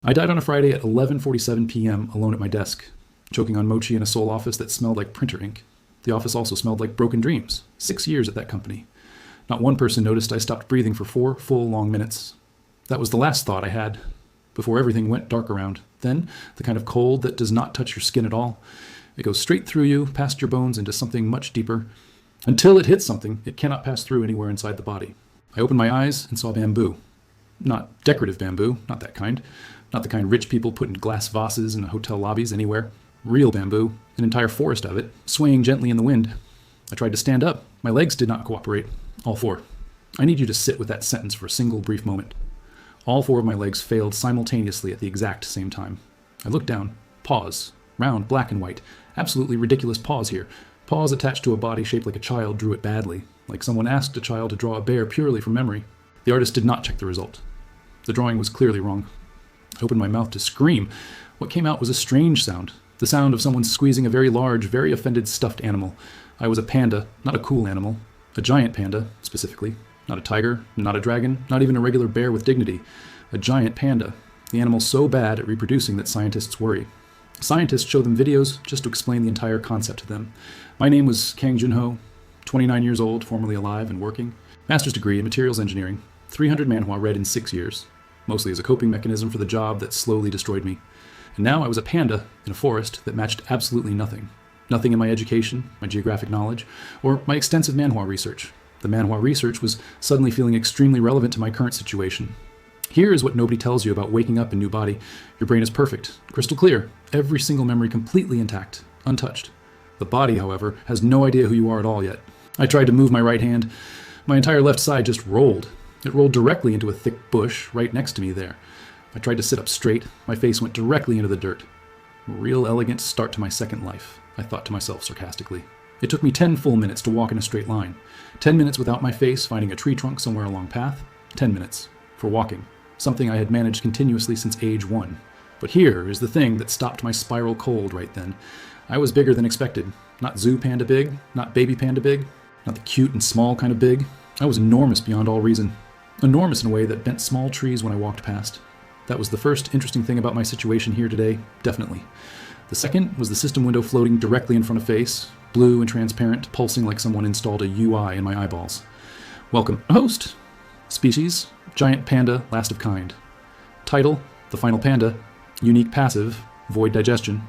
I died on a Friday at 11:47 p.m. alone at my desk, choking on mochi in a Seoul office that smelled like printer ink. The office also smelled like broken dreams. 6 years at that company. Not one person noticed I stopped breathing for 4 full long minutes. That was the last thought I had, before everything went dark around. Then, the kind of cold that does not touch your skin at all. It goes straight through you, past your bones, into something much deeper. Until it hits something, it cannot pass through anywhere inside the body. I opened my eyes and saw bamboo. Not decorative bamboo, not that kind. Not the kind rich people put in glass vases in hotel lobbies anywhere. Real bamboo, an entire forest of it, swaying gently in the wind. I tried to stand up. My legs did not cooperate. All 4. I need you to sit with that sentence for a single brief moment. All 4 of my legs failed simultaneously at the exact same time. I looked down. Paws. Round, black and white. Absolutely ridiculous paws here. Paws attached to a body shaped like a child drew it badly, like someone asked a child to draw a bear purely from memory. The artist did not check the result. The drawing was clearly wrong. I opened my mouth to scream. What came out was a strange sound. The sound of someone squeezing a very large, very offended stuffed animal. I was a panda, not a cool animal. A giant panda, specifically. Not a tiger, not a dragon, not even a regular bear with dignity. A giant panda. The animal so bad at reproducing that scientists worry. Scientists show them videos just to explain the entire concept to them. My name was Kang Junho, 29 years old, formerly alive and working. Master's degree in materials engineering. 300 manhwa read in 6 years. Mostly as a coping mechanism for the job that slowly destroyed me. And now I was a panda in a forest that matched absolutely nothing. Nothing in my education, my geographic knowledge, or my extensive manhwa research. The manhwa research was suddenly feeling extremely relevant to my current situation. Here is what nobody tells you about waking up in a new body. Your brain is perfect, crystal clear, every single memory completely intact, untouched. The body, however, has no idea who you are at all yet. I tried to move my right hand. My entire left side just rolled. It rolled directly into a thick bush right next to me there. I tried to sit up straight. My face went directly into the dirt. A real elegant start to my second life, I thought to myself sarcastically. It took me 10 full minutes to walk in a straight line. 10 minutes without my face finding a tree trunk somewhere along path. 10 minutes for walking, something I had managed continuously since age 1. But here is the thing that stopped my spiral cold right then. I was bigger than expected. Not zoo panda big, not baby panda big, not the cute and small kind of big. I was enormous beyond all reason. Enormous in a way that bent small trees when I walked past. That was the first interesting thing about my situation here today, definitely. The second was the system window floating directly in front of face, blue and transparent, pulsing like someone installed a UI in my eyeballs. Welcome, host. Species, giant panda, last of kind. Title, the final panda, unique passive, void digestion.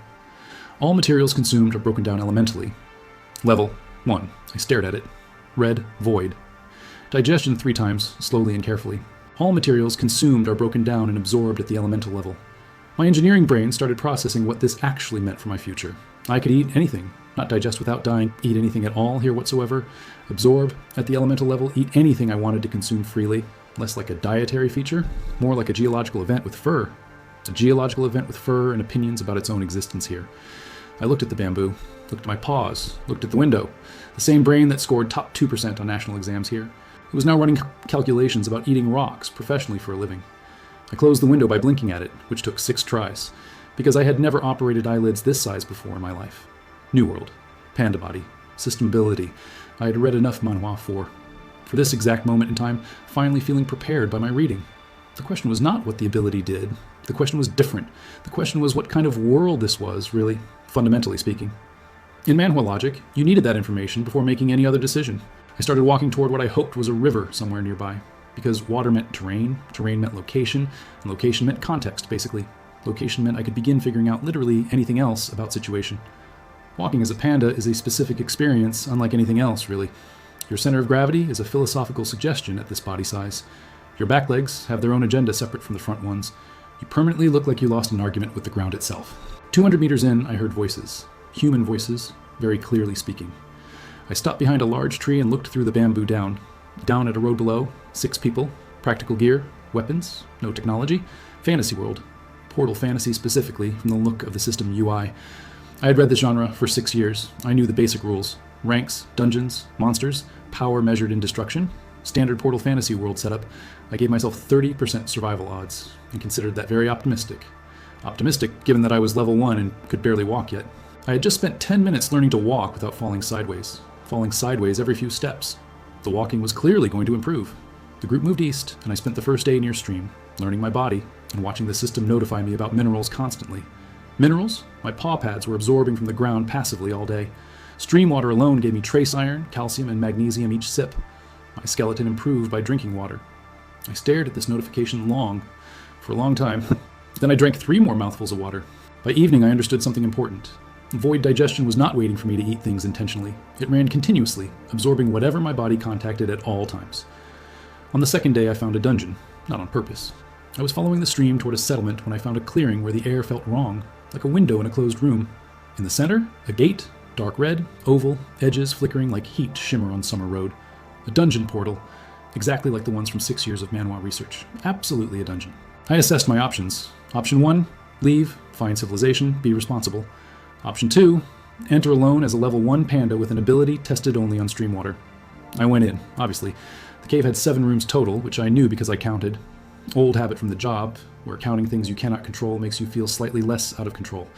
All materials consumed are broken down elementally. Level 1, I stared at it. Red, void. Digestion 3 times, slowly and carefully. All materials consumed are broken down and absorbed at the elemental level. My engineering brain started processing what this actually meant for my future. I could eat anything, not digest without dying, eat anything at all here whatsoever, absorb at the elemental level, eat anything I wanted to consume freely, less like a dietary feature, more like a geological event with fur. A geological event with fur and opinions about its own existence here. I looked at the bamboo, looked at my paws, looked at the window, the same brain that scored top 2% on national exams here. It was now running calculations about eating rocks professionally for a living. I closed the window by blinking at it, which took 6 tries, because I had never operated eyelids this size before in my life. New World, Panda Body, System Ability. I had read enough manhwa for this exact moment in time, finally feeling prepared by my reading. The question was not what the ability did. The question was different. The question was what kind of world this was, really, fundamentally speaking. In manhwa logic, you needed that information before making any other decision. I started walking toward what I hoped was a river somewhere nearby, because water meant terrain, terrain meant location, and location meant context, basically. Location meant I could begin figuring out literally anything else about situation. Walking as a panda is a specific experience, unlike anything else, really. Your center of gravity is a philosophical suggestion at this body size. Your back legs have their own agenda separate from the front ones. You permanently look like you lost an argument with the ground itself. 200 meters in, I heard voices. Human voices, very clearly speaking. I stopped behind a large tree and looked through the bamboo down. Down at a road below, 6 people, practical gear, weapons, no technology, fantasy world. Portal fantasy specifically, from the look of the system UI. I had read the genre for 6 years. I knew the basic rules. Ranks, dungeons, monsters, power measured in destruction. Standard Portal fantasy world setup. I gave myself 30% survival odds, and considered that very optimistic. Optimistic, given that I was level 1 and could barely walk yet. I had just spent 10 minutes learning to walk without falling sideways every few steps. The walking was clearly going to improve. The group moved east, and I spent the first day near stream, learning my body, and watching the system notify me about minerals constantly. Minerals? My paw pads were absorbing from the ground passively all day. Stream water alone gave me trace iron, calcium, and magnesium each sip. My skeleton improved by drinking water. I stared at this notification for a long time. Then I drank 3 more mouthfuls of water. By evening, I understood something important. Void digestion was not waiting for me to eat things intentionally. It ran continuously, absorbing whatever my body contacted at all times. On the second day, I found a dungeon, not on purpose. I was following the stream toward a settlement when I found a clearing where the air felt wrong, like a window in a closed room. In the center, a gate, dark red, oval, edges flickering like heat shimmer on summer road. A dungeon portal, exactly like the ones from 6 years of Manhwa research. Absolutely a dungeon. I assessed my options. Option 1, leave, find civilization, be responsible. Option 2, enter alone as a level 1 panda with an ability tested only on stream water. I went in, obviously. The cave had 7 rooms total, which I knew because I counted. Old habit from the job, where counting things you cannot control makes you feel slightly less out of control.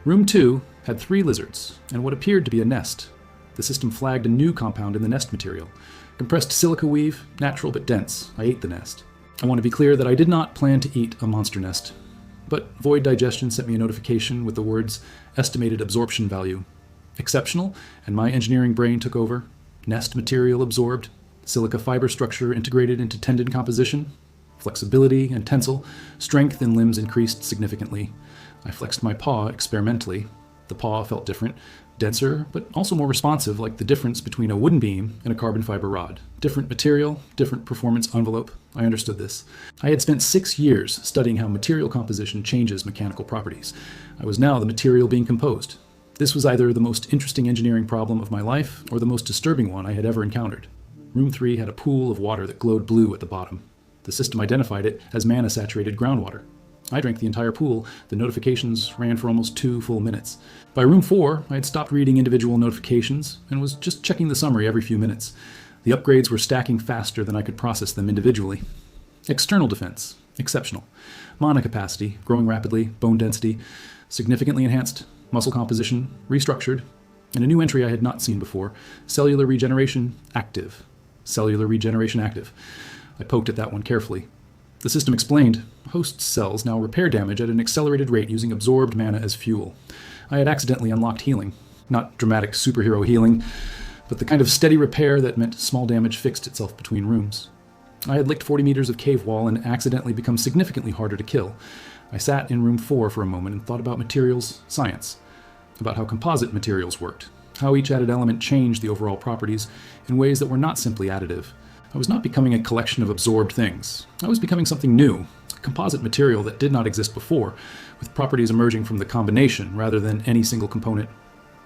Room 2 had 3 lizards, and what appeared to be a nest. The system flagged a new compound in the nest material. Compressed silica weave, natural but dense. I ate the nest. I want to be clear that I did not plan to eat a monster nest. But Void Digestion sent me a notification with the words, estimated absorption value. Exceptional, and my engineering brain took over. Nest material absorbed. Silica fiber structure integrated into tendon composition. Flexibility and tensile. Strength in limbs increased significantly. I flexed my paw experimentally. The paw felt different. Denser, but also more responsive, like the difference between a wooden beam and a carbon fiber rod. Different material, different performance envelope. I understood this. I had spent 6 years studying how material composition changes mechanical properties. I was now the material being composed. This was either the most interesting engineering problem of my life or the most disturbing one I had ever encountered. Room 3 had a pool of water that glowed blue at the bottom. The system identified it as mana-saturated groundwater. I drank the entire pool. The notifications ran for almost 2 full minutes. By room 4, I had stopped reading individual notifications and was just checking the summary every few minutes. The upgrades were stacking faster than I could process them individually. External defense, exceptional. Mana capacity, growing rapidly, bone density, significantly enhanced, muscle composition, restructured, and a new entry I had not seen before, cellular regeneration active. Cellular regeneration active. I poked at that one carefully. The system explained, host cells now repair damage at an accelerated rate using absorbed mana as fuel. I had accidentally unlocked healing. Not dramatic superhero healing, but the kind of steady repair that meant small damage fixed itself between rooms. I had licked 40 meters of cave wall and accidentally become significantly harder to kill. I sat in room 4 for a moment and thought about materials science, about how composite materials worked, how each added element changed the overall properties in ways that were not simply additive. I was not becoming a collection of absorbed things. I was becoming something new, a composite material that did not exist before, with properties emerging from the combination rather than any single component.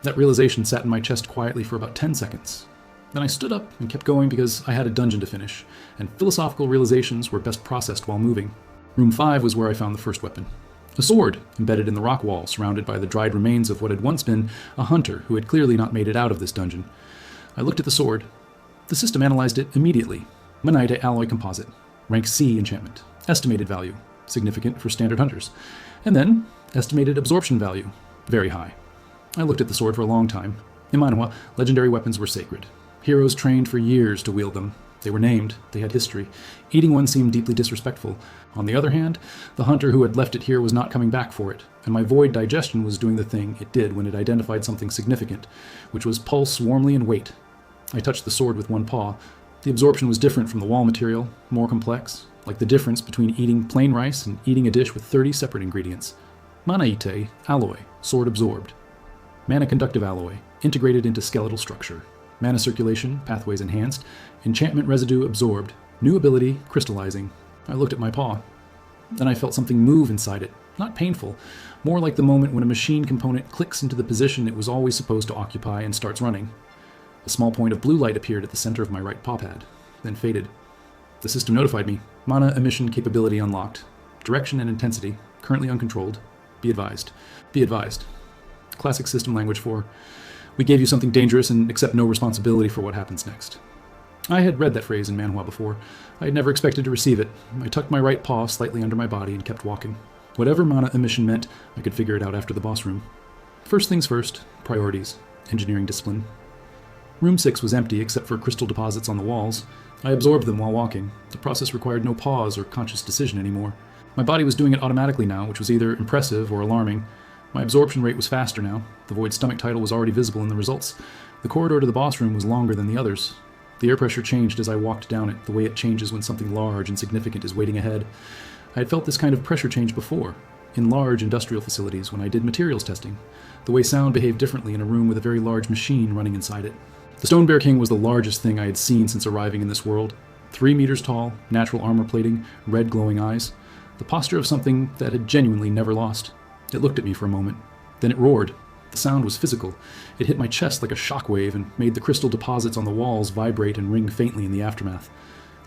That realization sat in my chest quietly for about 10 seconds. Then I stood up and kept going because I had a dungeon to finish, and philosophical realizations were best processed while moving. Room 5 was where I found the first weapon. A sword, embedded in the rock wall, surrounded by the dried remains of what had once been a hunter who had clearly not made it out of this dungeon. I looked at the sword. The system analyzed it immediately. Manite alloy composite. Rank C enchantment. Estimated value. Significant for standard hunters. And then, estimated absorption value. Very high. I looked at the sword for a long time. In Manhwa, legendary weapons were sacred. Heroes trained for years to wield them. They were named. They had history. Eating one seemed deeply disrespectful. On the other hand, the hunter who had left it here was not coming back for it, and my void digestion was doing the thing it did when it identified something significant, which was pulse warmly and wait. I touched the sword with one paw. The absorption was different from the wall material, more complex, like the difference between eating plain rice and eating a dish with 30 separate ingredients. Manaite, alloy, sword absorbed. Mana conductive alloy, integrated into skeletal structure. Mana circulation, pathways enhanced. Enchantment residue absorbed. New ability, crystallizing. I looked at my paw. Then I felt something move inside it. Not painful, more like the moment when a machine component clicks into the position it was always supposed to occupy and starts running. A small point of blue light appeared at the center of my right paw pad, then faded. The system notified me. Mana emission capability unlocked. Direction and intensity, currently uncontrolled. Be advised. Be advised. Classic system language for, we gave you something dangerous and accept no responsibility for what happens next. I had read that phrase in Manhwa before. I had never expected to receive it. I tucked my right paw slightly under my body and kept walking. Whatever mana emission meant, I could figure it out after the boss room. First things first, priorities, engineering discipline. Room 6 was empty except for crystal deposits on the walls. I absorbed them while walking. The process required no pause or conscious decision anymore. My body was doing it automatically now, which was either impressive or alarming. My absorption rate was faster now. The void stomach title was already visible in the results. The corridor to the boss room was longer than the others. The air pressure changed as I walked down it, the way it changes when something large and significant is waiting ahead. I had felt this kind of pressure change before, in large industrial facilities when I did materials testing. The way sound behaved differently in a room with a very large machine running inside it. The Stone Bear King was the largest thing I had seen since arriving in this world. 3 meters tall, natural armor plating, red glowing eyes. The posture of something that had genuinely never lost. It looked at me for a moment. Then it roared. The sound was physical. It hit my chest like a shockwave and made the crystal deposits on the walls vibrate and ring faintly in the aftermath.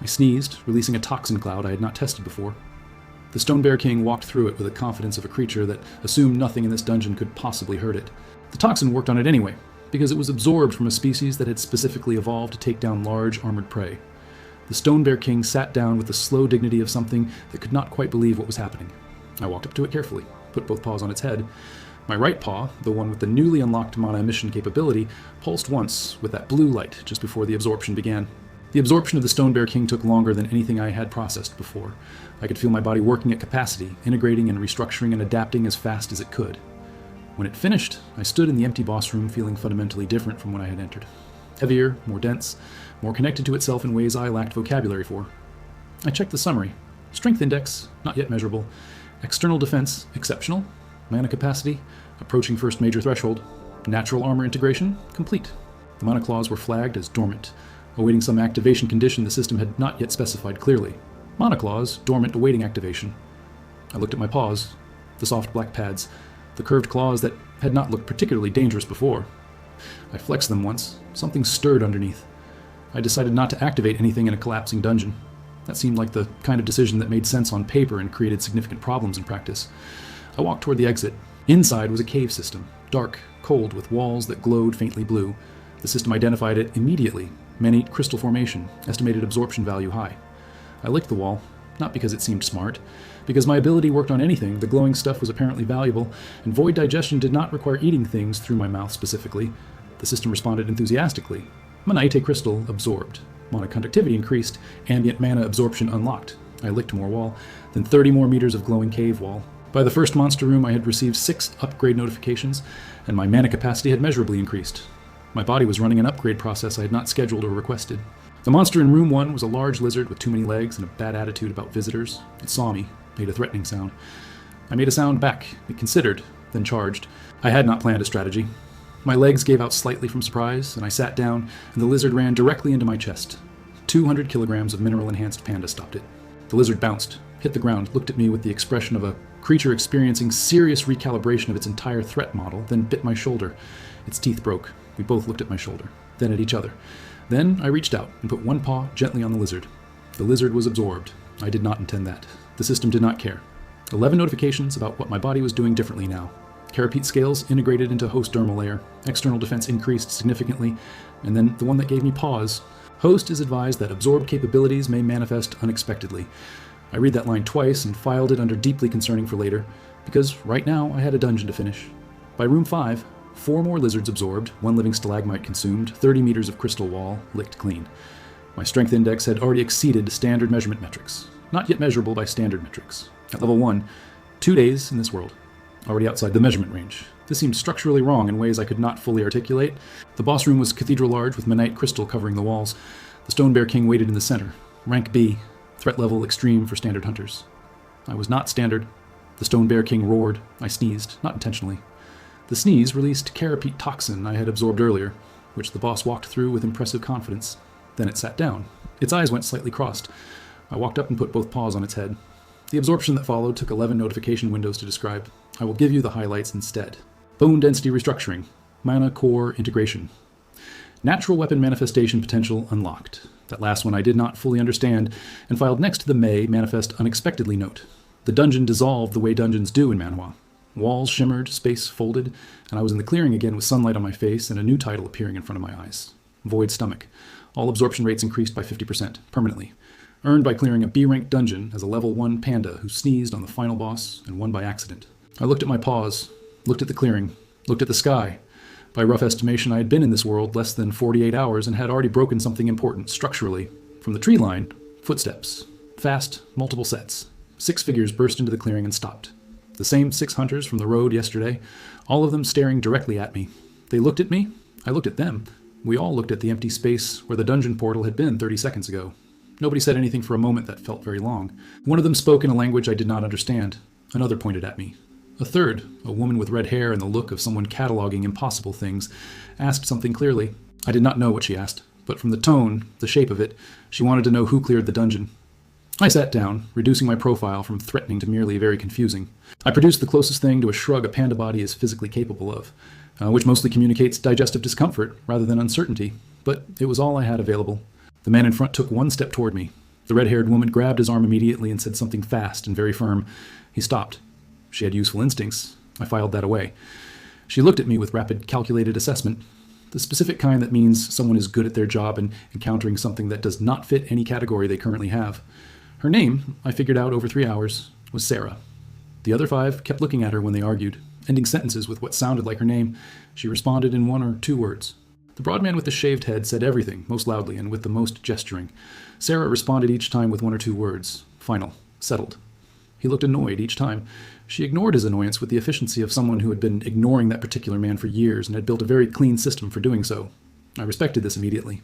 I sneezed, releasing a toxin cloud I had not tested before. The Stone Bear King walked through it with the confidence of a creature that assumed nothing in this dungeon could possibly hurt it. The toxin worked on it anyway, because it was absorbed from a species that had specifically evolved to take down large armored prey. The Stone Bear King sat down with the slow dignity of something that could not quite believe what was happening. I walked up to it carefully, put both paws on its head. My right paw, the one with the newly unlocked mana emission capability, pulsed once with that blue light just before the absorption began. The absorption of the Stone Bear King took longer than anything I had processed before. I could feel my body working at capacity, integrating and restructuring and adapting as fast as it could. When it finished, I stood in the empty boss room feeling fundamentally different from when I had entered. Heavier, more dense, more connected to itself in ways I lacked vocabulary for. I checked the summary. Strength index, not yet measurable. External defense, exceptional. Mana capacity, approaching first major threshold. Natural armor integration, complete. The mana claws were flagged as dormant, awaiting some activation condition the system had not yet specified clearly. Mana claws, dormant, awaiting activation. I looked at my paws, the soft black pads, the curved claws that had not looked particularly dangerous before. I flexed them once. Something stirred underneath. I decided not to activate anything in a collapsing dungeon. That seemed like the kind of decision that made sense on paper and created significant problems in practice. I walked toward the exit. Inside was a cave system, dark, cold, with walls that glowed faintly blue. The system identified it immediately. Manite crystal formation, estimated absorption value high. I licked the wall, not because it seemed smart, because my ability worked on anything. The glowing stuff was apparently valuable, and void digestion did not require eating things through my mouth specifically. The system responded enthusiastically. Manite crystal absorbed. Mana conductivity increased, ambient mana absorption unlocked. I licked more wall, then 30 more meters of glowing cave wall. By the first monster room, I had received 6 upgrade notifications, and my mana capacity had measurably increased. My body was running an upgrade process I had not scheduled or requested. The monster in room 1 was a large lizard with too many legs and a bad attitude about visitors. It saw me, made a threatening sound. I made a sound back. It considered, then charged. I had not planned a strategy. My legs gave out slightly from surprise, and I sat down, and the lizard ran directly into my chest. 200 kilograms of mineral-enhanced panda stopped it. The lizard bounced, hit the ground, looked at me with the expression of a creature experiencing serious recalibration of its entire threat model, then bit my shoulder. Its teeth broke. We both looked at my shoulder, then at each other. Then I reached out and put one paw gently on the lizard. The lizard was absorbed. I did not intend that. The system did not care. 11 notifications about what my body was doing differently now. Carapace scales integrated into host dermal layer. External defense increased significantly. And then the one that gave me pause. Host is advised that absorbed capabilities may manifest unexpectedly. I read that line twice and filed it under deeply concerning for later, because right now I had a dungeon to finish. By room 5, 4 more lizards absorbed, 1 living stalagmite consumed, 30 meters of crystal wall licked clean. My strength index had already exceeded standard measurement metrics, not yet measurable by standard metrics. At level 1, 2 days in this world, already outside the measurement range. This seemed structurally wrong in ways I could not fully articulate. The boss room was cathedral large with manite crystal covering the walls. The Stone Bear King waited in the center, rank B, threat level extreme for standard hunters. I was not standard. The Stone Bear King roared. I sneezed, not intentionally. The sneeze released carapace toxin I had absorbed earlier, which the boss walked through with impressive confidence. Then it sat down. Its eyes went slightly crossed. I walked up and put both paws on its head. The absorption that followed took 11 notification windows to describe. I will give you the highlights instead. Bone density restructuring. Mana core integration. Natural weapon manifestation potential unlocked. That last one I did not fully understand, and filed next to the May manifest unexpectedly note. The dungeon dissolved the way dungeons do in Manhwa. Walls shimmered, space folded, and I was in the clearing again with sunlight on my face and a new title appearing in front of my eyes. Void stomach. All absorption rates increased by 50%, permanently. Earned by clearing a B-rank dungeon as a level 1 panda who sneezed on the final boss and won by accident. I looked at my paws, looked at the clearing, looked at the sky. By rough estimation, I had been in this world less than 48 hours and had already broken something important structurally. From the tree line, footsteps. Fast, multiple sets. 6 figures burst into the clearing and stopped. The same 6 hunters from the road yesterday, all of them staring directly at me. They looked at me, I looked at them. We all looked at the empty space where the dungeon portal had been 30 seconds ago. Nobody said anything for a moment that felt very long. One of them spoke in a language I did not understand. Another pointed at me. A third, a woman with red hair and the look of someone cataloging impossible things, asked something clearly. I did not know what she asked, but from the tone, the shape of it, she wanted to know who cleared the dungeon. I sat down, reducing my profile from threatening to merely very confusing. I produced the closest thing to a shrug a panda body is physically capable of, which mostly communicates digestive discomfort rather than uncertainty, but it was all I had available. The man in front took one step toward me. The red-haired woman grabbed his arm immediately and said something fast and very firm. He stopped. She had useful instincts. I filed that away. She looked at me with rapid, calculated assessment, the specific kind that means someone is good at their job and encountering something that does not fit any category they currently have. Her name, I figured out over 3 hours, was Sarah. The other 5 kept looking at her when they argued, ending sentences with what sounded like her name. She responded in 1 or 2 words. The broad man with the shaved head said everything, most loudly and with the most gesturing. Sarah responded each time with 1 or 2 words. Final. Settled. He looked annoyed each time. She ignored his annoyance with the efficiency of someone who had been ignoring that particular man for years and had built a very clean system for doing so. I respected this immediately.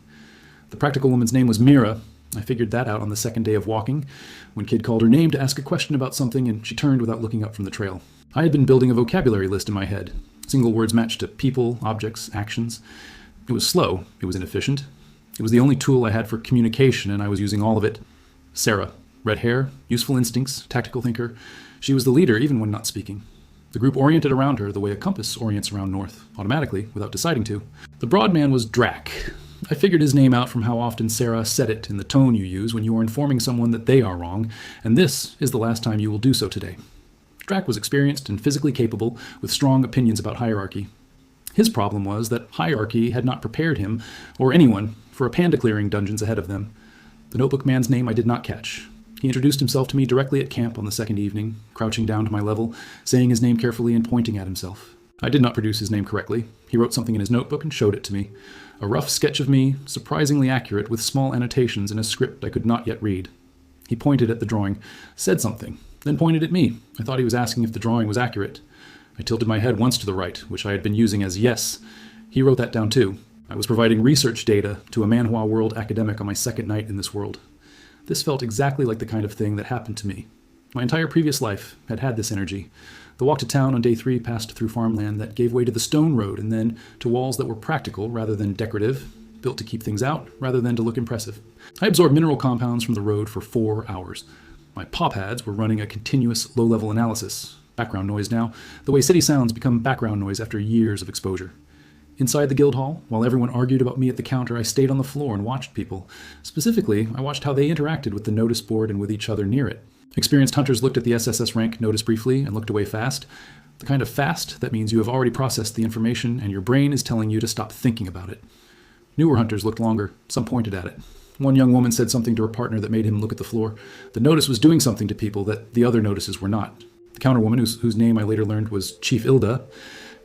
The practical woman's name was Mira. I figured that out on the 2nd day of walking, when Kid called her name to ask a question about something and she turned without looking up from the trail. I had been building a vocabulary list in my head. Single words matched to people, objects, actions. It was slow. It was inefficient. It was the only tool I had for communication, and I was using all of it. Sarah. Red hair, useful instincts, tactical thinker. She was the leader even when not speaking. The group oriented around her the way a compass orients around north, automatically, without deciding to. The broad man was Drac. I figured his name out from how often Sarah said it in the tone you use when you are informing someone that they are wrong, and this is the last time you will do so today. Drac was experienced and physically capable, with strong opinions about hierarchy. His problem was that hierarchy had not prepared him, or anyone, for a panda clearing dungeons ahead of them. The notebook man's name I did not catch. He introduced himself to me directly at camp on the 2nd evening, crouching down to my level, saying his name carefully and pointing at himself. I did not produce his name correctly. He wrote something in his notebook and showed it to me. A rough sketch of me, surprisingly accurate, with small annotations in a script I could not yet read. He pointed at the drawing, said something, then pointed at me. I thought he was asking if the drawing was accurate. I tilted my head once to the right, which I had been using as yes. He wrote that down too. I was providing research data to a Manhwa world academic on my 2nd night in this world. This felt exactly like the kind of thing that happened to me. My entire previous life had had this energy. The walk to town on day 3 passed through farmland that gave way to the stone road and then to walls that were practical rather than decorative, built to keep things out rather than to look impressive. I absorbed mineral compounds from the road for 4 hours. My paw pads were running a continuous low-level analysis. Background noise now, the way city sounds become background noise after years of exposure. Inside the guild hall, while everyone argued about me at the counter, I stayed on the floor and watched people. Specifically, I watched how they interacted with the notice board and with each other near it. Experienced hunters looked at the SSS rank notice briefly and looked away fast. The kind of fast that means you have already processed the information and your brain is telling you to stop thinking about it. Newer hunters looked longer. Some pointed at it. One young woman said something to her partner that made him look at the floor. The notice was doing something to people that the other notices were not. The counterwoman, whose name I later learned was Chief Ilda,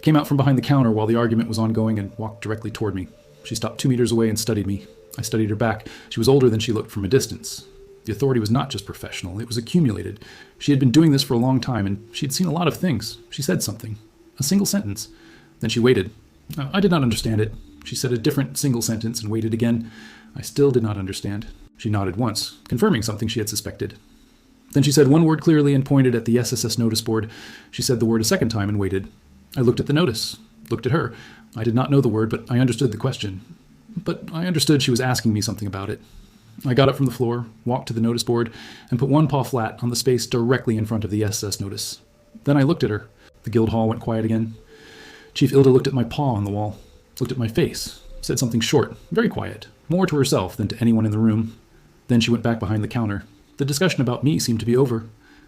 came out from behind the counter while the argument was ongoing and walked directly toward me. She stopped 2 meters away and studied me. I studied her back. She was older than she looked from a distance. The authority was not just professional, it was accumulated. She had been doing this for a long time, and she had seen a lot of things. She said something. A single sentence. Then she waited. I did not understand it. She said a different single sentence and waited again. I still did not understand. She nodded once, confirming something she had suspected. Then she said one word clearly and pointed at the SSS notice board. She said the word a second time and waited. I looked at the notice, looked at her. I did not know the word, but I understood the question. But I understood she was asking me something about it. I got up from the floor, walked to the notice board, and put one paw flat on the space directly in front of the SS notice. Then I looked at her. The guild hall went quiet again. Chief Ilda looked at my paw on the wall, looked at my face, said something short, very quiet, more to herself than to anyone in the room. Then she went back behind the counter. The discussion about me seemed to be over.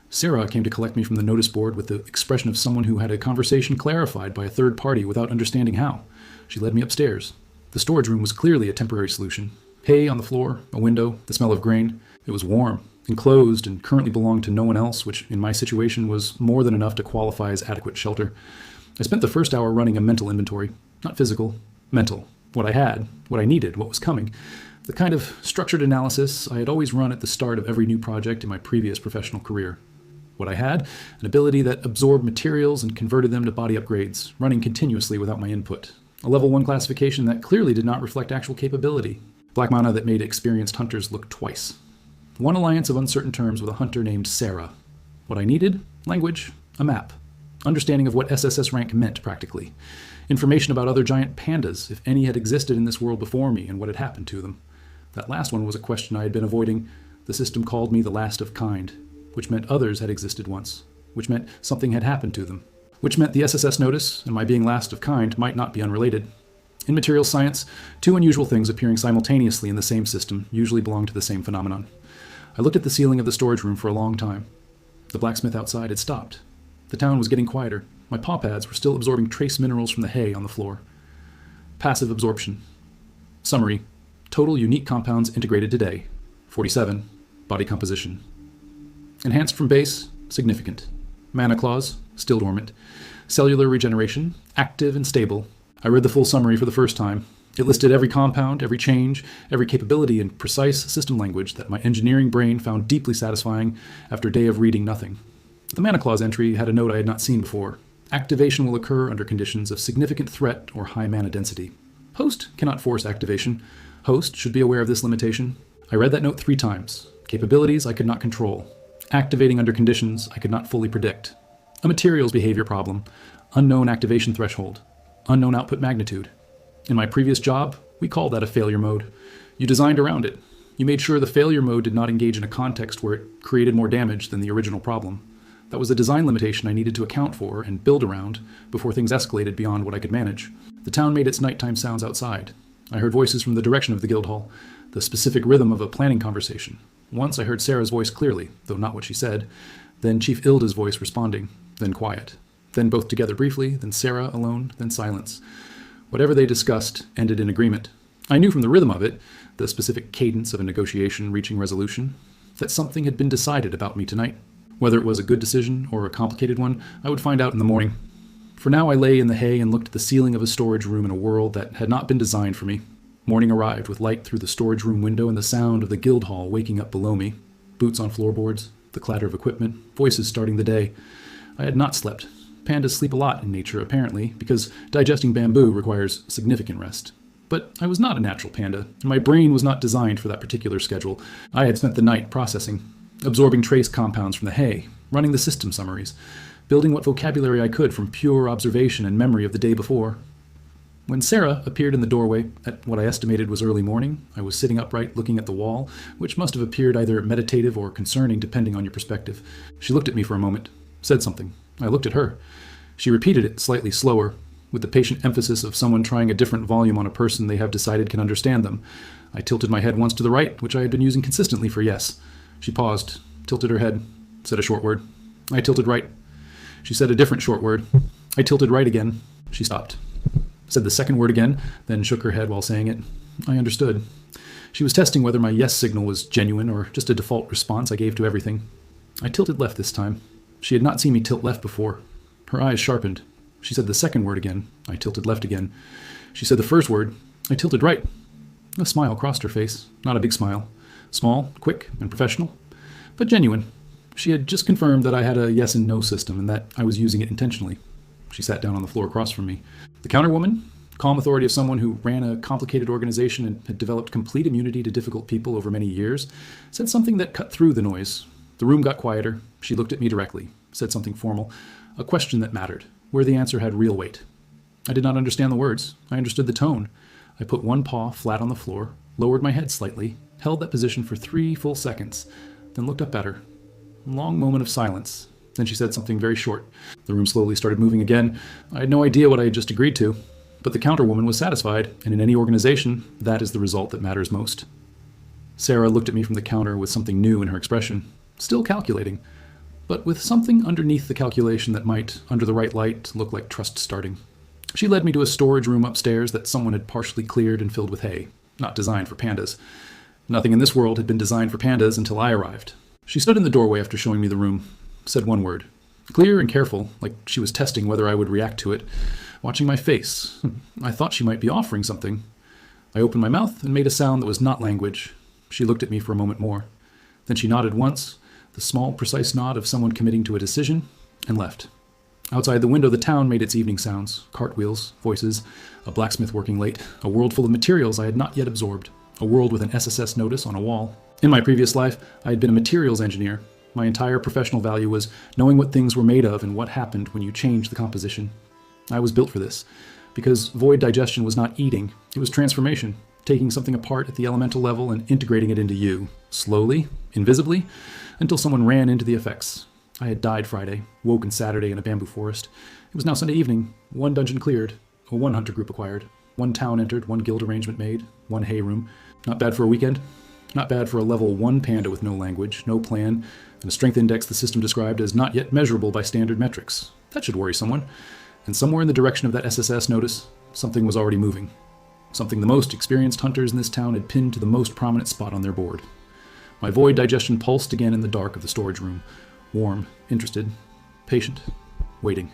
Sarah came to collect me from the notice board with the expression of someone who had a conversation clarified by a third party without understanding how. She led me upstairs. The storage room was clearly a temporary solution. Hay on the floor, a window, the smell of grain. It was warm, enclosed, and currently belonged to no one else, which in my situation was more than enough to qualify as adequate shelter. I spent the first hour running a mental inventory. Not physical, mental. What I had, what I needed, what was coming. The kind of structured analysis I had always run at the start of every new project in my previous professional career. What I had, an ability that absorbed materials and converted them to body upgrades, running continuously without my input. A level 1 classification that clearly did not reflect actual capability. Black mana that made experienced hunters look twice. One alliance of uncertain terms with a hunter named Sarah. What I needed? Language. A map. Understanding of what SSS rank meant, practically. Information about other giant pandas, if any had existed in this world before me, and what had happened to them. That last one was a question I had been avoiding. The system called me the last of kind, which meant others had existed once, which meant something had happened to them, which meant the SSS notice and my being last of kind might not be unrelated. In materials science, two unusual things appearing simultaneously in the same system usually belong to the same phenomenon. I looked at the ceiling of the storage room for a long time. The blacksmith outside had stopped. The town was getting quieter. My paw pads were still absorbing trace minerals from the hay on the floor. Passive absorption. Summary. Total unique compounds integrated today. 47. Body composition. Enhanced from base. Significant. Mana clause. Still dormant. Cellular regeneration. Active and stable. I read the full summary for the first time. It listed every compound, every change, every capability in precise system language that my engineering brain found deeply satisfying after a day of reading nothing. The mana clause entry had a note I had not seen before. Activation will occur under conditions of significant threat or high mana density. Host cannot force activation. Host should be aware of this limitation. I read that note 3 times. Capabilities I could not control. Activating under conditions I could not fully predict. A materials behavior problem. Unknown activation threshold. Unknown output magnitude. In my previous job, we called that a failure mode. You designed around it. You made sure the failure mode did not engage in a context where it created more damage than the original problem. That was a design limitation I needed to account for and build around before things escalated beyond what I could manage. The town made its nighttime sounds outside. I heard voices from the direction of the guild hall, the specific rhythm of a planning conversation. Once I heard Sarah's voice clearly, though not what she said, then Chief Ilda's voice responding, then quiet. Then both together briefly, then Sarah alone, then silence. Whatever they discussed ended in agreement. I knew from the rhythm of it, the specific cadence of a negotiation reaching resolution, that something had been decided about me tonight. Whether it was a good decision or a complicated one, I would find out in the morning. For now I lay in the hay and looked at the ceiling of a storage room in a world that had not been designed for me. Morning arrived with light through the storage room window and the sound of the guild hall waking up below me. Boots on floorboards, the clatter of equipment, voices starting the day. I had not slept. Pandas sleep a lot in nature, apparently, because digesting bamboo requires significant rest. But I was not a natural panda, and my brain was not designed for that particular schedule. I had spent the night processing, absorbing trace compounds from the hay, running the system summaries, building what vocabulary I could from pure observation and memory of the day before. When Sarah appeared in the doorway at what I estimated was early morning, I was sitting upright looking at the wall, which must have appeared either meditative or concerning depending on your perspective. She looked at me for a moment, said something. I looked at her. She repeated it slightly slower, with the patient emphasis of someone trying a different volume on a person they have decided can understand them. I tilted my head once to the right, which I had been using consistently for yes. She paused, tilted her head, said a short word. I tilted right. She said a different short word. I tilted right again. She stopped. Said the second word again, then shook her head while saying it. I understood. She was testing whether my yes signal was genuine or just a default response I gave to everything. I tilted left this time. She had not seen me tilt left before. Her eyes sharpened. She said the second word again. I tilted left again. She said the first word. I tilted right. A smile crossed her face. Not a big smile. Small, quick, and professional, but genuine. She had just confirmed that I had a yes and no system and that I was using it intentionally. She sat down on the floor across from me. The counterwoman, calm authority of someone who ran a complicated organization and had developed complete immunity to difficult people over many years, said something that cut through the noise. The room got quieter. She looked at me directly, said something formal, a question that mattered, where the answer had real weight. I did not understand the words. I understood the tone. I put one paw flat on the floor, lowered my head slightly, held that position for 3 full seconds, then looked up at her. A long moment of silence. Then she said something very short. The room slowly started moving again. I had no idea what I had just agreed to, but the counterwoman was satisfied, and in any organization, that is the result that matters most. Sarah looked at me from the counter with something new in her expression, still calculating, but with something underneath the calculation that might, under the right light, look like trust starting. She led me to a storage room upstairs that someone had partially cleared and filled with hay, not designed for pandas. Nothing in this world had been designed for pandas until I arrived. She stood in the doorway after showing me the room, said one word, clear and careful, like she was testing whether I would react to it, watching my face. I thought she might be offering something. I opened my mouth and made a sound that was not language. She looked at me for a moment more. Then she nodded once, the small, precise nod of someone committing to a decision, and left. Outside the window, the town made its evening sounds, cartwheels, voices, a blacksmith working late, a world full of materials I had not yet absorbed, a world with an SSS notice on a wall. In my previous life, I had been a materials engineer. My entire professional value was knowing what things were made of and what happened when you changed the composition. I was built for this, because void digestion was not eating, it was transformation, taking something apart at the elemental level and integrating it into you, slowly, invisibly, until someone ran into the effects. I had died Friday, woken Saturday in a bamboo forest. It was now Sunday evening, one dungeon cleared, one hunter group acquired, one town entered, one guild arrangement made, one hay room. Not bad for a weekend. Not bad for a level 1 panda with no language, no plan, and a strength index the system described as not yet measurable by standard metrics. That should worry someone. And somewhere in the direction of that SSS notice, something was already moving. Something the most experienced hunters in this town had pinned to the most prominent spot on their board. My void digestion pulsed again in the dark of the storage room. Warm, interested, patient, waiting.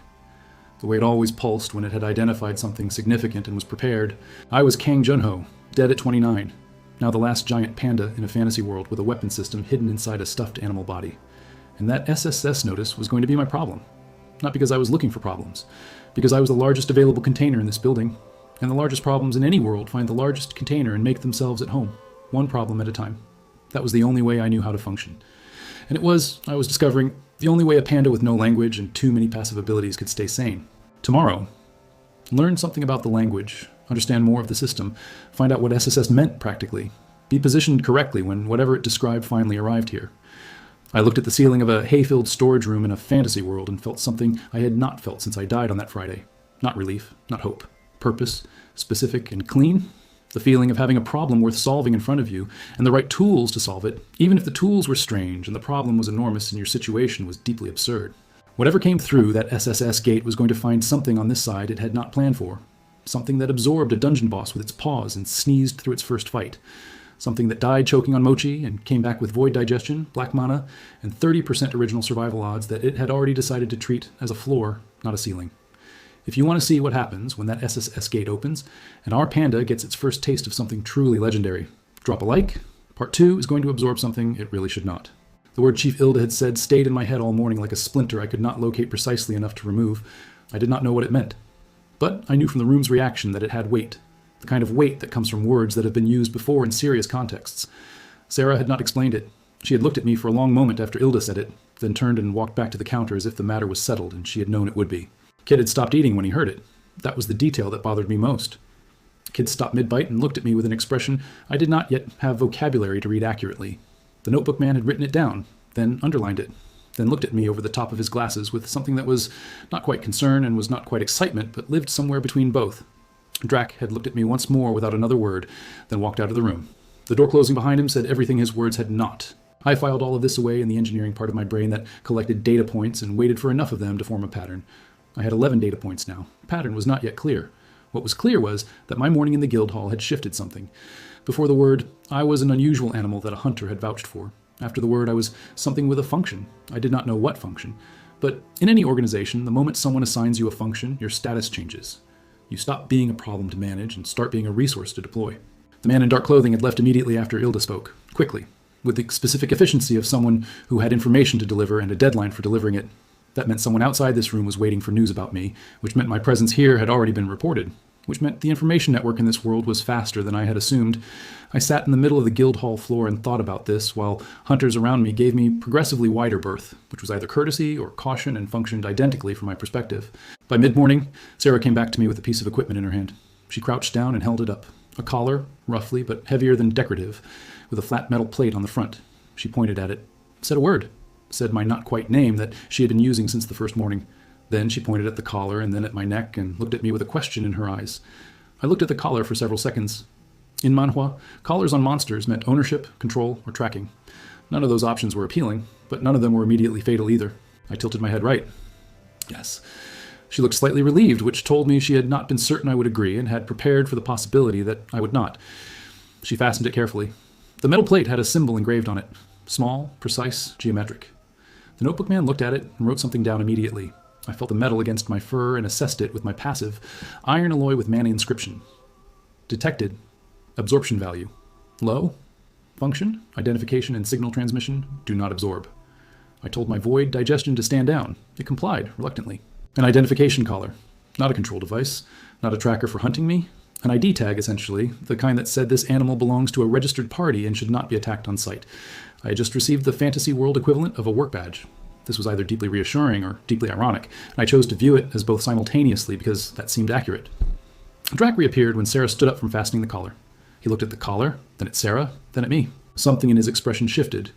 The way it always pulsed when it had identified something significant and was prepared. I was Kang Junho, dead at 29. Now the last giant panda in a fantasy world with a weapon system hidden inside a stuffed animal body. And that SSS notice was going to be my problem. Not because I was looking for problems, because I was the largest available container in this building. And the largest problems in any world find the largest container and make themselves at home, one problem at a time. That was the only way I knew how to function. And I was discovering, the only way a panda with no language and too many passive abilities could stay sane. Tomorrow, learn something about the language, understand more of the system, find out what SSS meant practically, be positioned correctly when whatever it described finally arrived here. I looked at the ceiling of a hay-filled storage room in a fantasy world and felt something I had not felt since I died on that Friday. Not relief, not hope. Purpose, specific and clean. The feeling of having a problem worth solving in front of you, and the right tools to solve it, even if the tools were strange and the problem was enormous and your situation was deeply absurd. Whatever came through that SSS gate was going to find something on this side it had not planned for. Something that absorbed a dungeon boss with its paws and sneezed through its first fight. Something that died choking on mochi and came back with void digestion, black mana, and 30% original survival odds that it had already decided to treat as a floor, not a ceiling. If you want to see what happens when that SSS gate opens, and our panda gets its first taste of something truly legendary, drop a like. Part 2 is going to absorb something it really should not. The word Chief Ilda had said stayed in my head all morning like a splinter I could not locate precisely enough to remove. I did not know what it meant. But I knew from the room's reaction that it had weight, the kind of weight that comes from words that have been used before in serious contexts. Sarah had not explained it. She had looked at me for a long moment after Ilda said it, then turned and walked back to the counter as if the matter was settled and she had known it would be. Kid had stopped eating when he heard it. That was the detail that bothered me most. Kid stopped mid-bite and looked at me with an expression I did not yet have vocabulary to read accurately. The notebook man had written it down, then underlined it, then looked at me over the top of his glasses with something that was not quite concern and was not quite excitement, but lived somewhere between both. Drac had looked at me once more without another word, then walked out of the room. The door closing behind him said everything his words had not. I filed all of this away in the engineering part of my brain that collected data points and waited for enough of them to form a pattern. I had 11 data points now. The pattern was not yet clear. What was clear was that my morning in the guild hall had shifted something. Before the word, I was an unusual animal that a hunter had vouched for. After the word, I was something with a function. I did not know what function. But in any organization, the moment someone assigns you a function, your status changes. You stop being a problem to manage and start being a resource to deploy. The man in dark clothing had left immediately after Ilda spoke, quickly, with the specific efficiency of someone who had information to deliver and a deadline for delivering it. That meant someone outside this room was waiting for news about me, which meant my presence here had already been reported, which meant the information network in this world was faster than I had assumed. I sat in the middle of the guild hall floor and thought about this, while hunters around me gave me progressively wider berth, which was either courtesy or caution and functioned identically from my perspective. By mid-morning, Sarah came back to me with a piece of equipment in her hand. She crouched down and held it up. A collar, roughly, but heavier than decorative, with a flat metal plate on the front. She pointed at it, said a word, said my not-quite name that she had been using since the first morning. Then she pointed at the collar and then at my neck and looked at me with a question in her eyes. I looked at the collar for several seconds. In Manhwa, collars on monsters meant ownership, control, or tracking. None of those options were appealing, but none of them were immediately fatal either. I tilted my head right. Yes. She looked slightly relieved, which told me she had not been certain I would agree and had prepared for the possibility that I would not. She fastened it carefully. The metal plate had a symbol engraved on it. Small, precise, geometric. The notebook man looked at it and wrote something down immediately. I felt the metal against my fur and assessed it with my passive, iron alloy with mana inscription. Detected. Absorption value. Low. Function, identification, and signal transmission do not absorb. I told my void digestion to stand down. It complied, reluctantly. An identification collar. Not a control device. Not a tracker for hunting me. An ID tag, essentially, the kind that said this animal belongs to a registered party and should not be attacked on sight. I had just received the fantasy world equivalent of a work badge. This was either deeply reassuring or deeply ironic, and I chose to view it as both simultaneously because that seemed accurate. Drac reappeared when Sarah stood up from fastening the collar. He looked at the collar, then at Sarah, then at me. Something in his expression shifted.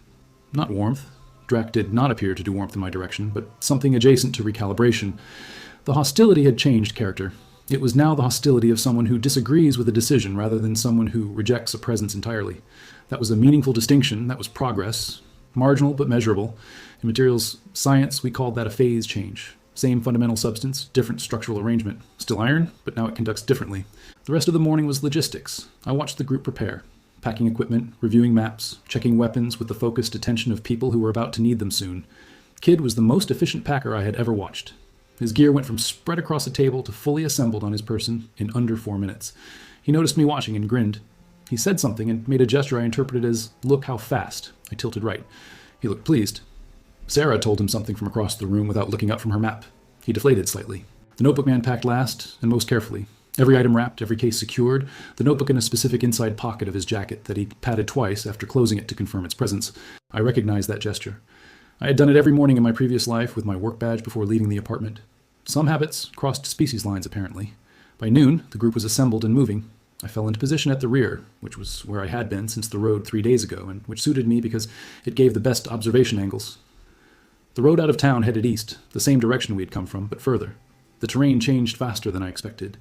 Not warmth. Drac did not appear to do warmth in my direction, but something adjacent to recalibration. The hostility had changed character. It was now the hostility of someone who disagrees with a decision rather than someone who rejects a presence entirely. That was a meaningful distinction. That was progress. Marginal but measurable. In materials science, we called that a phase change. Same fundamental substance, different structural arrangement. Still iron, but now it conducts differently. The rest of the morning was logistics. I watched the group prepare. Packing equipment, reviewing maps, checking weapons with the focused attention of people who were about to need them soon. Kid was the most efficient packer I had ever watched. His gear went from spread across the table to fully assembled on his person in under 4 minutes. He noticed me watching and grinned. He said something and made a gesture I interpreted as, "Look how fast." I tilted right. He looked pleased. Sarah told him something from across the room without looking up from her map. He deflated slightly. The notebook man packed last and most carefully. Every item wrapped, every case secured, the notebook in a specific inside pocket of his jacket that he patted twice after closing it to confirm its presence. I recognized that gesture. I had done it every morning in my previous life with my work badge before leaving the apartment. Some habits crossed species lines, apparently. By noon, the group was assembled and moving. I fell into position at the rear, which was where I had been since the road 3 days ago, and which suited me because it gave the best observation angles. The road out of town headed east, the same direction we had come from, but further. The terrain changed faster than I expected.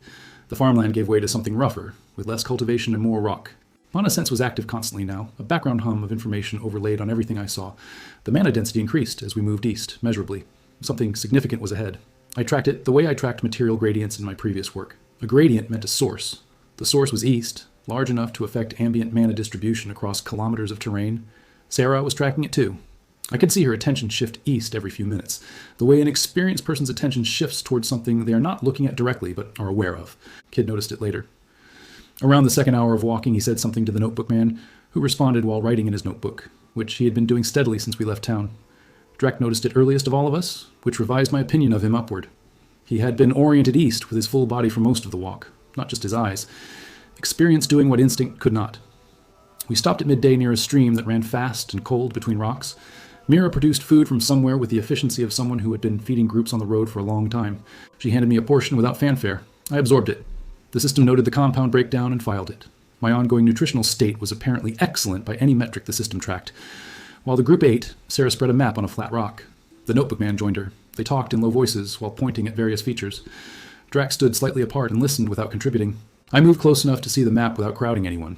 The farmland gave way to something rougher, with less cultivation and more rock. Mana sense was active constantly now, a background hum of information overlaid on everything I saw. The mana density increased as we moved east, measurably. Something significant was ahead. I tracked it the way I tracked material gradients in my previous work. A gradient meant a source. The source was east, large enough to affect ambient mana distribution across kilometers of terrain. Sarah was tracking it too. I could see her attention shift east every few minutes, the way an experienced person's attention shifts towards something they are not looking at directly but are aware of. Kid noticed it later. Around the second hour of walking, he said something to the notebook man, who responded while writing in his notebook, which he had been doing steadily since we left town. Drac noticed it earliest of all of us, which revised my opinion of him upward. He had been oriented east with his full body for most of the walk, not just his eyes. Experience doing what instinct could not. We stopped at midday near a stream that ran fast and cold between rocks. Mira produced food from somewhere with the efficiency of someone who had been feeding groups on the road for a long time. She handed me a portion without fanfare. I absorbed it. The system noted the compound breakdown and filed it. My ongoing nutritional state was apparently excellent by any metric the system tracked. While the group ate, Sarah spread a map on a flat rock. The notebook man joined her. They talked in low voices while pointing at various features. Drac stood slightly apart and listened without contributing. I moved close enough to see the map without crowding anyone.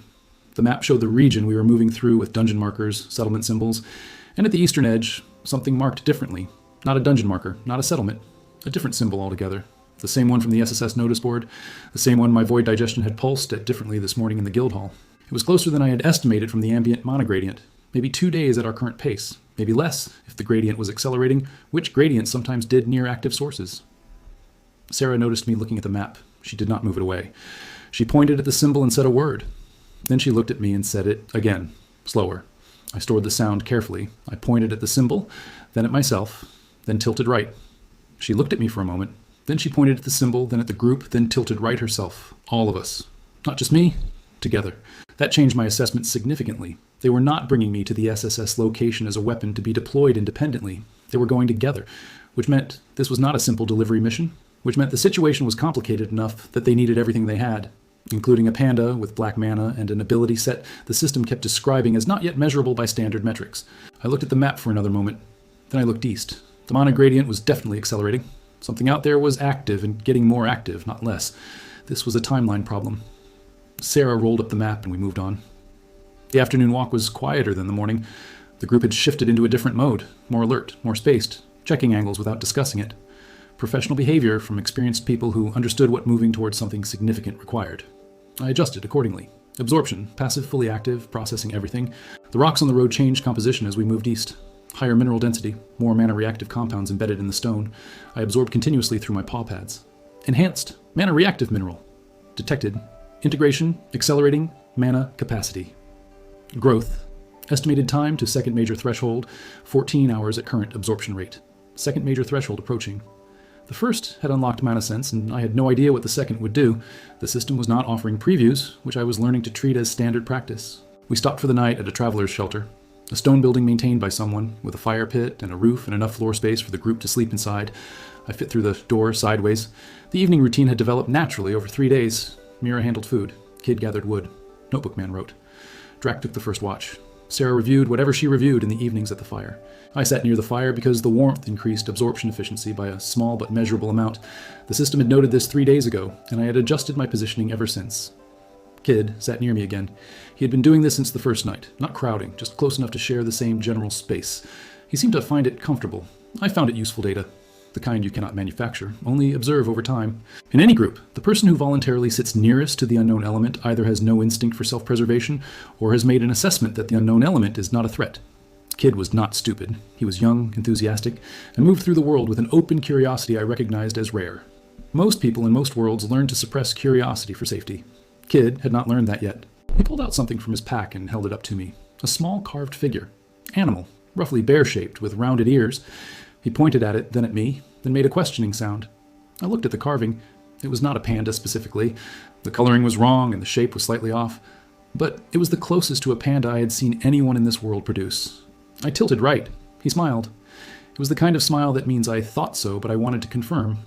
The map showed the region we were moving through with dungeon markers, settlement symbols, and at the eastern edge, something marked differently. Not a dungeon marker, not a settlement. A different symbol altogether. The same one from the SSS notice board, the same one my void digestion had pulsed at differently this morning in the guild hall. It was closer than I had estimated from the ambient mana gradient. Maybe 2 days at our current pace. Maybe less, if the gradient was accelerating, which gradients sometimes did near active sources. Sarah noticed me looking at the map. She did not move it away. She pointed at the symbol and said a word. Then she looked at me and said it again, slower. I stored the sound carefully. I pointed at the symbol, then at myself, then tilted right. She looked at me for a moment. Then she pointed at the symbol, then at the group, then tilted right herself. All of us. Not just me, together. That changed my assessment significantly. They were not bringing me to the SSS location as a weapon to be deployed independently. They were going together, which meant this was not a simple delivery mission, which meant the situation was complicated enough that they needed everything they had, including a panda with black mana and an ability set the system kept describing as not yet measurable by standard metrics. I looked at the map for another moment. Then I looked east. The mana gradient was definitely accelerating. Something out there was active and getting more active, not less. This was a timeline problem. Sarah rolled up the map and we moved on. The afternoon walk was quieter than the morning. The group had shifted into a different mode, more alert, more spaced, checking angles without discussing it. Professional behavior from experienced people who understood what moving towards something significant required. I adjusted accordingly. Absorption, passive, fully active, processing everything. The rocks on the road changed composition as we moved east. Higher mineral density, more mana-reactive compounds embedded in the stone. I absorbed continuously through my paw pads. Enhanced, mana-reactive mineral. Detected, integration, accelerating, mana capacity. Growth, Estimated time to second major threshold, 14 hours at current absorption rate. Second major threshold approaching. The first had unlocked mana sense, and I had no idea what the second would do. The system was not offering previews, which I was learning to treat as standard practice. We stopped for the night at a traveler's shelter, a stone building maintained by someone, with a fire pit and a roof and enough floor space for the group to sleep inside. I fit through the door sideways. The evening routine had developed naturally over 3 days. Mira handled food. Kid gathered wood. Notebook man wrote. Drac took the first watch. Sarah reviewed whatever she reviewed in the evenings at the fire. I sat near the fire because the warmth increased absorption efficiency by a small but measurable amount. The system had noted this 3 days ago, and I had adjusted my positioning ever since. Kid sat near me again. He had been doing this since the first night, not crowding, just close enough to share the same general space. He seemed to find it comfortable. I found it useful data. The kind you cannot manufacture, only observe over time. In any group, the person who voluntarily sits nearest to the unknown element either has no instinct for self-preservation or has made an assessment that the unknown element is not a threat. Kid was not stupid. He was young, enthusiastic, and moved through the world with an open curiosity I recognized as rare. Most people in most worlds learn to suppress curiosity for safety. Kid had not learned that yet. He pulled out something from his pack and held it up to me. A small carved figure. Animal, roughly bear-shaped with rounded ears. He pointed at it, then at me, then made a questioning sound. I looked at the carving. It was not a panda specifically. The coloring was wrong and the shape was slightly off. But it was the closest to a panda I had seen anyone in this world produce. I tilted right. He smiled. It was the kind of smile that means I thought so, but I wanted to confirm.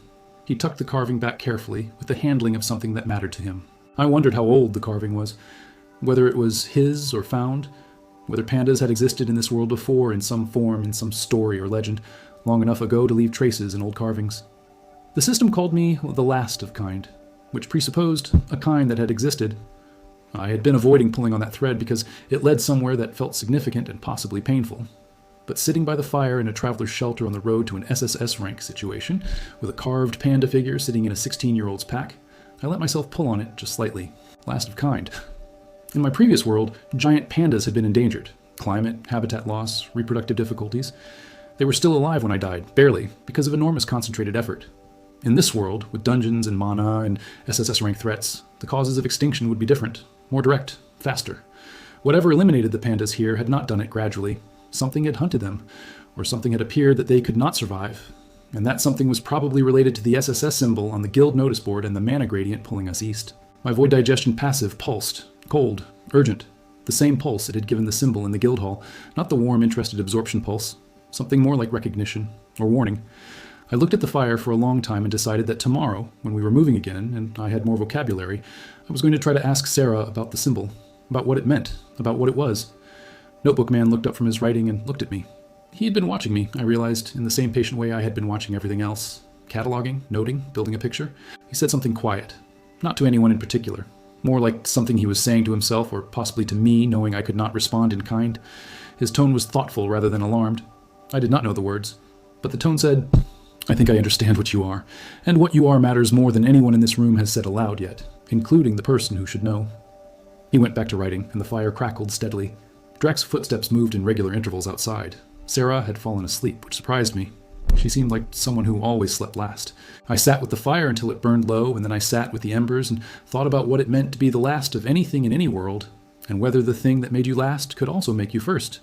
He tucked the carving back carefully, with the handling of something that mattered to him. I wondered how old the carving was, whether it was his or found, whether pandas had existed in this world before in some form, in some story or legend, long enough ago to leave traces in old carvings. The system called me the last of kind, which presupposed a kind that had existed. I had been avoiding pulling on that thread because it led somewhere that felt significant and possibly painful. But sitting by the fire in a traveler's shelter on the road to an SSS rank situation, with a carved panda figure sitting in a 16-year-old's pack, I let myself pull on it just slightly. Last of kind. In my previous world, giant pandas had been endangered. Climate, habitat loss, reproductive difficulties. They were still alive when I died, barely, because of enormous concentrated effort. In this world, with dungeons and mana and SSS rank threats, the causes of extinction would be different, more direct, faster. Whatever eliminated the pandas here had not done it gradually. Something had hunted them, or something had appeared that they could not survive. And that something was probably related to the SSS symbol on the guild notice board and the mana gradient pulling us east. My void digestion passive pulsed, cold, urgent. The same pulse it had given the symbol in the guild hall, not the warm, interested absorption pulse. Something more like recognition, or warning. I looked at the fire for a long time and decided that tomorrow, when we were moving again, and I had more vocabulary, I was going to try to ask Sarah about the symbol, about what it meant, about what it was. Notebook man looked up from his writing and looked at me. He had been watching me, I realized, in the same patient way I had been watching everything else. Cataloging, noting, building a picture. He said something quiet, not to anyone in particular. More like something he was saying to himself, or possibly to me, knowing I could not respond in kind. His tone was thoughtful rather than alarmed. I did not know the words, but the tone said, "I think I understand what you are, and what you are matters more than anyone in this room has said aloud yet, including the person who should know." He went back to writing, and the fire crackled steadily. Drac's footsteps moved in regular intervals outside. Sarah had fallen asleep, which surprised me. She seemed like someone who always slept last. I sat with the fire until it burned low, and then I sat with the embers and thought about what it meant to be the last of anything in any world, and whether the thing that made you last could also make you first.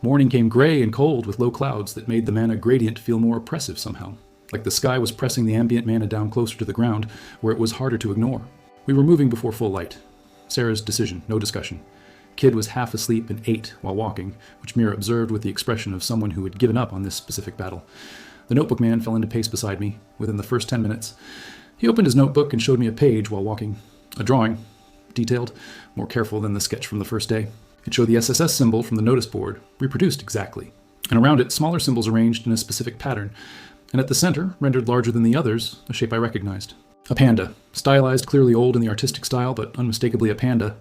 Morning came gray and cold with low clouds that made the mana gradient feel more oppressive somehow, like the sky was pressing the ambient mana down closer to the ground, where it was harder to ignore. We were moving before full light. Sarah's decision, no discussion. Kid was half asleep and ate while walking, which Mira observed with the expression of someone who had given up on this specific battle. The notebook man fell into pace beside me within the first 10 minutes. He opened his notebook and showed me a page while walking. A drawing, detailed, more careful than the sketch from the first day. It showed the SSS symbol from the notice board, reproduced exactly, and around it smaller symbols arranged in a specific pattern, and at the center, rendered larger than the others, a shape I recognized. A panda, stylized clearly old in the artistic style, but unmistakably a panda,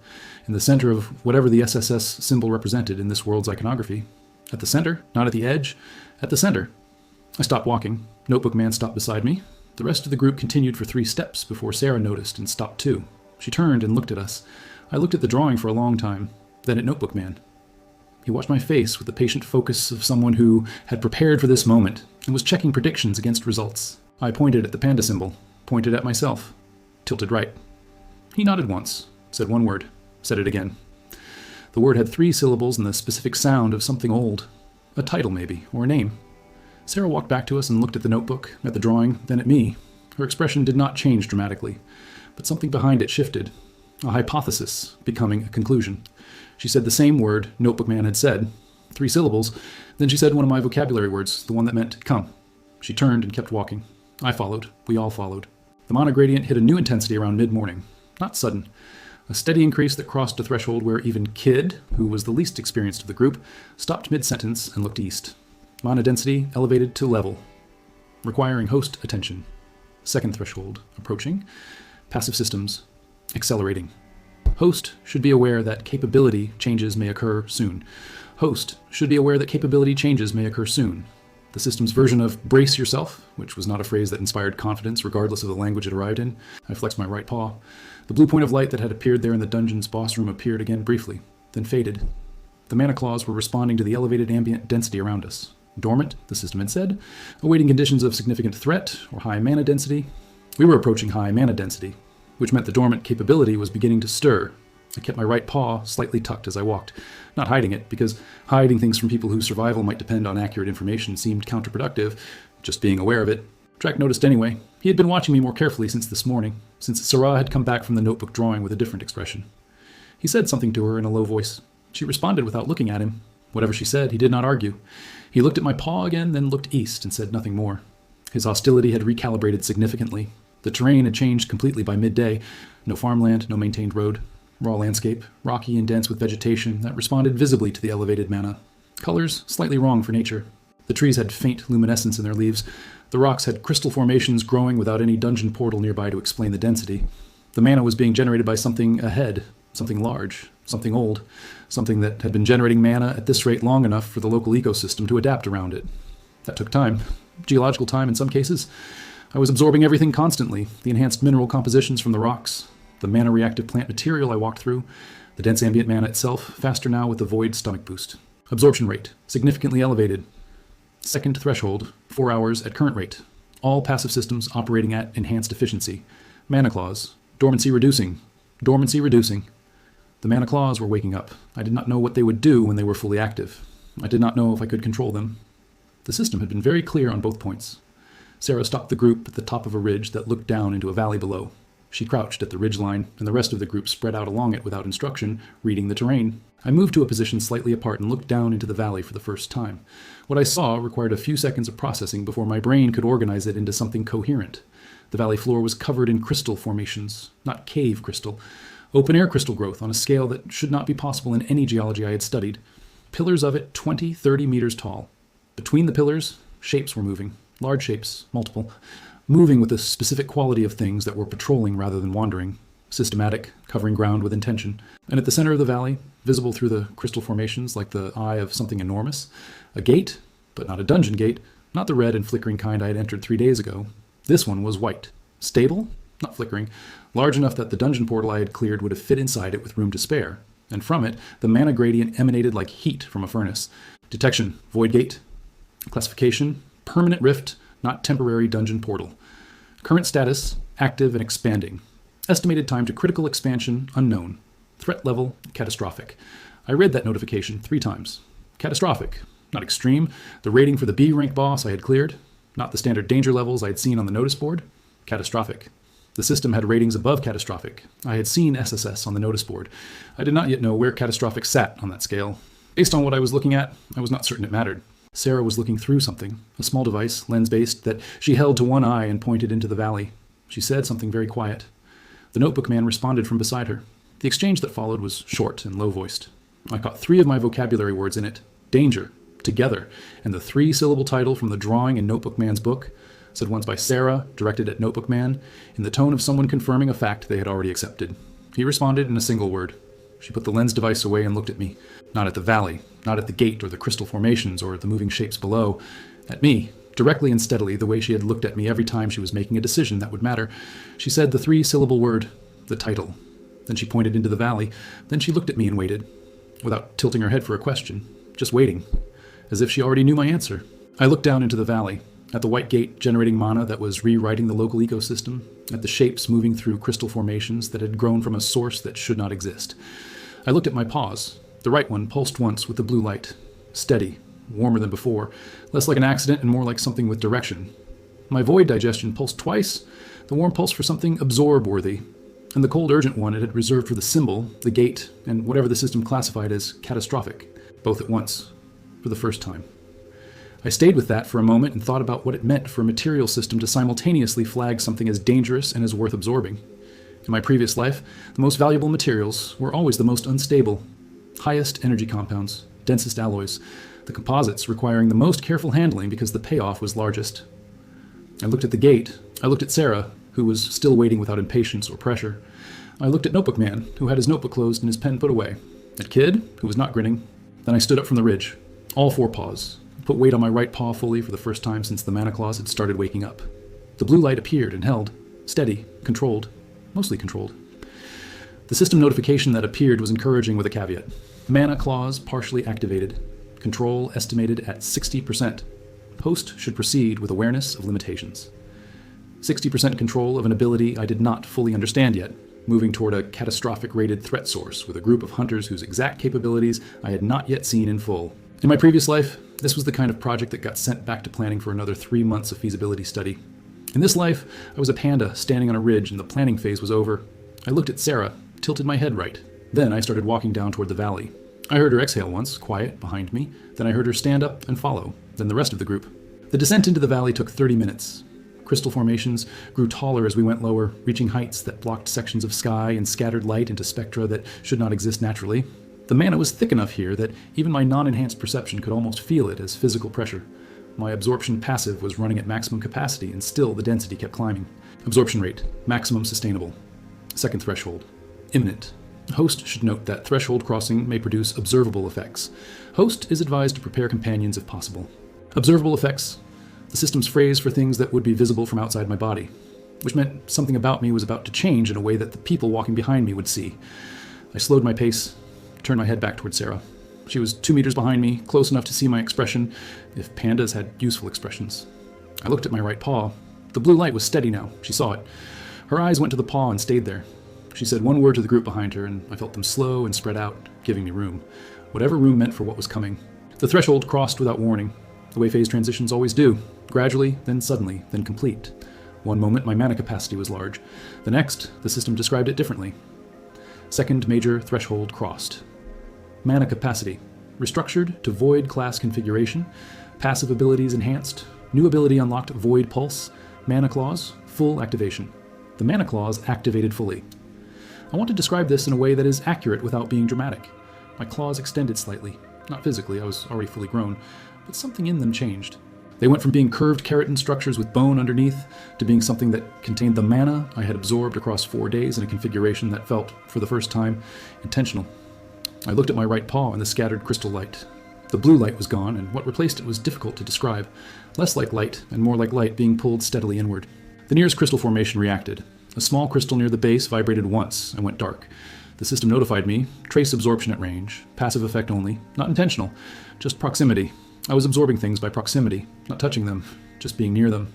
in the center of whatever the SSS symbol represented in this world's iconography. At the center, not at the edge, at the center. I stopped walking. Notebook man stopped beside me. The rest of the group continued for 3 steps before Sarah noticed and stopped too. She turned and looked at us. I looked at the drawing for a long time, then at Notebook man. He watched my face with the patient focus of someone who had prepared for this moment and was checking predictions against results. I pointed at the panda symbol, pointed at myself, tilted right. He nodded once, said one word, said it again. The word had 3 syllables and the specific sound of something old. A title, maybe, or a name. Sarah walked back to us and looked at the notebook, at the drawing, then at me. Her expression did not change dramatically, but something behind it shifted. A hypothesis becoming a conclusion. She said the same word Notebook Man had said, 3 syllables. Then she said one of my vocabulary words, the one that meant come. She turned and kept walking. I followed. We all followed. The monogradient hit a new intensity around mid-morning. Not sudden. A steady increase that crossed a threshold where even Kid, who was the least experienced of the group, stopped mid-sentence and looked east. Monodensity elevated to level, requiring host attention. Second threshold approaching. Passive systems accelerating. Host should be aware that capability changes may occur soon. Host should be aware that capability changes may occur soon. The system's version of brace yourself, which was not a phrase that inspired confidence regardless of the language it arrived in. I flexed my right paw. The blue point of light that had appeared there in the dungeon's boss room appeared again briefly, then faded. The mana claws were responding to the elevated ambient density around us. Dormant, the system had said, awaiting conditions of significant threat or high mana density. We were approaching high mana density, which meant the dormant capability was beginning to stir. I kept my right paw slightly tucked as I walked, not hiding it, because hiding things from people whose survival might depend on accurate information seemed counterproductive. Just being aware of it. Drac noticed anyway. He had been watching me more carefully since this morning, since Sarah had come back from the notebook drawing with a different expression. He said something to her in a low voice. She responded without looking at him. Whatever she said, he did not argue. He looked at my paw again, then looked east and said nothing more. His hostility had recalibrated significantly. The terrain had changed completely by midday. No farmland, no maintained road. Raw landscape, rocky and dense with vegetation that responded visibly to the elevated mana. Colors slightly wrong for nature. The trees had faint luminescence in their leaves. The rocks had crystal formations growing without any dungeon portal nearby to explain the density. The mana was being generated by something ahead, something large, something old, something that had been generating mana at this rate long enough for the local ecosystem to adapt around it. That took time. Geological time in some cases. I was absorbing everything constantly, the enhanced mineral compositions from the rocks, the mana-reactive plant material I walked through, the dense ambient mana itself, faster now with the void stomach boost. Absorption rate, significantly elevated. Second threshold, 4 hours at current rate. All passive systems operating at enhanced efficiency. Mana claws, dormancy reducing. Dormancy reducing. The mana claws were waking up. I did not know what they would do when they were fully active. I did not know if I could control them. The system had been very clear on both points. Sarah stopped the group at the top of a ridge that looked down into a valley below. She crouched at the ridgeline, and the rest of the group spread out along it without instruction, reading the terrain. I moved to a position slightly apart and looked down into the valley for the first time. What I saw required a few seconds of processing before my brain could organize it into something coherent. The valley floor was covered in crystal formations, not cave crystal. Open-air crystal growth on a scale that should not be possible in any geology I had studied. Pillars of it 20, 30 meters tall. Between the pillars, shapes were moving. Large shapes, multiple. Moving with a specific quality of things that were patrolling rather than wandering. Systematic, covering ground with intention. And at the center of the valley, visible through the crystal formations like the eye of something enormous, a gate, but not a dungeon gate, not the red and flickering kind I had entered 3 days ago. This one was white. Stable, not flickering, large enough that the dungeon portal I had cleared would have fit inside it with room to spare. And from it, the mana gradient emanated like heat from a furnace. Detection, void gate. Classification, permanent rift, not temporary dungeon portal. Current status, active and expanding. Estimated time to critical expansion, unknown. Threat level, catastrophic. I read that notification 3 times. Catastrophic, not extreme. The rating for the B rank boss I had cleared. Not the standard danger levels I had seen on the notice board. Catastrophic. The system had ratings above catastrophic. I had seen SSS on the notice board. I did not yet know where catastrophic sat on that scale. Based on what I was looking at, I was not certain it mattered. Sarah was looking through something, a small device, lens-based, that she held to one eye and pointed into the valley. She said something very quiet. The notebook man responded from beside her. The exchange that followed was short and low-voiced. I caught 3 of my vocabulary words in it. Danger, together, and the 3-syllable title from the drawing in Notebook Man's book, said once by Sarah, directed at Notebook Man, in the tone of someone confirming a fact they had already accepted. He responded in a single word. She put the lens device away and looked at me. Not at the valley, not at the gate or the crystal formations or the moving shapes below. At me, directly and steadily, the way she had looked at me every time she was making a decision that would matter. She said the 3-syllable word, the title. Then she pointed into the valley. Then she looked at me and waited, without tilting her head for a question, just waiting, as if she already knew my answer. I looked down into the valley, at the white gate generating mana that was rewriting the local ecosystem, at the shapes moving through crystal formations that had grown from a source that should not exist. I looked at my paws, The right one pulsed once with the blue light. Steady, warmer than before, less like an accident and more like something with direction. My void digestion pulsed twice, the warm pulse for something absorb-worthy, and the cold urgent one it had reserved for the symbol, the gate, and whatever the system classified as catastrophic, both at once, for the first time. I stayed with that for a moment and thought about what it meant for a material system to simultaneously flag something as dangerous and as worth absorbing. In my previous life, the most valuable materials were always the most unstable, highest energy compounds, densest alloys, the composites requiring the most careful handling because the payoff was largest. I looked at the gate. I looked at Sarah, who was still waiting without impatience or pressure. I looked at Notebook Man, who had his notebook closed and his pen put away. At Kid, who was not grinning. Then I stood up from the ridge, all four paws, put weight on my right paw fully for the first time since the mana claws had started waking up. The blue light appeared and held, steady, controlled, mostly controlled. The system notification that appeared was encouraging with a caveat. Mana claws partially activated. Control estimated at 60%. Host should proceed with awareness of limitations. 60% control of an ability I did not fully understand yet, moving toward a catastrophic rated threat source with a group of hunters whose exact capabilities I had not yet seen in full. In my previous life, this was the kind of project that got sent back to planning for another 3 months of feasibility study. In this life, I was a panda standing on a ridge and the planning phase was over. I looked at Sarah, tilted my head right. Then I started walking down toward the valley. I heard her exhale once, quiet, behind me. Then I heard her stand up and follow, then the rest of the group. The descent into the valley took 30 minutes. Crystal formations grew taller as we went lower, reaching heights that blocked sections of sky and scattered light into spectra that should not exist naturally. The mana was thick enough here that even my non-enhanced perception could almost feel it as physical pressure. My absorption passive was running at maximum capacity, and still the density kept climbing. Absorption rate, maximum sustainable. Second threshold, imminent. Host should note that threshold crossing may produce observable effects. Host is advised to prepare companions if possible. Observable effects, the system's phrase for things that would be visible from outside my body, which meant something about me was about to change in a way that the people walking behind me would see. I slowed my pace, turned my head back toward Sarah. She was 2 meters behind me, close enough to see my expression, if pandas had useful expressions. I looked at my right paw. The blue light was steady now. She saw it. Her eyes went to the paw and stayed there. She said one word to the group behind her, and I felt them slow and spread out, giving me room. Whatever room meant for what was coming. The threshold crossed without warning, the way phase transitions always do. Gradually, then suddenly, then complete. One moment, my mana capacity was large. The next, the system described it differently. Second major threshold crossed. Mana capacity, restructured to void class configuration, passive abilities enhanced, new ability unlocked void pulse, mana claws, full activation. The mana claws activated fully. I want to describe this in a way that is accurate without being dramatic. My claws extended slightly. Not physically, I was already fully grown, but something in them changed. They went from being curved keratin structures with bone underneath to being something that contained the mana I had absorbed across 4 days in a configuration that felt, for the first time, intentional. I looked at my right paw in the scattered crystal light. The blue light was gone, and what replaced it was difficult to describe. Less like light, and more like light being pulled steadily inward. The nearest crystal formation reacted. A small crystal near the base vibrated once and went dark. The system notified me, trace absorption at range, passive effect only, not intentional, just proximity. I was absorbing things by proximity, not touching them, just being near them.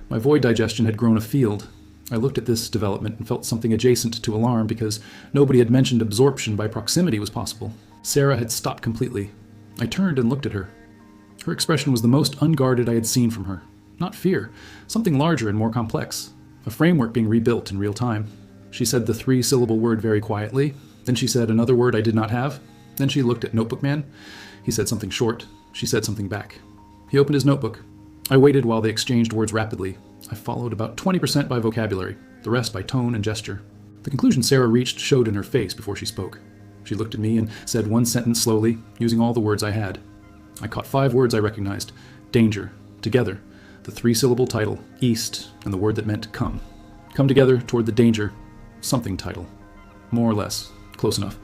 My void digestion had grown a field. I looked at this development and felt something adjacent to alarm because nobody had mentioned absorption by proximity was possible. Sarah had stopped completely. I turned and looked at her. Her expression was the most unguarded I had seen from her. Not fear, something larger and more complex. A framework being rebuilt in real time. She said the 3-syllable word very quietly. Then she said another word I did not have. Then she looked at Notebook Man. He said something short. She said something back. He opened his notebook. I waited while they exchanged words rapidly. I followed about 20% by vocabulary, the rest by tone and gesture. The conclusion Sarah reached showed in her face before she spoke. She looked at me and said one sentence slowly, using all the words I had. I caught 5 words I recognized. Danger. Together. The 3-syllable title, east, and the word that meant come. Come together toward the danger, something title. More or less. Close enough.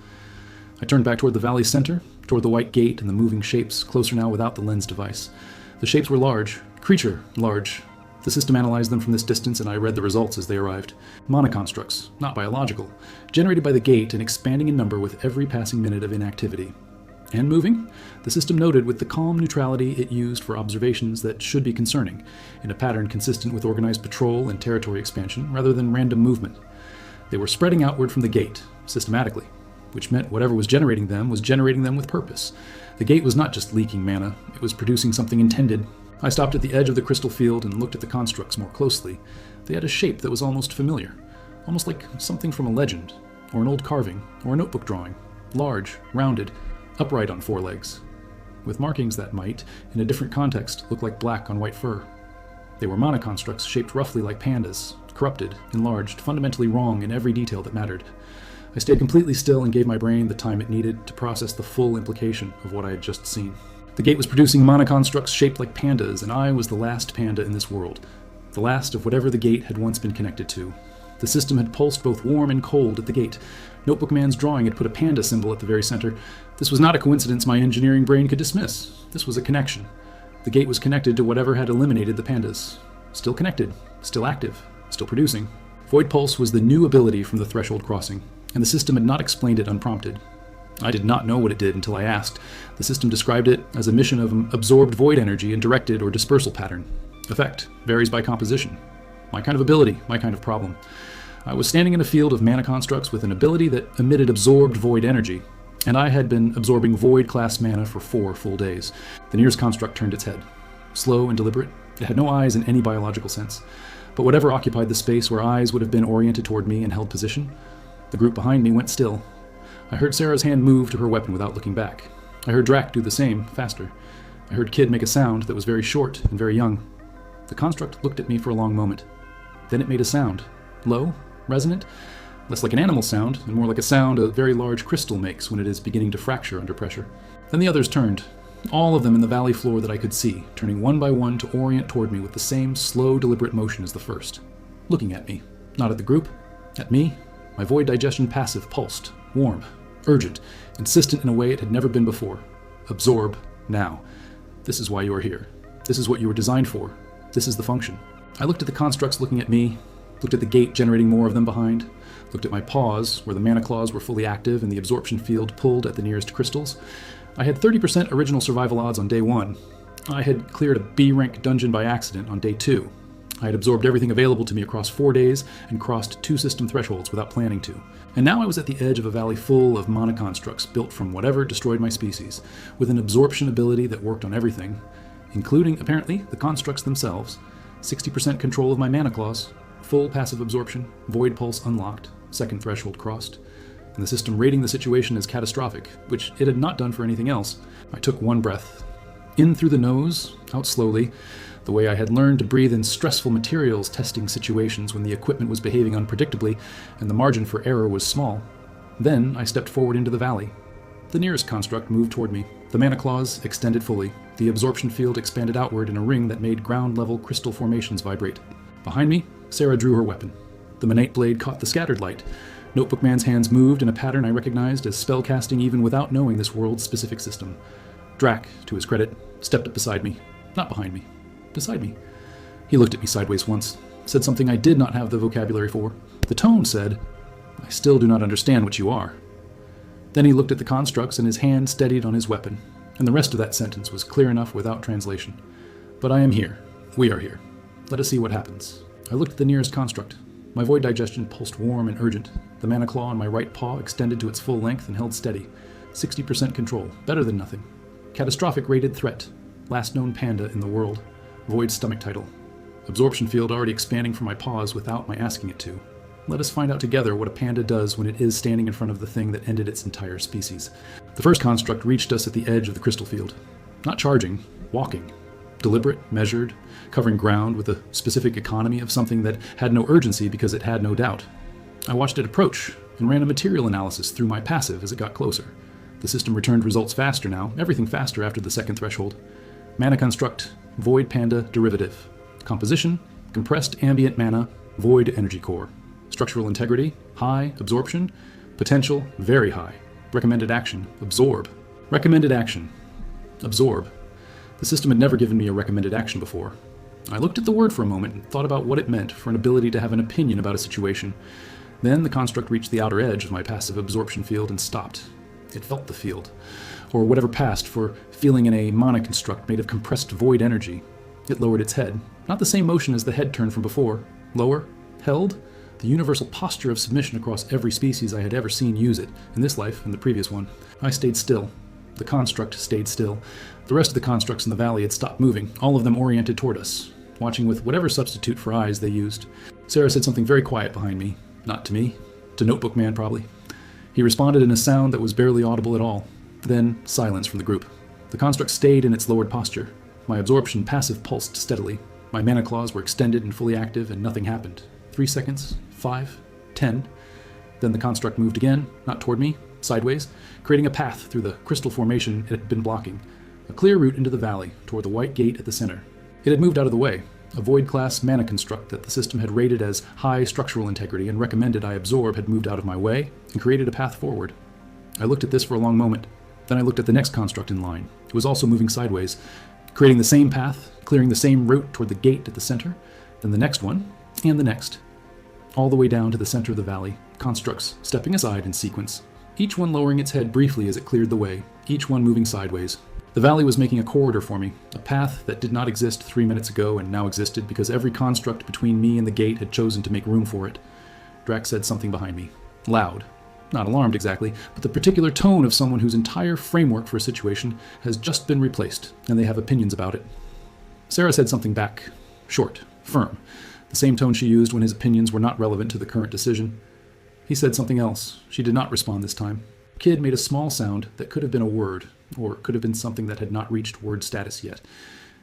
I turned back toward the valley's center, toward the white gate and the moving shapes, closer now without the lens device. The shapes were large. Creature, large. The system analyzed them from this distance, and I read the results as they arrived. Monoconstructs, not biological, generated by the gate and expanding in number with every passing minute of inactivity. And moving, the system noted with the calm neutrality it used for observations that should be concerning, in a pattern consistent with organized patrol and territory expansion rather than random movement. They were spreading outward from the gate, systematically, which meant whatever was generating them with purpose. The gate was not just leaking mana, it was producing something intended. I stopped at the edge of the crystal field and looked at the constructs more closely. They had a shape that was almost familiar, almost like something from a legend, or an old carving, or a notebook drawing. Large, rounded, upright on four legs, with markings that might, in a different context, look like black on white fur. They were mana constructs shaped roughly like pandas, corrupted, enlarged, fundamentally wrong in every detail that mattered. I stayed completely still and gave my brain the time it needed to process the full implication of what I had just seen. The gate was producing mana constructs shaped like pandas, and I was the last panda in this world, the last of whatever the gate had once been connected to. The system had pulsed both warm and cold at the gate. Notebook Man's drawing had put a panda symbol at the very center. This was not a coincidence my engineering brain could dismiss. This was a connection. The gate was connected to whatever had eliminated the pandas. Still connected, still active, still producing. Void Pulse was the new ability from the Threshold Crossing, and the system had not explained it unprompted. I did not know what it did until I asked. The system described it as a mission of absorbed void energy in directed or dispersal pattern. Effect varies by composition. My kind of ability, my kind of problem. I was standing in a field of mana constructs with an ability that emitted absorbed void energy, and I had been absorbing void-class mana for 4 full days. The nearest construct turned its head. Slow and deliberate, it had no eyes in any biological sense, but whatever occupied the space where eyes would have been oriented toward me and held position, the group behind me went still. I heard Sarah's hand move to her weapon without looking back. I heard Drac do the same, faster. I heard Kid make a sound that was very short and very young. The construct looked at me for a long moment. Then it made a sound. Low, resonant, less like an animal sound, and more like a sound a very large crystal makes when it is beginning to fracture under pressure. Then the others turned, all of them in the valley floor that I could see, turning one by one to orient toward me with the same slow, deliberate motion as the first. Looking at me. Not at the group. At me. My void digestion passive pulsed. Warm. Urgent. Insistent in a way it had never been before. Absorb. Now. This is why you are here. This is what you were designed for. This is the function. I looked at the constructs looking at me, looked at the gate generating more of them behind, looked at my paws, where the mana claws were fully active and the absorption field pulled at the nearest crystals. I had 30% original survival odds on day 1. I had cleared a B-rank dungeon by accident on day 2. I had absorbed everything available to me across 4 days and crossed 2 system thresholds without planning to. And now I was at the edge of a valley full of mana constructs built from whatever destroyed my species, with an absorption ability that worked on everything, including, apparently, the constructs themselves, 60% control of my mana claws, full passive absorption, void pulse unlocked, second threshold crossed, and the system rating the situation as catastrophic, which it had not done for anything else. I took one breath. In through the nose, out slowly, the way I had learned to breathe in stressful materials testing situations when the equipment was behaving unpredictably and the margin for error was small. Then I stepped forward into the valley. The nearest construct moved toward me. The mana claws extended fully. The absorption field expanded outward in a ring that made ground-level crystal formations vibrate. Behind me, Sarah drew her weapon. The Manate blade caught the scattered light. Notebook Man's hands moved in a pattern I recognized as spellcasting even without knowing this world's specific system. Drac, to his credit, stepped up beside me. Not behind me. Beside me. He looked at me sideways once, said something I did not have the vocabulary for. The tone said, "I still do not understand what you are." Then he looked at the constructs and his hand steadied on his weapon, and the rest of that sentence was clear enough without translation. "But I am here. We are here. Let us see what happens." I looked at the nearest construct. My void digestion pulsed warm and urgent. The mana claw on my right paw extended to its full length and held steady. 60% control. Better than nothing. Catastrophic rated threat. Last known panda in the world. Void stomach title. Absorption field already expanding from my paws without my asking it to. Let us find out together what a panda does when it is standing in front of the thing that ended its entire species. The first construct reached us at the edge of the crystal field. Not charging, walking. Deliberate, measured, covering ground with a specific economy of something that had no urgency because it had no doubt. I watched it approach and ran a material analysis through my passive as it got closer. The system returned results faster now, everything faster after the second threshold. Mana construct, void panda derivative. Composition, compressed ambient mana, void energy core. Structural integrity, high. Absorption, potential, very high. Recommended action, absorb. Recommended action, absorb. The system had never given me a recommended action before. I looked at the word for a moment and thought about what it meant for an ability to have an opinion about a situation. Then the construct reached the outer edge of my passive absorption field and stopped. It felt the field, or whatever passed for feeling in a mana construct made of compressed void energy. It lowered its head. Not the same motion as the head turn from before. Lower, held, The universal posture of submission across every species I had ever seen use it, in this life and the previous one. I stayed still. The construct stayed still. The rest of the constructs in the valley had stopped moving, all of them oriented toward us, watching with whatever substitute for eyes they used. Sarah said something very quiet behind me. Not to me. To Notebook Man, probably. He responded in a sound that was barely audible at all. Then, silence from the group. The construct stayed in its lowered posture. My absorption passive pulsed steadily. My mana claws were extended and fully active, and nothing happened. 3 seconds, 5, 10. Then the construct moved again, not toward me, sideways, creating a path through the crystal formation it had been blocking. A clear route into the valley, toward the white gate at the center. It had moved out of the way. A Void-class mana construct that the system had rated as high structural integrity and recommended I absorb had moved out of my way and created a path forward. I looked at this for a long moment. Then I looked at the next construct in line. It was also moving sideways, creating the same path, clearing the same route toward the gate at the center, then the next one, and the next. All the way down to the center of the valley, constructs stepping aside in sequence, each one lowering its head briefly as it cleared the way, each one moving sideways. The valley was making a corridor for me, a path that did not exist 3 minutes ago and now existed because every construct between me and the gate had chosen to make room for it. Drax said something behind me. Loud. Not alarmed exactly, but the particular tone of someone whose entire framework for a situation has just been replaced, and they have opinions about it. Sarah said something back. Short. Firm. The same tone she used when his opinions were not relevant to the current decision. He said something else. She did not respond this time. Kid made a small sound that could have been a word, or could have been something that had not reached word status yet.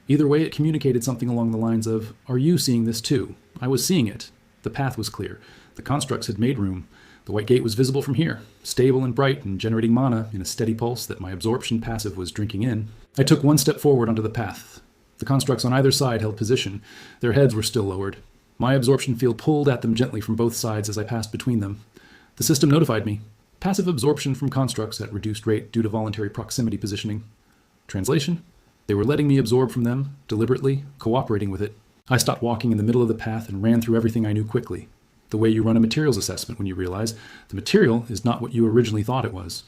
Either way, it communicated something along the lines of, "Are you seeing this too? I was seeing it. The path was clear. The constructs had made room. The white gate was visible from here, stable and bright and generating mana in a steady pulse that my absorption passive was drinking in." I took one step forward onto the path. The constructs on either side held position. Their heads were still lowered. My absorption field pulled at them gently from both sides as I passed between them. The system notified me. Passive absorption from constructs at reduced rate due to voluntary proximity positioning. Translation? They were letting me absorb from them, deliberately, cooperating with it. I stopped walking in the middle of the path and ran through everything I knew quickly. The way you run a materials assessment when you realize the material is not what you originally thought it was.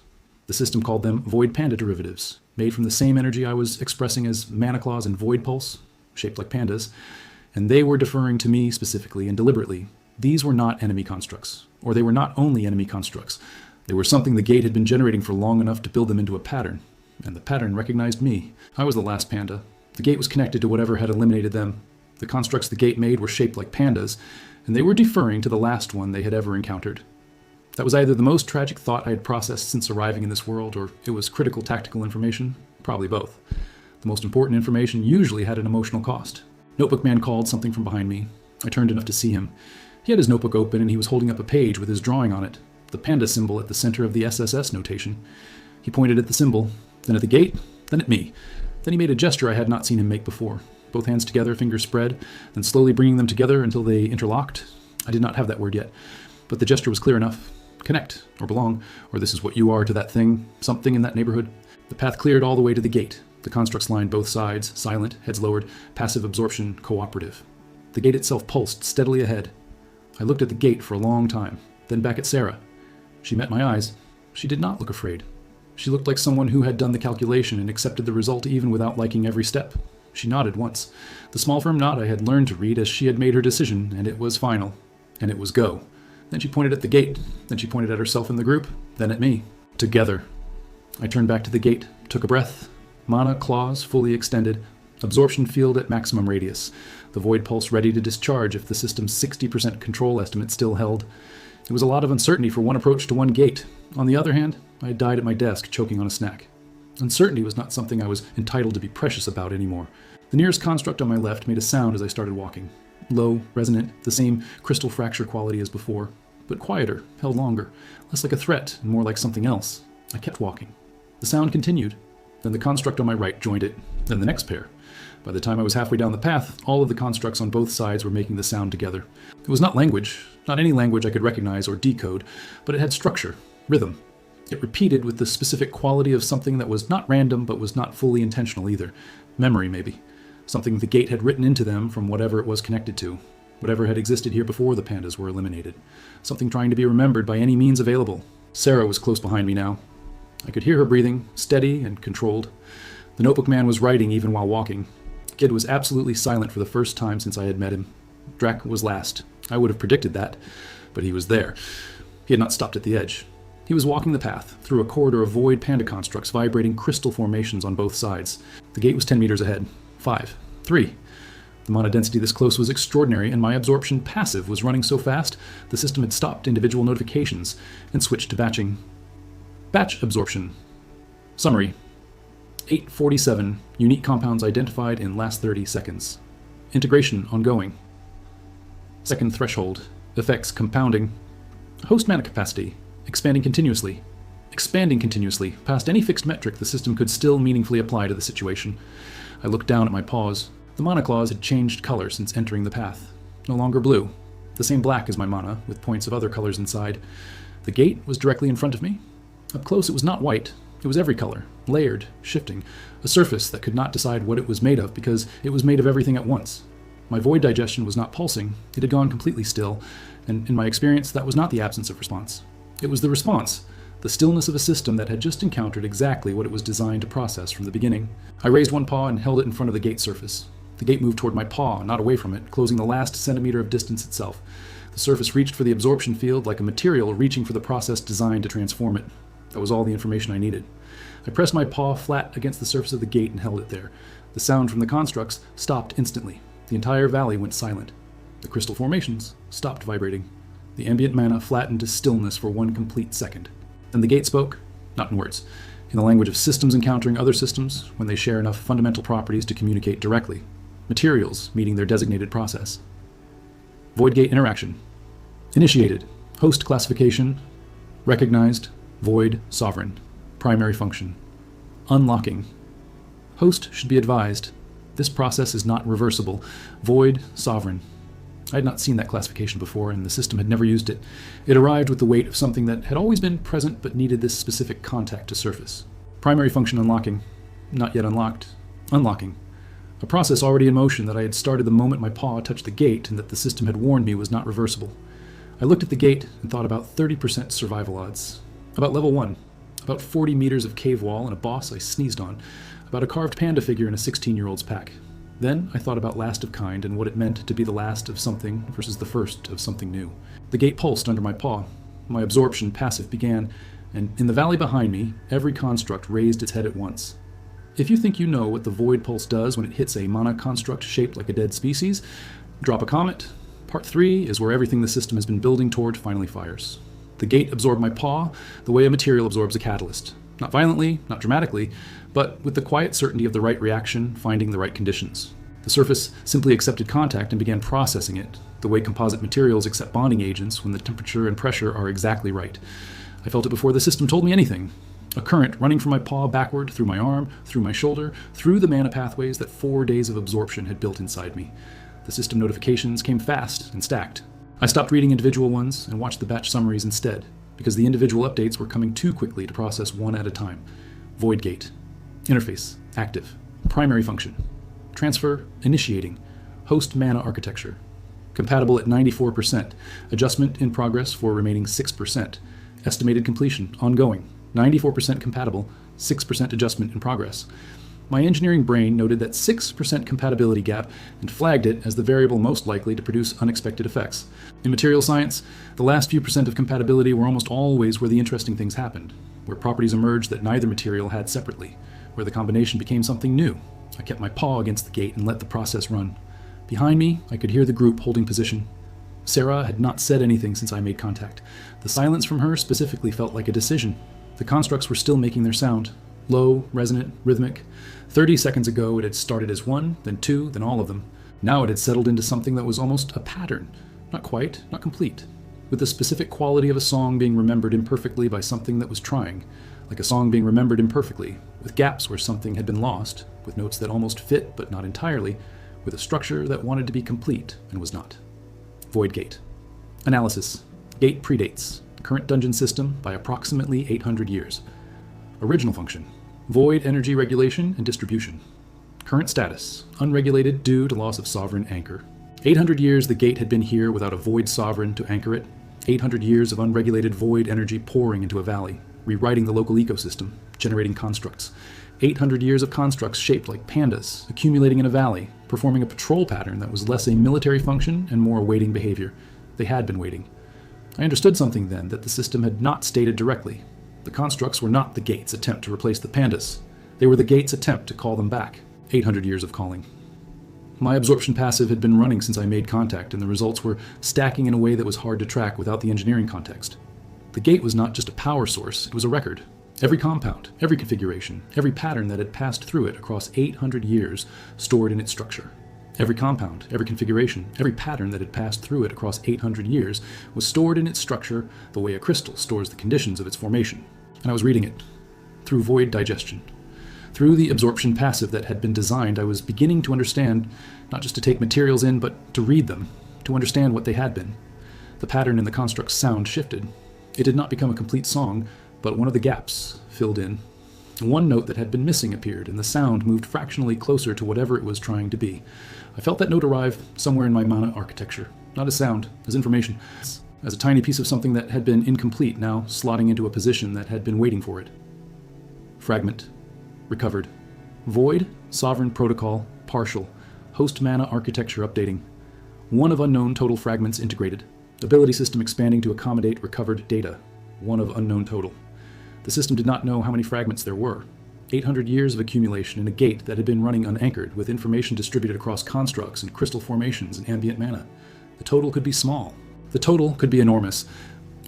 The system called them Void Panda derivatives, made from the same energy I was expressing as Mana Claws and Void Pulse, shaped like pandas, and they were deferring to me specifically and deliberately. These were not enemy constructs, or they were not only enemy constructs. They were something the gate had been generating for long enough to build them into a pattern, and the pattern recognized me. I was the last panda. The gate was connected to whatever had eliminated them. The constructs the gate made were shaped like pandas, and they were deferring to the last one they had ever encountered. That was either the most tragic thought I had processed since arriving in this world, or it was critical tactical information. Probably both. The most important information usually had an emotional cost. Notebook Man called something from behind me. I turned enough to see him. He had his notebook open and he was holding up a page with his drawing on it, the panda symbol at the center of the SSS notation. He pointed at the symbol, then at the gate, then at me. Then he made a gesture I had not seen him make before. Both hands together, fingers spread, then slowly bringing them together until they interlocked. I did not have that word yet, but the gesture was clear enough. Connect, or belong, or this is what you are to that thing, something in that neighborhood. The path cleared all the way to the gate. The constructs lined both sides, silent, heads lowered, passive absorption, cooperative. The gate itself pulsed steadily ahead. I looked at the gate for a long time, then back at Sarah. She met my eyes. She did not look afraid. She looked like someone who had done the calculation and accepted the result even without liking every step. She nodded once. The small firm nod I had learned to read as she had made her decision, and it was final. And it was go. Then she pointed at the gate. Then she pointed at herself in the group. Then at me. Together. I turned back to the gate, took a breath. Mana claws fully extended. Absorption field at maximum radius. The void pulse ready to discharge if the system's 60% control estimate still held. It was a lot of uncertainty for one approach to one gate. On the other hand, I died at my desk, choking on a snack. Uncertainty was not something I was entitled to be precious about anymore. The nearest construct on my left made a sound as I started walking. Low, resonant, the same crystal fracture quality as before, but quieter, held longer, less like a threat and more like something else. I kept walking. The sound continued. Then the construct on my right joined it, then the next pair. By the time I was halfway down the path, all of the constructs on both sides were making the sound together. It was not language, not any language I could recognize or decode, but it had structure, rhythm. It repeated with the specific quality of something that was not random but was not fully intentional either. Memory, maybe. Something the gate had written into them from whatever it was connected to. Whatever had existed here before the pandas were eliminated. Something trying to be remembered by any means available. Sarah was close behind me now. I could hear her breathing, steady and controlled. The Notebook Man was writing even while walking. Kid was absolutely silent for the first time since I had met him. Drac was last. I would have predicted that, but he was there. He had not stopped at the edge. He was walking the path, through a corridor of void panda constructs vibrating crystal formations on both sides. The gate was 10 meters ahead. 5. 3. The mana density this close was extraordinary, and my absorption passive was running so fast, the system had stopped individual notifications and switched to batching. Batch absorption. Summary. 847 unique compounds identified in last 30 seconds. Integration ongoing. Second threshold. Effects compounding. Host mana capacity. Expanding continuously. Expanding continuously. Past any fixed metric the system could still meaningfully apply to the situation. I looked down at my paws. The mana claws had changed color since entering the path. No longer blue. The same black as my mana, with points of other colors inside. The gate was directly in front of me. Up close it was not white. It was every color. Layered, shifting. A surface that could not decide what it was made of because it was made of everything at once. My void digestion was not pulsing. It had gone completely still, and in my experience that was not the absence of response. It was the response, the stillness of a system that had just encountered exactly what it was designed to process from the beginning. I raised one paw and held it in front of the gate surface. The gate moved toward my paw, not away from it, closing the last centimeter of distance itself. The surface reached for the absorption field like a material reaching for the process designed to transform it. That was all the information I needed. I pressed my paw flat against the surface of the gate and held it there. The sound from the constructs stopped instantly. The entire valley went silent. The crystal formations stopped vibrating. The ambient mana flattened to stillness for one complete second. Then the gate spoke, not in words, in the language of systems encountering other systems when they share enough fundamental properties to communicate directly. Materials meeting their designated process. Void gate interaction. Initiated. Host classification. Recognized. Void sovereign. Primary function. Unlocking. Host should be advised. This process is not reversible. Void sovereign. I had not seen that classification before, and the system had never used it. It arrived with the weight of something that had always been present but needed this specific contact to surface. Primary function unlocking. Not yet unlocked. Unlocking. A process already in motion that I had started the moment my paw touched the gate and that the system had warned me was not reversible. I looked at the gate and thought about 30% survival odds. About level 1. About 40 meters of cave wall and a boss I sneezed on. About a carved panda figure in a 16-year-old's pack. Then I thought about last of kind and what it meant to be the last of something versus the first of something new. The gate pulsed under my paw. My absorption passive began, and in the valley behind me, every construct raised its head at once. If you think you know what the void pulse does when it hits a mana construct shaped like a dead species, drop a comment. Part 3 is where everything the system has been building toward finally fires. The gate absorbed my paw the way a material absorbs a catalyst. Not violently, not dramatically, but with the quiet certainty of the right reaction finding the right conditions. The surface simply accepted contact and began processing it, the way composite materials accept bonding agents when the temperature and pressure are exactly right. I felt it before the system told me anything. A current running from my paw backward, through my arm, through my shoulder, through the mana pathways that 4 days of absorption had built inside me. The system notifications came fast and stacked. I stopped reading individual ones and watched the batch summaries instead, because the individual updates were coming too quickly to process one at a time. Void gate. Interface. Active. Primary function. Transfer. Initiating. Host mana architecture. Compatible at 94%. Adjustment in progress for remaining 6%. Estimated completion. Ongoing. 94% compatible. 6% adjustment in progress. My engineering brain noted that 6% compatibility gap and flagged it as the variable most likely to produce unexpected effects. In material science, the last few percent of compatibility were almost always where the interesting things happened, where properties emerged that neither material had separately, where the combination became something new. I kept my paw against the gate and let the process run. Behind me, I could hear the group holding position. Sarah had not said anything since I made contact. The silence from her specifically felt like a decision. The constructs were still making their sound. Low, resonant, rhythmic. 30 seconds ago it had started as one, then two, then all of them. Now it had settled into something that was almost a pattern. Not quite, not complete. With the specific quality of a song being remembered imperfectly by something that was trying. Like a song being remembered imperfectly, with gaps where something had been lost, with notes that almost fit but not entirely, with a structure that wanted to be complete and was not. Void gate. Analysis. Gate predates. Current dungeon system by approximately 800 years. Original function. Void energy regulation and distribution. Current status. Unregulated due to loss of sovereign anchor. 800 years the gate had been here without a void sovereign to anchor it. 800 years of unregulated void energy pouring into a valley, rewriting the local ecosystem, generating constructs. 800 years of constructs shaped like pandas, accumulating in a valley, performing a patrol pattern that was less a military function and more awaiting behavior. They had been waiting. I understood something then that the system had not stated directly. The constructs were not the gate's attempt to replace the pandas. They were the gate's attempt to call them back. 800 years of calling. My absorption passive had been running since I made contact, and the results were stacking in a way that was hard to track without the engineering context. The gate was not just a power source, it was a record. Every compound, every configuration, every pattern that had passed through it across 800 years stored in its structure. Every compound, every configuration, every pattern that had passed through it across 800 years was stored in its structure the way a crystal stores the conditions of its formation. And I was reading it through void digestion. Through the absorption passive that had been designed, I was beginning to understand, not just to take materials in, but to read them, to understand what they had been. The pattern in the construct's sound shifted. It did not become a complete song, but one of the gaps filled in. One note that had been missing appeared, and the sound moved fractionally closer to whatever it was trying to be. I felt that note arrive somewhere in my mana architecture, not as sound, as information, as a tiny piece of something that had been incomplete, now slotting into a position that had been waiting for it. Fragment. Recovered. Void, sovereign protocol, partial. Host mana architecture updating. One of unknown total fragments integrated. Ability system expanding to accommodate recovered data. One of unknown total. The system did not know how many fragments there were. 800 years of accumulation in a gate that had been running unanchored, with information distributed across constructs and crystal formations and ambient mana. The total could be small. The total could be enormous.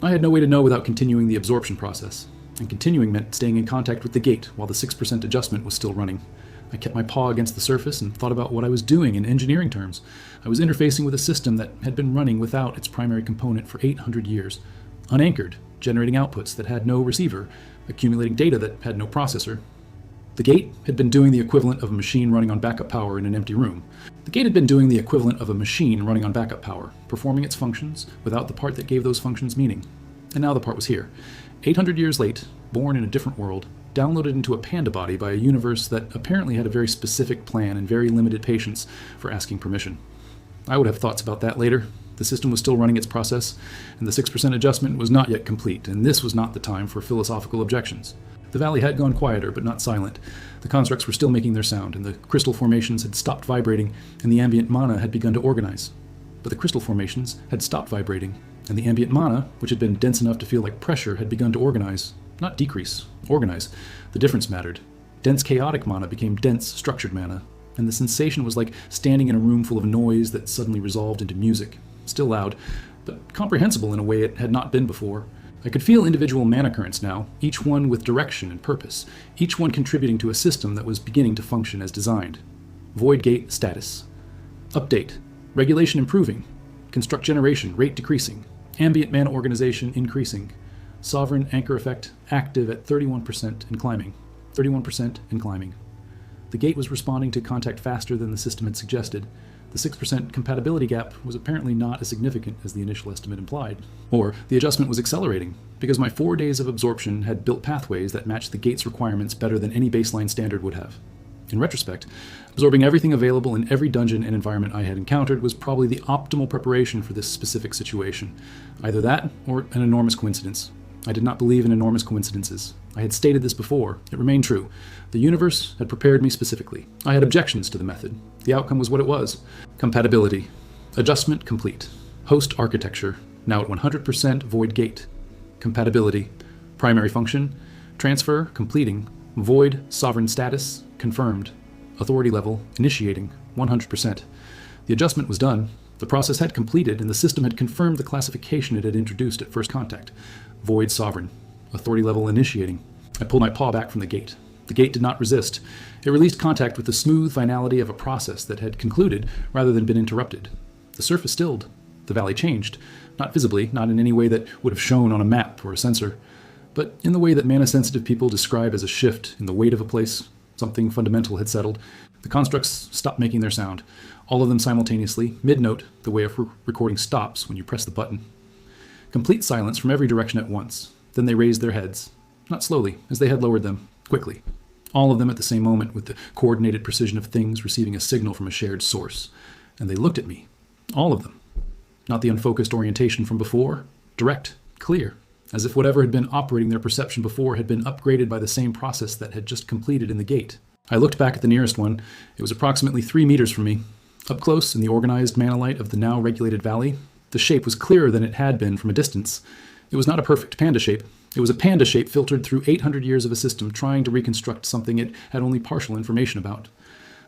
I had no way to know without continuing the absorption process. And continuing meant staying in contact with the gate while the 6% adjustment was still running. I kept my paw against the surface and thought about what I was doing in engineering terms. I was interfacing with a system that had been running without its primary component for 800 years. Unanchored, generating outputs that had no receiver, accumulating data that had no processor. The gate had been doing the equivalent of a machine running on backup power in an empty room. The gate had been doing the equivalent of a machine running on backup power, performing its functions without the part that gave those functions meaning. And now the part was here. 800 years late, born in a different world, downloaded into a panda body by a universe that apparently had a very specific plan and very limited patience for asking permission. I would have thoughts about that later. The system was still running its process, and the 6% adjustment was not yet complete, and this was not the time for philosophical objections. The valley had gone quieter, but not silent. The constructs were still making their sound, and the crystal formations had stopped vibrating, and the ambient mana had begun to organize. But the crystal formations had stopped vibrating, and the ambient mana, which had been dense enough to feel like pressure, had begun to organize. Not decrease, organize. The difference mattered. Dense chaotic mana became dense structured mana, and the sensation was like standing in a room full of noise that suddenly resolved into music. Still loud, but comprehensible in a way it had not been before. I could feel individual mana currents now, each one with direction and purpose, each one contributing to a system that was beginning to function as designed. Void gate status. Update. Regulation improving. Construct generation rate decreasing. Ambient mana organization increasing. Sovereign anchor effect active at 31% and climbing. 31% and climbing. The gate was responding to contact faster than the system had suggested. The 6% compatibility gap was apparently not as significant as the initial estimate implied. Or the adjustment was accelerating, because my 4 days of absorption had built pathways that matched the gate's requirements better than any baseline standard would have. In retrospect, absorbing everything available in every dungeon and environment I had encountered was probably the optimal preparation for this specific situation. Either that, or an enormous coincidence. I did not believe in enormous coincidences. I had stated this before. It remained true. The universe had prepared me specifically. I had objections to the method. The outcome was what it was. Compatibility. Adjustment complete. Host architecture, now at 100% void gate. Compatibility. Primary function. Transfer completing. Void sovereign status confirmed. Authority level initiating 100%. The adjustment was done. The process had completed, and the system had confirmed the classification it had introduced at first contact. Void sovereign. Authority level initiating. I pulled my paw back from the gate. The gate did not resist. It released contact with the smooth finality of a process that had concluded rather than been interrupted. The surface stilled. The valley changed. Not visibly, not in any way that would have shown on a map or a sensor, but in the way that mana-sensitive people describe as a shift in the weight of a place. Something fundamental had settled. The constructs stopped making their sound, all of them simultaneously, mid-note, the way a recording stops when you press the button. Complete silence from every direction at once. Then they raised their heads. Not slowly, as they had lowered them, quickly. All of them at the same moment, with the coordinated precision of things receiving a signal from a shared source. And they looked at me. All of them. Not the unfocused orientation from before. Direct, clear. As if whatever had been operating their perception before had been upgraded by the same process that had just completed in the gate. I looked back at the nearest one. It was approximately 3 meters from me. Up close, in the organized mana light of the now regulated valley, The shape was clearer than it had been from a distance. It was not a perfect panda shape. It was a panda shape filtered through 800 years of a system trying to reconstruct something it had only partial information about.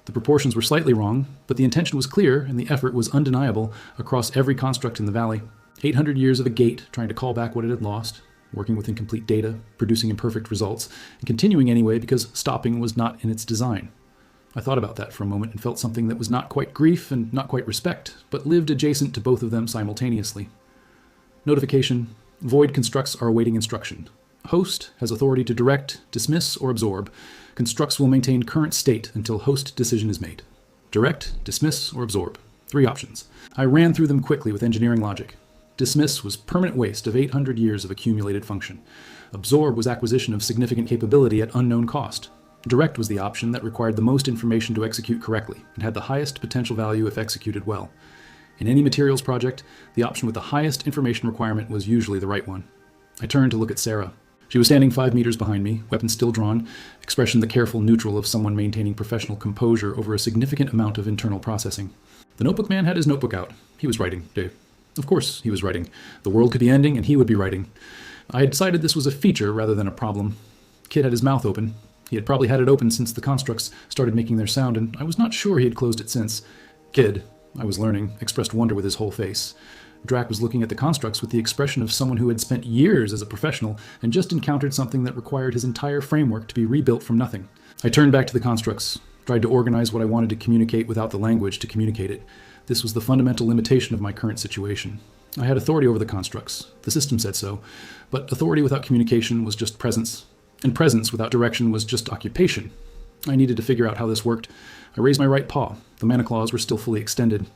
The proportions were slightly wrong, but the intention was clear and the effort was undeniable across every construct in the valley. 800 years of a gate trying to call back what it had lost, working with incomplete data, producing imperfect results, and continuing anyway because stopping was not in its design. I thought about that for a moment and felt something that was not quite grief and not quite respect, but lived adjacent to both of them simultaneously. Notification: void constructs are awaiting instruction. Host has authority to direct, dismiss, or absorb. Constructs will maintain current state until host decision is made. Direct, dismiss, or absorb. 3 options. I ran through them quickly with engineering logic. Dismiss was permanent waste of 800 years of accumulated function. Absorb was acquisition of significant capability at unknown cost. Direct was the option that required the most information to execute correctly and had the highest potential value if executed well. In any materials project, the option with the highest information requirement was usually the right one. I turned to look at Sarah. She was standing 5 meters behind me, weapon still drawn, expression the careful neutral of someone maintaining professional composure over a significant amount of internal processing. The notebook man had his notebook out. He was writing, Dave. Of course he was writing. The world could be ending and he would be writing. I had decided this was a feature rather than a problem. Kid had his mouth open. He had probably had it open since the constructs started making their sound, and I was not sure he had closed it since. Kid, I was learning, expressed wonder with his whole face. Drac was looking at the constructs with the expression of someone who had spent years as a professional and just encountered something that required his entire framework to be rebuilt from nothing. I turned back to the constructs, tried to organize what I wanted to communicate without the language to communicate it. This was the fundamental limitation of my current situation. I had authority over the constructs. The system said so. But authority without communication was just presence. And presence without direction was just occupation. I needed to figure out how this worked. I raised my right paw. The mana claws were still fully extended.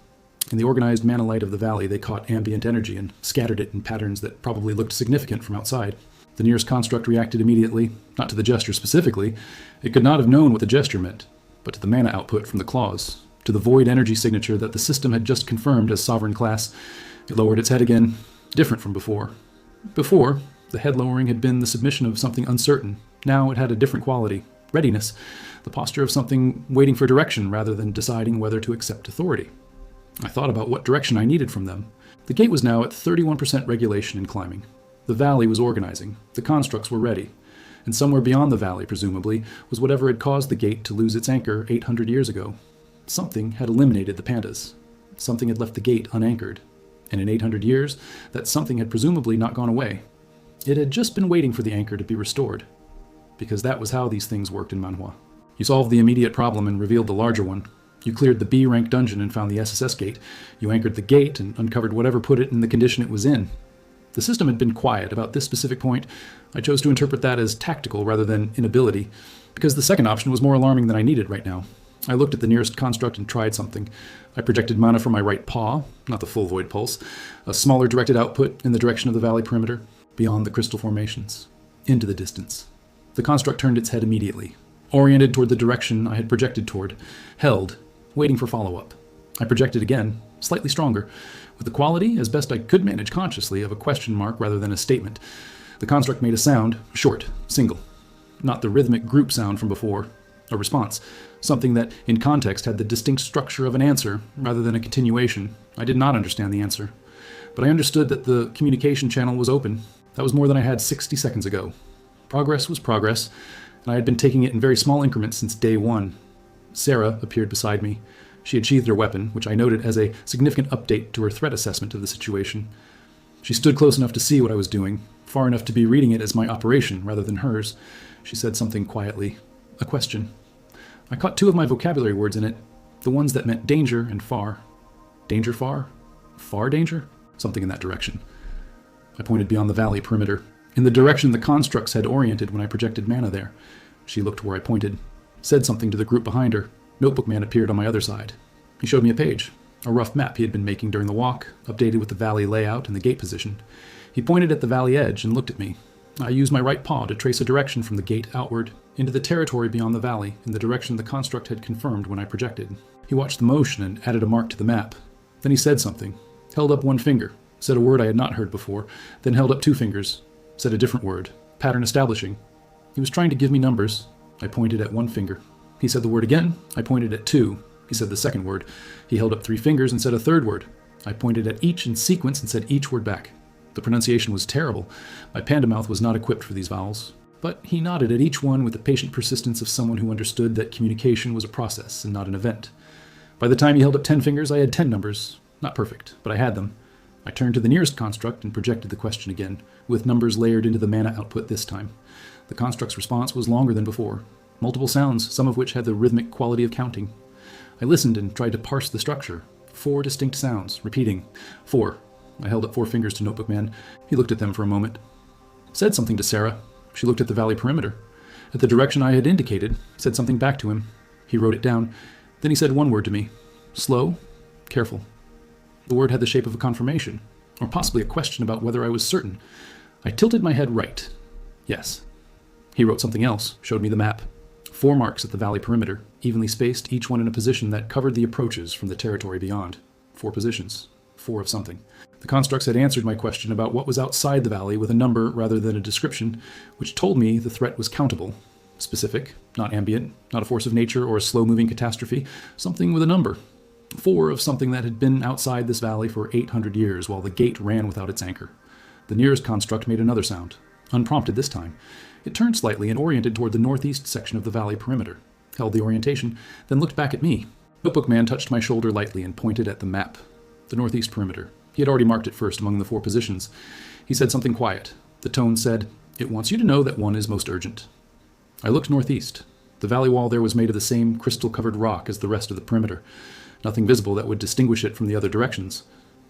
In the organized mana light of the valley, they caught ambient energy and scattered it in patterns that probably looked significant from outside. The nearest construct reacted immediately, not to the gesture specifically. It could not have known what the gesture meant, but to the mana output from the claws, to the void energy signature that the system had just confirmed as sovereign class. It lowered its head again, different from before. Before, the head lowering had been the submission of something uncertain. Now it had a different quality, readiness, the posture of something waiting for direction rather than deciding whether to accept authority. I thought about what direction I needed from them. The gate was now at 31% regulation and climbing. The valley was organizing. The constructs were ready. And somewhere beyond the valley, presumably, was whatever had caused the gate to lose its anchor 800 years ago. Something had eliminated the pandas. Something had left the gate unanchored. And in 800 years, that something had presumably not gone away. It had just been waiting for the anchor to be restored. Because that was how these things worked in Manhwa. You solved the immediate problem and revealed the larger one. You cleared the B-rank dungeon and found the SSS gate. You anchored the gate and uncovered whatever put it in the condition it was in. The system had been quiet about this specific point. I chose to interpret that as tactical rather than inability, because the second option was more alarming than I needed right now. I looked at the nearest construct and tried something. I projected mana from my right paw, not the full void pulse, a smaller directed output in the direction of the valley perimeter, beyond the crystal formations, into the distance. The construct turned its head immediately, oriented toward the direction I had projected toward, held, waiting for follow-up. I projected again, slightly stronger, with the quality, as best I could manage consciously, of a question mark rather than a statement. The construct made a sound, short, single. Not the rhythmic group sound from before. A response. Something that, in context, had the distinct structure of an answer rather than a continuation. I did not understand the answer. But I understood that the communication channel was open. That was more than I had 60 seconds ago. Progress was progress, and I had been taking it in very small increments since day one. Sarah appeared beside me. She had sheathed her weapon, which I noted as a significant update to her threat assessment of the situation. She stood close enough to see what I was doing, far enough to be reading it as my operation rather than hers. She said something quietly. A question. I caught 2 of my vocabulary words in it, the ones that meant danger and far. Danger far? Far danger? Something in that direction. I pointed beyond the valley perimeter, in the direction the constructs had oriented when I projected mana there. She looked where I pointed, said something to the group behind her. Notebook man appeared on my other side. He showed me a page, a rough map he had been making during the walk, updated with the valley layout and the gate position. He pointed at the valley edge and looked at me. I used my right paw to trace a direction from the gate outward, into the territory beyond the valley, in the direction the construct had confirmed when I projected. He watched the motion and added a mark to the map. Then he said something, held up one finger, said a word I had not heard before, then held up 2 fingers, said a different word, pattern establishing. He was trying to give me numbers. I pointed at 1 finger. He said the word again. I pointed at 2. He said the second word. He held up 3 fingers and said a third word. I pointed at each in sequence and said each word back. The pronunciation was terrible. My panda mouth was not equipped for these vowels. But he nodded at each one with the patient persistence of someone who understood that communication was a process and not an event. By the time he held up 10 fingers, I had 10 numbers. Not perfect, but I had them. I turned to the nearest construct and projected the question again, with numbers layered into the mana output this time. The construct's response was longer than before. Multiple sounds, some of which had the rhythmic quality of counting. I listened and tried to parse the structure. 4 distinct sounds, repeating. 4. I held up 4 fingers to Notebook Man. He looked at them for a moment. Said something to Sarah. She looked at the valley perimeter. At the direction I had indicated, said something back to him. He wrote it down. Then he said one word to me. Slow, careful. The word had the shape of a confirmation, or possibly a question about whether I was certain. I tilted my head right. Yes. He wrote something else, showed me the map. 4 marks at the valley perimeter, evenly spaced, each one in a position that covered the approaches from the territory beyond. 4 positions. 4 of something. The constructs had answered my question about what was outside the valley with a number rather than a description, which told me the threat was countable. Specific, not ambient, not a force of nature or a slow-moving catastrophe, something with a number. 4 of something that had been outside this valley for 800 years while the gate ran without its anchor. The nearest construct made another sound, unprompted this time. It turned slightly and oriented toward the northeast section of the valley perimeter, held the orientation, then looked back at me. Notebook Man touched my shoulder lightly and pointed at the map. The northeast perimeter. He had already marked it first among the 4 positions. He said something quiet. The tone said, "It wants you to know that one is most urgent." I looked northeast. The valley wall there was made of the same crystal-covered rock as the rest of the perimeter. Nothing visible that would distinguish it from the other directions.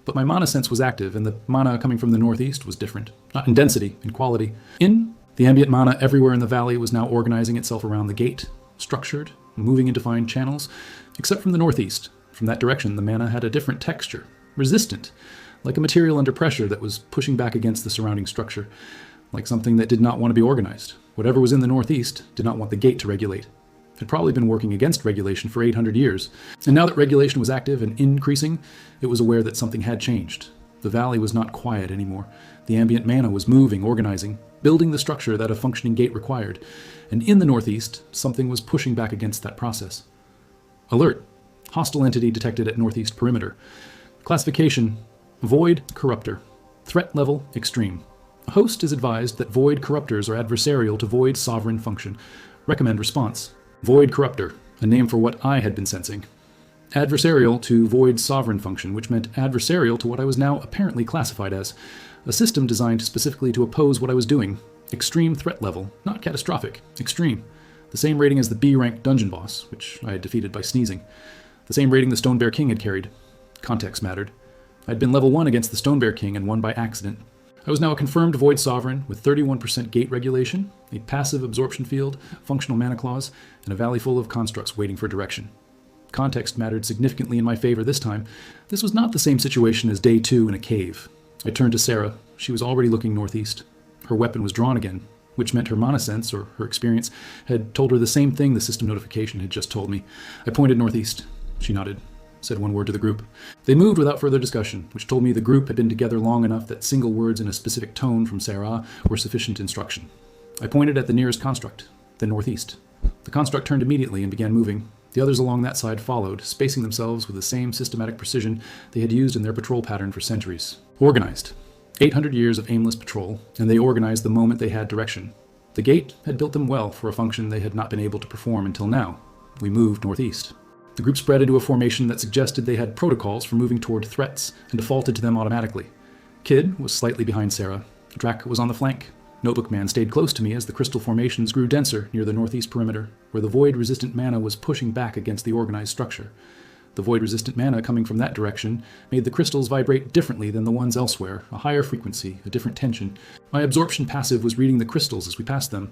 But my mana sense was active, and the mana coming from the northeast was different. Not in density, in quality. The ambient mana everywhere in the valley was now organizing itself around the gate, structured, moving in defined channels, except from the northeast. From that direction, the mana had a different texture, resistant, like a material under pressure that was pushing back against the surrounding structure, like something that did not want to be organized. Whatever was in the northeast did not want the gate to regulate. It had probably been working against regulation for 800 years, and now that regulation was active and increasing, it was aware that something had changed. The valley was not quiet anymore. The ambient mana was moving, organizing, building the structure that a functioning gate required, and in the northeast, something was pushing back against that process. Alert! Hostile entity detected at northeast perimeter. Classification: Void Corruptor. Threat level: Extreme. A host is advised that Void Corruptors are adversarial to Void Sovereign function. Recommend response. Void Corruptor, a name for what I had been sensing. Adversarial to Void Sovereign function, which meant adversarial to what I was now apparently classified as. A system designed specifically to oppose what I was doing. Extreme threat level, not catastrophic. Extreme. The same rating as the B-rank dungeon boss, which I had defeated by sneezing. The same rating the Stone Bear King had carried. Context mattered. I had been level 1 against the Stone Bear King and won by accident. I was now a confirmed Void Sovereign with 31% gate regulation, a passive absorption field, functional mana clause, and a valley full of constructs waiting for direction. Context mattered significantly in my favor this time. This was not the same situation as day 2 in a cave. I turned to Sarah. She was already looking northeast. Her weapon was drawn again, which meant her mana sense, or her experience, had told her the same thing the system notification had just told me. I pointed northeast. She nodded, said one word to the group. They moved without further discussion, which told me the group had been together long enough that single words in a specific tone from Sarah were sufficient instruction. I pointed at the nearest construct, then northeast. The construct turned immediately and began moving. The others along that side followed, spacing themselves with the same systematic precision they had used in their patrol pattern for centuries. Organized. 800 years of aimless patrol, and they organized the moment they had direction. The gate had built them well for a function they had not been able to perform until now. We moved northeast. The group spread into a formation that suggested they had protocols for moving toward threats and defaulted to them automatically. Kid was slightly behind Sarah. Drac was on the flank. Notebook Man stayed close to me as the crystal formations grew denser near the northeast perimeter, where the void-resistant mana was pushing back against the organized structure. The void-resistant mana coming from that direction made the crystals vibrate differently than the ones elsewhere, a higher frequency, a different tension. My absorption passive was reading the crystals as we passed them.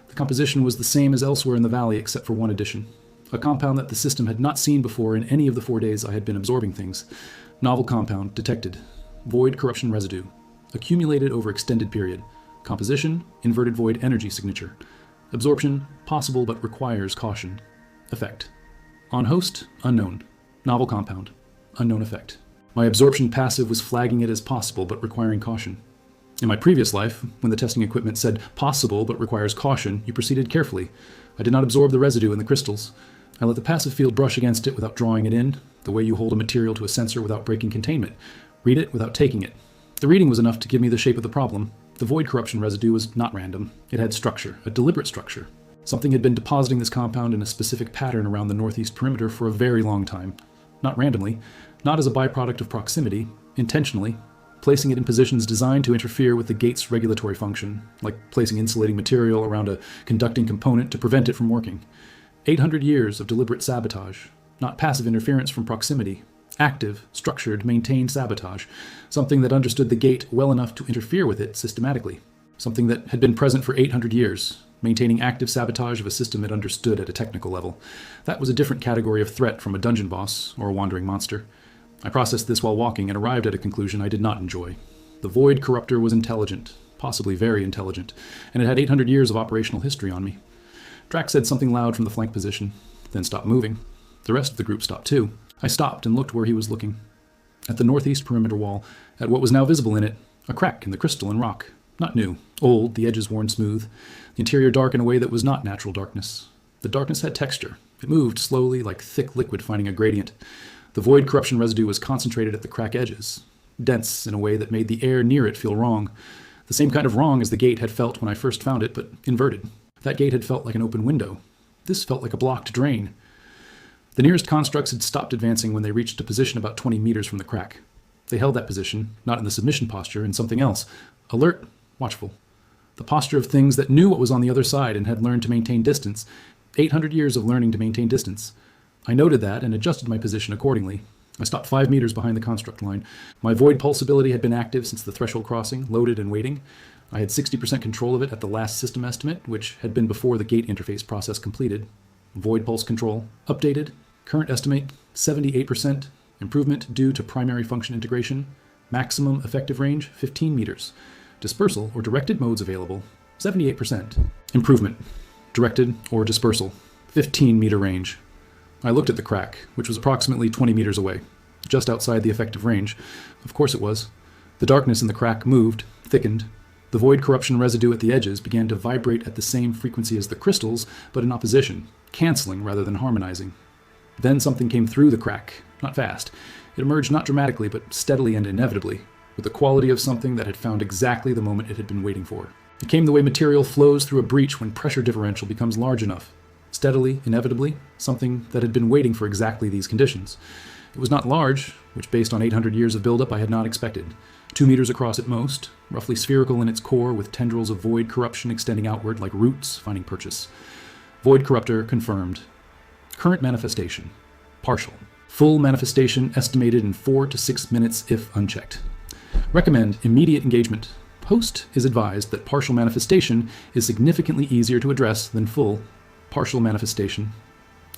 The composition was the same as elsewhere in the valley except for one addition. A compound that the system had not seen before in any of the 4 days I had been absorbing things. Novel compound detected. Void corruption residue. Accumulated over extended period. Composition, inverted void energy signature. Absorption, possible but requires caution. Effect. On host, unknown. Novel compound. Unknown effect. My absorption passive was flagging it as possible but requiring caution. In my previous life, when the testing equipment said possible but requires caution, you proceeded carefully. I did not absorb the residue in the crystals. I let the passive field brush against it without drawing it in, the way you hold a material to a sensor without breaking containment. Read it without taking it. The reading was enough to give me the shape of the problem. The void corruption residue was not random. It had structure, a deliberate structure. Something had been depositing this compound in a specific pattern around the northeast perimeter for a very long time. Not randomly, not as a byproduct of proximity, intentionally, placing it in positions designed to interfere with the gate's regulatory function, like placing insulating material around a conducting component to prevent it from working. 800 years of deliberate sabotage, not passive interference from proximity. Active, structured, maintained sabotage, something that understood the gate well enough to interfere with it systematically, something that had been present for 800 years, maintaining active sabotage of a system it understood at a technical level. That was a different category of threat from a dungeon boss or a wandering monster. I processed this while walking and arrived at a conclusion I did not enjoy. The Void Corruptor was intelligent, possibly very intelligent, and it had 800 years of operational history on me. Drax said something loud from the flank position, then stopped moving. The rest of the group stopped too. I stopped and looked where he was looking. At the northeast perimeter wall, at what was now visible in it, a crack in the crystal and rock. Not new, old, the edges worn smooth, the interior dark in a way that was not natural darkness. The darkness had texture. It moved slowly, like thick liquid finding a gradient. The void corruption residue was concentrated at the crack edges, dense in a way that made the air near it feel wrong. The same kind of wrong as the gate had felt when I first found it, but inverted. That gate had felt like an open window. This felt like a blocked drain. The nearest constructs had stopped advancing when they reached a position about 20 meters from the crack. They held that position, not in the submission posture, in something else. Alert, watchful. The posture of things that knew what was on the other side and had learned to maintain distance. 800 years of learning to maintain distance. I noted that and adjusted my position accordingly. I stopped 5 meters behind the construct line. My void pulse ability had been active since the threshold crossing, loaded and waiting. I had 60% control of it at the last system estimate, which had been before the gate interface process completed. Void pulse control, updated. Current estimate, 78%. Improvement due to primary function integration. Maximum effective range, 15 meters. Dispersal or directed modes available, 78%. Improvement, directed or dispersal, 15-meter range. I looked at the crack, which was approximately 20 meters away, just outside the effective range. Of course it was. The darkness in the crack moved, thickened. The void corruption residue at the edges began to vibrate at the same frequency as the crystals, but in opposition, canceling rather than harmonizing. Then something came through the crack, not fast. It emerged not dramatically, but steadily and inevitably, with the quality of something that had found exactly the moment it had been waiting for. It came the way material flows through a breach when pressure differential becomes large enough. Steadily, inevitably, something that had been waiting for exactly these conditions. It was not large, which based on 800 years of buildup I had not expected. 2 meters across at most, roughly spherical in its core with tendrils of void corruption extending outward like roots finding purchase. Void Corruptor confirmed. Current manifestation, partial. Full manifestation estimated in 4 to 6 minutes if unchecked. Recommend immediate engagement. Host is advised that partial manifestation is significantly easier to address than full partial manifestation.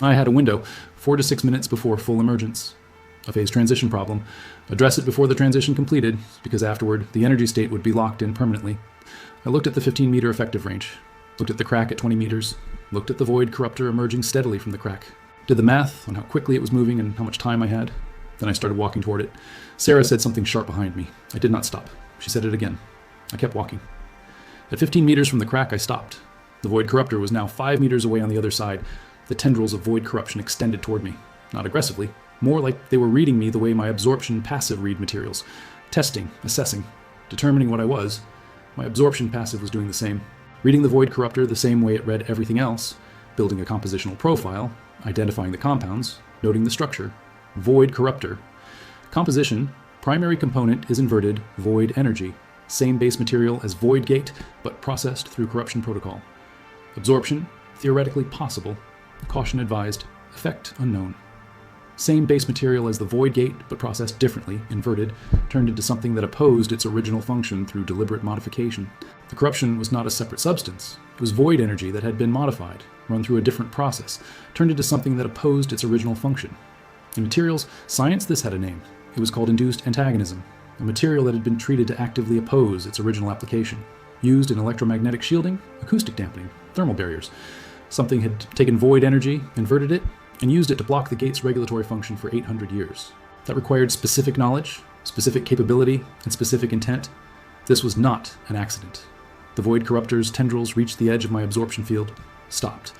I had a window, 4 to 6 minutes before full emergence. A phase transition problem. Address it before the transition completed, because afterward the energy state would be locked in permanently. I looked at the 15-meter effective range, looked at the crack at 20 meters, looked at the void corruptor emerging steadily from the crack. Did the math on how quickly it was moving and how much time I had. Then I started walking toward it. Sarah said something sharp behind me. I did not stop. She said it again. I kept walking. At 15 meters from the crack, I stopped. The void corruptor was now 5 meters away on the other side. The tendrils of void corruption extended toward me. Not aggressively. More like they were reading me the way my absorption passive read materials. Testing, assessing, determining what I was. My absorption passive was doing the same. Reading the void corruptor the same way it read everything else. Building a compositional profile. Identifying the compounds. Noting the structure. Void corruptor. Composition. Primary component is inverted void energy. Same base material as void gate, but processed through corruption protocol. Absorption. Theoretically possible. Caution advised. Effect unknown. Same base material as the void gate, but processed differently, inverted, turned into something that opposed its original function through deliberate modification. The corruption was not a separate substance. It was void energy that had been modified, run through a different process, turned into something that opposed its original function. In materials science, this had a name. It was called induced antagonism, a material that had been treated to actively oppose its original application. Used in electromagnetic shielding, acoustic dampening, thermal barriers. Something had taken void energy, inverted it, and used it to block the gate's regulatory function for 800 years. That required specific knowledge, specific capability, and specific intent. This was not an accident. The void corruptor's tendrils reached the edge of my absorption field, stopped.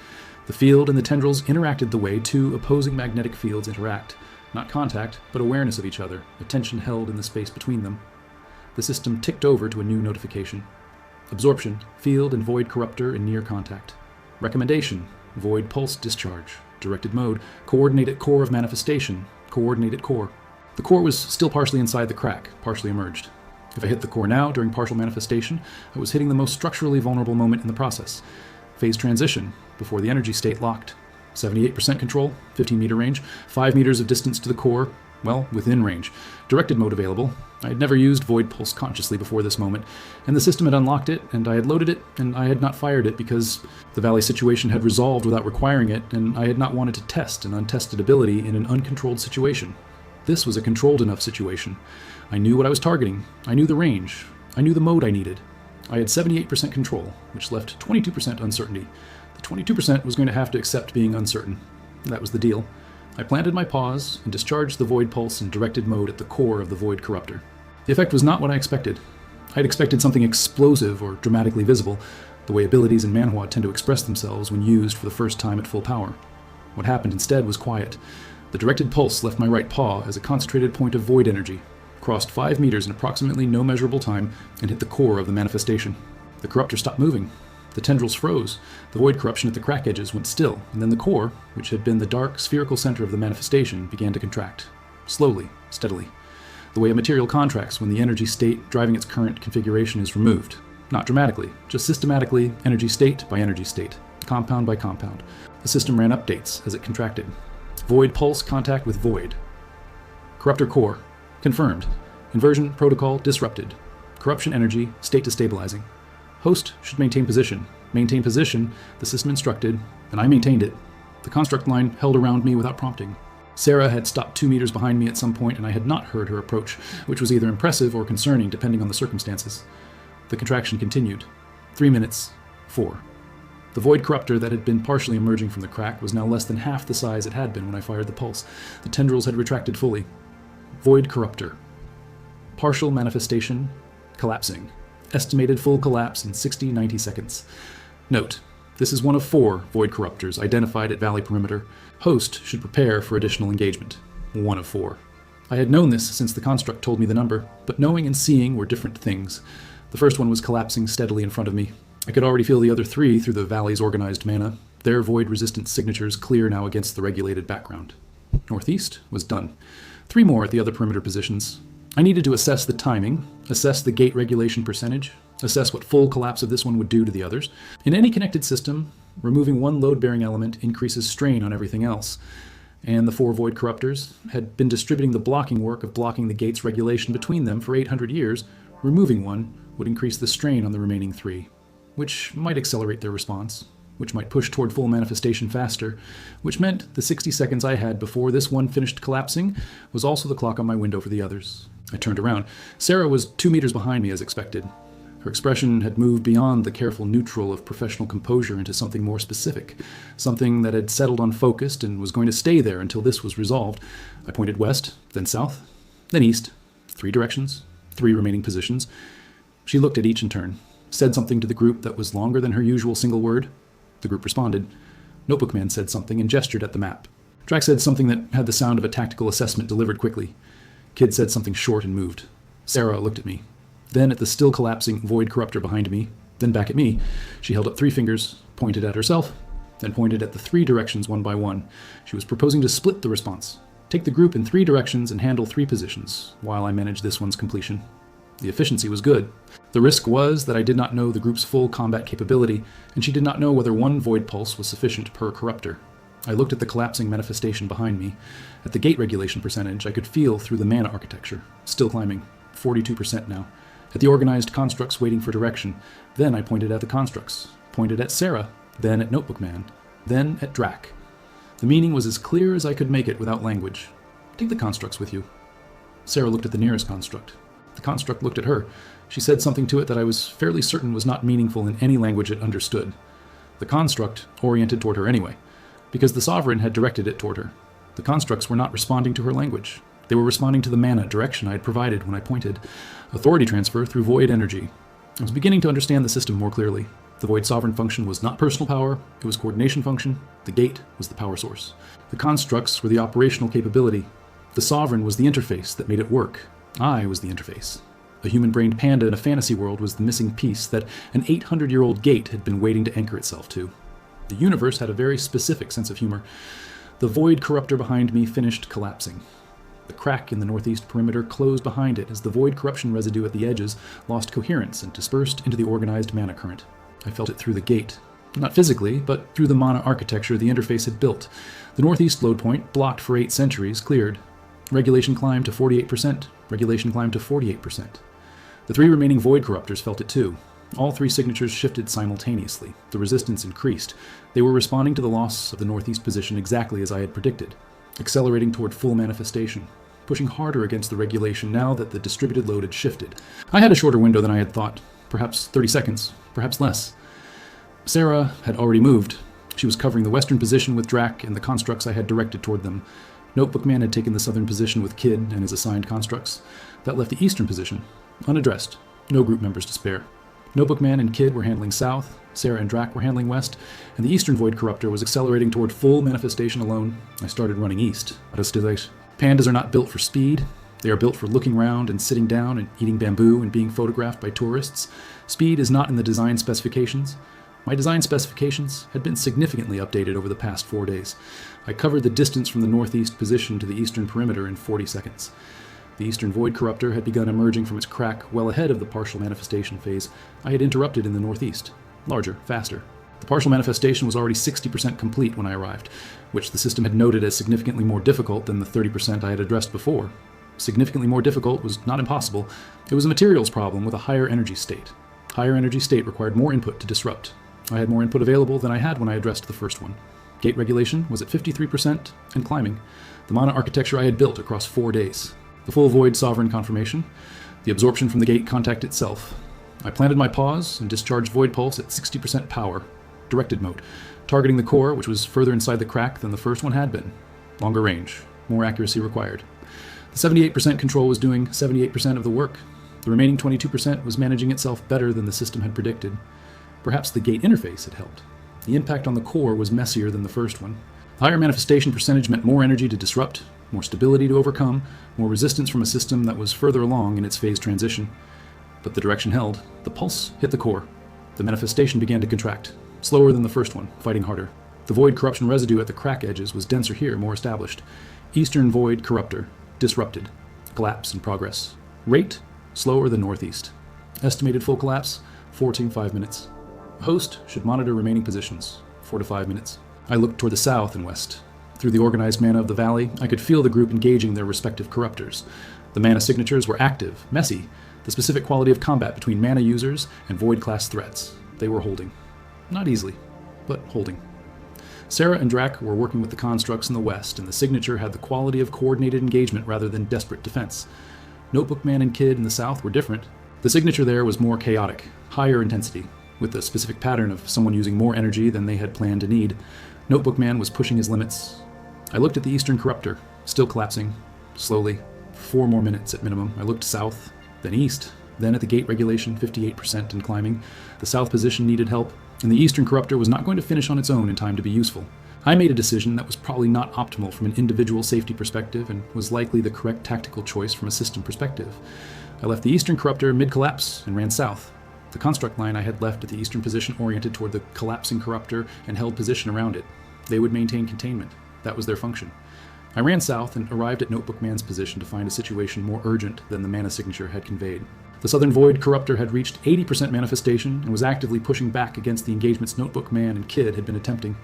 The field and the tendrils interacted the way two opposing magnetic fields interact. Not contact, but awareness of each other, attention held in the space between them. The system ticked over to a new notification. Absorption, field and void corruptor in near contact. Recommendation, void pulse discharge. Directed mode, coordinated core of manifestation, coordinated core. The core was still partially inside the crack, partially emerged. If I hit the core now during partial manifestation, I was hitting the most structurally vulnerable moment in the process. Phase transition, before the energy state locked. 78% control, 15 meter range, 5 meters of distance to the core, well, within range. Directed mode available. I had never used Void Pulse consciously before this moment, and the system had unlocked it, and I had loaded it, and I had not fired it because the valley situation had resolved without requiring it, and I had not wanted to test an untested ability in an uncontrolled situation. This was a controlled enough situation. I knew what I was targeting. I knew the range. I knew the mode I needed. I had 78% control, which left 22% uncertainty. The 22% was going to have to accept being uncertain. That was the deal. I planted my pause and discharged the Void Pulse in directed mode at the core of the Void Corruptor. The effect was not what I expected. I had expected something explosive or dramatically visible, the way abilities in Manhwa tend to express themselves when used for the first time at full power. What happened instead was quiet. The directed pulse left my right paw as a concentrated point of void energy, crossed 5 meters in approximately no measurable time, and hit the core of the manifestation. The corruptor stopped moving. The tendrils froze. The void corruption at the crack edges went still, and then the core, which had been the dark, spherical center of the manifestation, began to contract. Slowly, steadily. The way a material contracts when the energy state driving its current configuration is removed. Not dramatically, just systematically, energy state by energy state, compound by compound. The system ran updates as it contracted. Void pulse contact with void. Corruptor core. Confirmed. Inversion protocol disrupted. Corruption energy state destabilizing. Host should maintain position. Maintain position, the system instructed, and I maintained it. The construct line held around me without prompting. Sarah had stopped 2 meters behind me at some point, and I had not heard her approach, which was either impressive or concerning depending on the circumstances. The contraction continued. 3 minutes. 4. The void corruptor that had been partially emerging from the crack was now less than half the size it had been when I fired the pulse. The tendrils had retracted fully. Void corruptor. Partial manifestation. Collapsing. Estimated full collapse in 60-90 seconds. Note, this is one of 4 void corruptors identified at Valley Perimeter. Host should prepare for additional engagement. 1 of 4. I had known this since the construct told me the number, but knowing and seeing were different things. The first one was collapsing steadily in front of me. I could already feel the other 3 through the Valley's organized mana, their void-resistant signatures clear now against the regulated background. Northeast was done. 3 more at the other perimeter positions. I needed to assess the timing, assess the gate regulation percentage, assess what full collapse of this one would do to the others. In any connected system, removing one load-bearing element increases strain on everything else, and the 4 void corruptors had been distributing the blocking work of blocking the gate's regulation between them for 800 years. Removing one would increase the strain on the remaining 3, which might accelerate their response, which might push toward full manifestation faster, which meant the 60 seconds I had before this one finished collapsing was also the clock on my window for the others. I turned around. Sarah was 2 meters behind me as expected. Her expression had moved beyond the careful neutral of professional composure into something more specific, something that had settled on focused and was going to stay there until this was resolved. I pointed west, then south, then east. 3 directions, 3 remaining positions. She looked at each in turn, said something to the group that was longer than her usual single word. The group responded. Notebook Man said something and gestured at the map. Drac said something that had the sound of a tactical assessment delivered quickly. Kid said something short and moved. Sarah looked at me, then at the still collapsing void corruptor behind me, then back at me. She held up 3 fingers, pointed at herself, then pointed at the 3 directions one by one. She was proposing to split the response, take the group in 3 directions and handle 3 positions, while I managed this one's completion. The efficiency was good. The risk was that I did not know the group's full combat capability, and she did not know whether 1 void pulse was sufficient per corruptor. I looked at the collapsing manifestation behind me. At the gate regulation percentage, I could feel through the mana architecture, still climbing, 42% now. At the organized constructs waiting for direction. Then I pointed at the constructs, pointed at Sarah, then at Notebook Man, then at Drac. The meaning was as clear as I could make it without language. Take the constructs with you. Sarah looked at the nearest construct. The construct looked at her. She said something to it that I was fairly certain was not meaningful in any language it understood. The construct oriented toward her anyway, because the Sovereign had directed it toward her. The constructs were not responding to her language. They were responding to the mana direction I had provided when I pointed. Authority transfer through void energy. I was beginning to understand the system more clearly. The Void Sovereign function was not personal power, it was coordination function. The gate was the power source. The constructs were the operational capability. The Sovereign was the interface that made it work. I was the interface. A human-brained panda in a fantasy world was the missing piece that an 800-year-old gate had been waiting to anchor itself to. The universe had a very specific sense of humor. The void corruptor behind me finished collapsing. The crack in the northeast perimeter closed behind it as the void corruption residue at the edges lost coherence and dispersed into the organized mana current. I felt it through the gate. Not physically, but through the mana architecture the interface had built. The northeast load point, blocked for 8 centuries, cleared. Regulation climbed to 48%. Regulation climbed to 48%. The 3 remaining void corruptors felt it too. All 3 signatures shifted simultaneously. The resistance increased. They were responding to the loss of the northeast position exactly as I had predicted, accelerating toward full manifestation, pushing harder against the regulation now that the distributed load had shifted. I had a shorter window than I had thought, perhaps 30 seconds, perhaps less. Sarah had already moved. She was covering the western position with Drac and the constructs I had directed toward them. Notebook Man had taken the southern position with Kid and his assigned constructs. That left the eastern position unaddressed, no group members to spare. Notebook Man and Kid were handling south, Sarah and Drac were handling west, and the eastern void corruptor was accelerating toward full manifestation alone. I started running east. Pandas are not built for speed. They are built for looking round and sitting down and eating bamboo and being photographed by tourists. Speed is not in the design specifications. My design specifications had been significantly updated over the past 4 days. I covered the distance from the northeast position to the eastern perimeter in 40 seconds. The eastern void corruptor had begun emerging from its crack well ahead of the partial manifestation phase I had interrupted in the northeast. Larger, faster. The partial manifestation was already 60% complete when I arrived, which the system had noted as significantly more difficult than the 30% I had addressed before. Significantly more difficult was not impossible. It was a materials problem with a higher energy state. Higher energy state required more input to disrupt. I had more input available than I had when I addressed the first one. Gate regulation was at 53% and climbing. The mana architecture I had built across 4 days. The full void sovereign confirmation. The absorption from the gate contact itself. I planted my pause and discharged void pulse at 60% power. Directed mode. Targeting the core, which was further inside the crack than the first one had been. Longer range. More accuracy required. The 78% control was doing 78% of the work. The remaining 22% was managing itself better than the system had predicted. Perhaps the gate interface had helped. The impact on the core was messier than the first one. The higher manifestation percentage meant more energy to disrupt, more stability to overcome, more resistance from a system that was further along in its phase transition. But the direction held. The pulse hit the core. The manifestation began to contract, slower than the first one, fighting harder. The void corruption residue at the crack edges was denser here, more established. Eastern void corruptor, disrupted. Collapse in progress. Rate, slower than northeast. Estimated full collapse, 4 to 5 minutes. A host should monitor remaining positions, 4 to 5 minutes. I looked toward the south and west. Through the organized mana of the valley, I could feel the group engaging their respective corruptors. The mana signatures were active, messy, the specific quality of combat between mana users and void-class threats. They were holding. Not easily, but holding. Sarah and Drac were working with the constructs in the west, and the signature had the quality of coordinated engagement rather than desperate defense. Notebook Man and Kid in the south were different. The signature there was more chaotic, higher intensity, with the specific pattern of someone using more energy than they had planned to need. Notebook Man was pushing his limits. I looked at the eastern corruptor, still collapsing, slowly. 4 more minutes at minimum. I looked south, then east, then at the gate regulation, 58% and climbing. The south position needed help, and the eastern corruptor was not going to finish on its own in time to be useful. I made a decision that was probably not optimal from an individual safety perspective and was likely the correct tactical choice from a system perspective. I left the eastern corruptor mid-collapse and ran south. The construct line I had left at the eastern position oriented toward the collapsing corruptor and held position around it. They would maintain containment. That was their function. I ran south and arrived at Notebook Man's position to find a situation more urgent than the mana signature had conveyed. The southern void corruptor had reached 80% manifestation and was actively pushing back against the engagements Notebook Man and Kid had been attempting.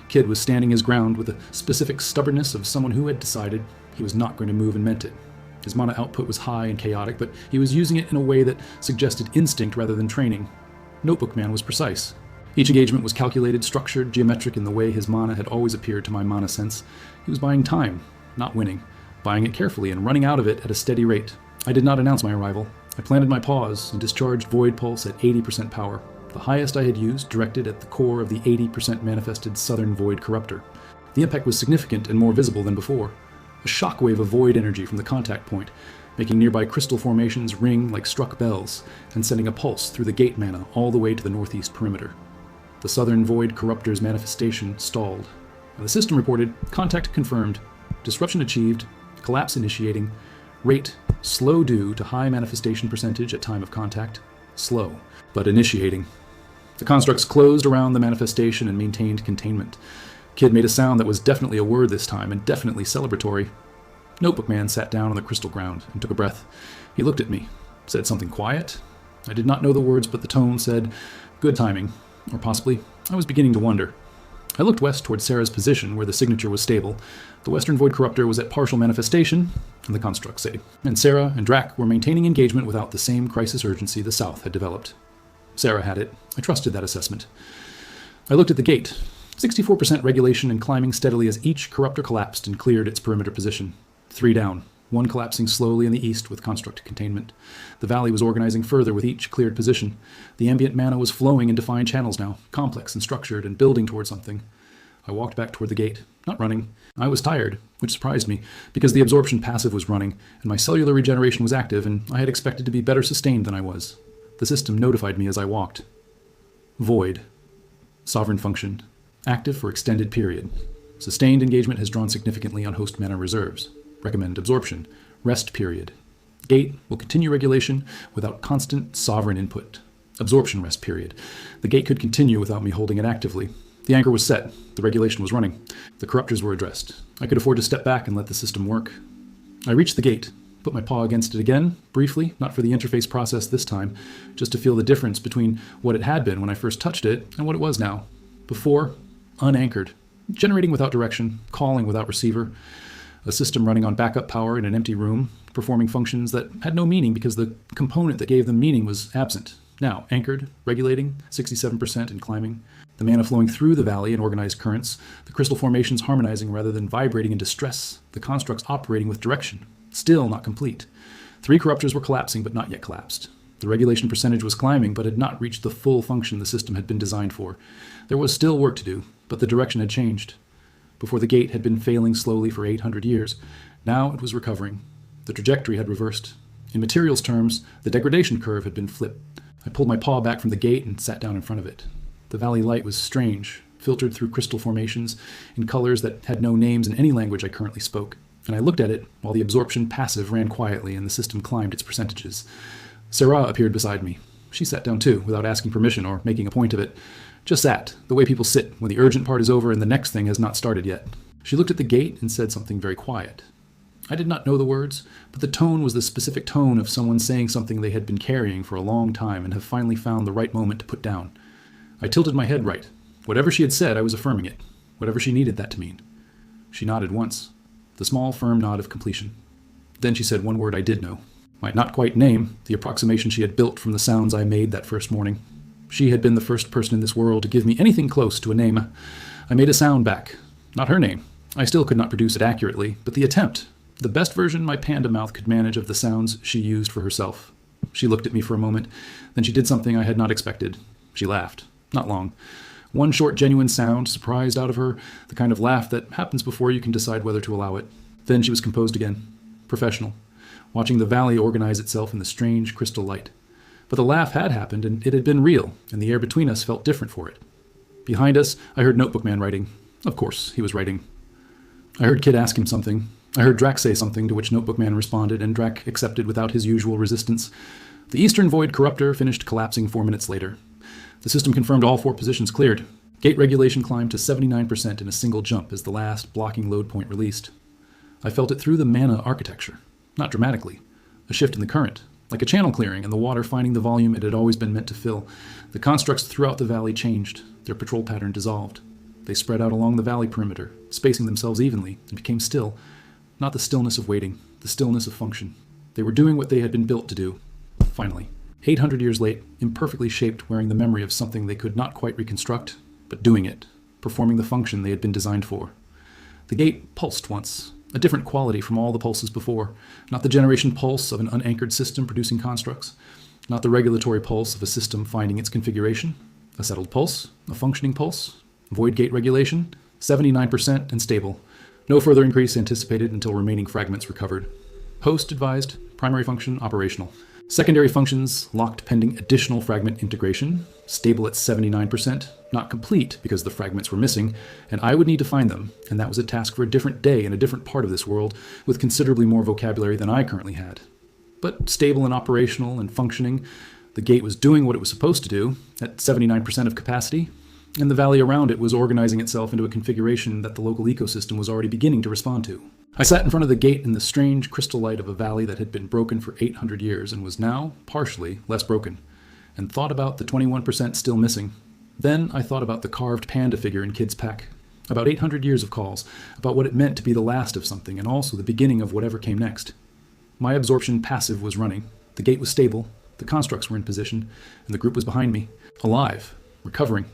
Kid was standing his ground with the specific stubbornness of someone who had decided he was not going to move and meant it. His mana output was high and chaotic, but he was using it in a way that suggested instinct rather than training. Notebook Man was precise. Each engagement was calculated, structured, geometric in the way his mana had always appeared to my mana sense. He was buying time, not winning, buying it carefully and running out of it at a steady rate. I did not announce my arrival. I planted my pause and discharged Void Pulse at 80% power, the highest I had used, directed at the core of the 80% manifested southern Void Corruptor. The impact was significant and more visible than before. A shockwave of void energy from the contact point, making nearby crystal formations ring like struck bells, and sending a pulse through the gate mana all the way to the northeast perimeter. The Southern Void Corruptor's manifestation stalled, and the system reported contact confirmed, disruption achieved, collapse initiating, rate slow due to high manifestation percentage at time of contact, slow, but initiating. The constructs closed around the manifestation and maintained containment. Kid made a sound that was definitely a word this time, and definitely celebratory. Notebook Man sat down on the crystal ground and took a breath. He looked at me, said something quiet. I did not know the words, but the tone said, "Good timing," or possibly, I was beginning to wonder. I looked west toward Sarah's position, where the signature was stable. The Western Void Corruptor was at partial manifestation, and the constructs say. And Sarah and Drac were maintaining engagement without the same crisis urgency the South had developed. Sarah had it. I trusted that assessment. I looked at the gate. 64% regulation and climbing steadily as each corruptor collapsed and cleared its perimeter position. 3 down, 1 collapsing slowly in the east with construct containment. The valley was organizing further with each cleared position. The ambient mana was flowing in defined channels now, complex and structured and building toward something. I walked back toward the gate, not running. I was tired, which surprised me, because the absorption passive was running, and my cellular regeneration was active, and I had expected to be better sustained than I was. The system notified me as I walked. Void. Sovereign function. Active for extended period. Sustained engagement has drawn significantly on host mana reserves. Recommend absorption. Rest period. Gate will continue regulation without constant sovereign input. Absorption rest period. The gate could continue without me holding it actively. The anchor was set. The regulation was running. The corruptors were addressed. I could afford to step back and let the system work. I reached the gate, put my paw against it again, briefly, not for the interface process this time, just to feel the difference between what it had been when I first touched it and what it was now. Before, unanchored, generating without direction, calling without receiver, a system running on backup power in an empty room, performing functions that had no meaning because the component that gave them meaning was absent. Now, anchored, regulating, 67% and climbing, the mana flowing through the valley in organized currents, the crystal formations harmonizing rather than vibrating in distress, the constructs operating with direction, still not complete. 3 corruptors were collapsing but not yet collapsed. The regulation percentage was climbing but had not reached the full function the system had been designed for. There was still work to do, but the direction had changed. Before the gate had been failing slowly for 800 years. Now it was recovering. The trajectory had reversed. In materials terms, the degradation curve had been flipped. I pulled my paw back from the gate and sat down in front of it. The valley light was strange, filtered through crystal formations in colors that had no names in any language I currently spoke. And I looked at it while the absorption passive ran quietly and the system climbed its percentages. Sarah appeared beside me. She sat down too, without asking permission or making a point of it. Just sat, the way people sit when the urgent part is over and the next thing has not started yet. She looked at the gate and said something very quiet. I did not know the words, but the tone was the specific tone of someone saying something they had been carrying for a long time and have finally found the right moment to put down. I tilted my head right. Whatever she had said, I was affirming it. Whatever she needed that to mean. She nodded once. The small, firm nod of completion. Then she said one word I did know. My not quite name, the approximation she had built from the sounds I made that first morning. She had been the first person in this world to give me anything close to a name. I made a sound back. Not her name. I still could not produce it accurately, but the attempt. The best version my panda mouth could manage of the sounds she used for herself. She looked at me for a moment. Then she did something I had not expected. She laughed. Not long. One short, genuine sound, surprised out of her, the kind of laugh that happens before you can decide whether to allow it. Then she was composed again. Professional. Watching the valley organize itself in the strange crystal light. But the laugh had happened, and it had been real, and the air between us felt different for it. Behind us, I heard Notebook Man writing. Of course, he was writing. I heard Kid ask him something. I heard Drac say something, to which Notebook Man responded, and Drac accepted without his usual resistance. The Eastern Void Corruptor finished collapsing 4 minutes later. The system confirmed all 4 positions cleared. Gate regulation climbed to 79% in a single jump as the last blocking load point released. I felt it through the mana architecture. Not dramatically. A shift in the current. Like a channel clearing and the water finding the volume it had always been meant to fill. The constructs throughout the valley changed. Their patrol pattern dissolved. They spread out along the valley perimeter, spacing themselves evenly, and became still. Not the stillness of waiting, the stillness of function. They were doing what they had been built to do. Finally. 800 years late, imperfectly shaped, wearing the memory of something they could not quite reconstruct, but doing it, performing the function they had been designed for. The gate pulsed once, a different quality from all the pulses before, not the generation pulse of an unanchored system producing constructs, not the regulatory pulse of a system finding its configuration, a settled pulse, a functioning pulse, void gate regulation, 79% and stable. No further increase anticipated until remaining fragments recovered. Host advised, primary function operational. Secondary functions locked pending additional fragment integration, stable at 79%, not complete because the fragments were missing, and I would need to find them, and that was a task for a different day in a different part of this world with considerably more vocabulary than I currently had. But stable and operational and functioning, the gate was doing what it was supposed to do at 79% of capacity, and the valley around it was organizing itself into a configuration that the local ecosystem was already beginning to respond to. I sat in front of the gate in the strange crystal light of a valley that had been broken for 800 years and was now, partially, less broken, and thought about the 21% still missing. Then I thought about the carved panda figure in Kid's pack, about 800 years of calls, about what it meant to be the last of something and also the beginning of whatever came next. My absorption passive was running, the gate was stable, the constructs were in position, and the group was behind me, alive, recovering,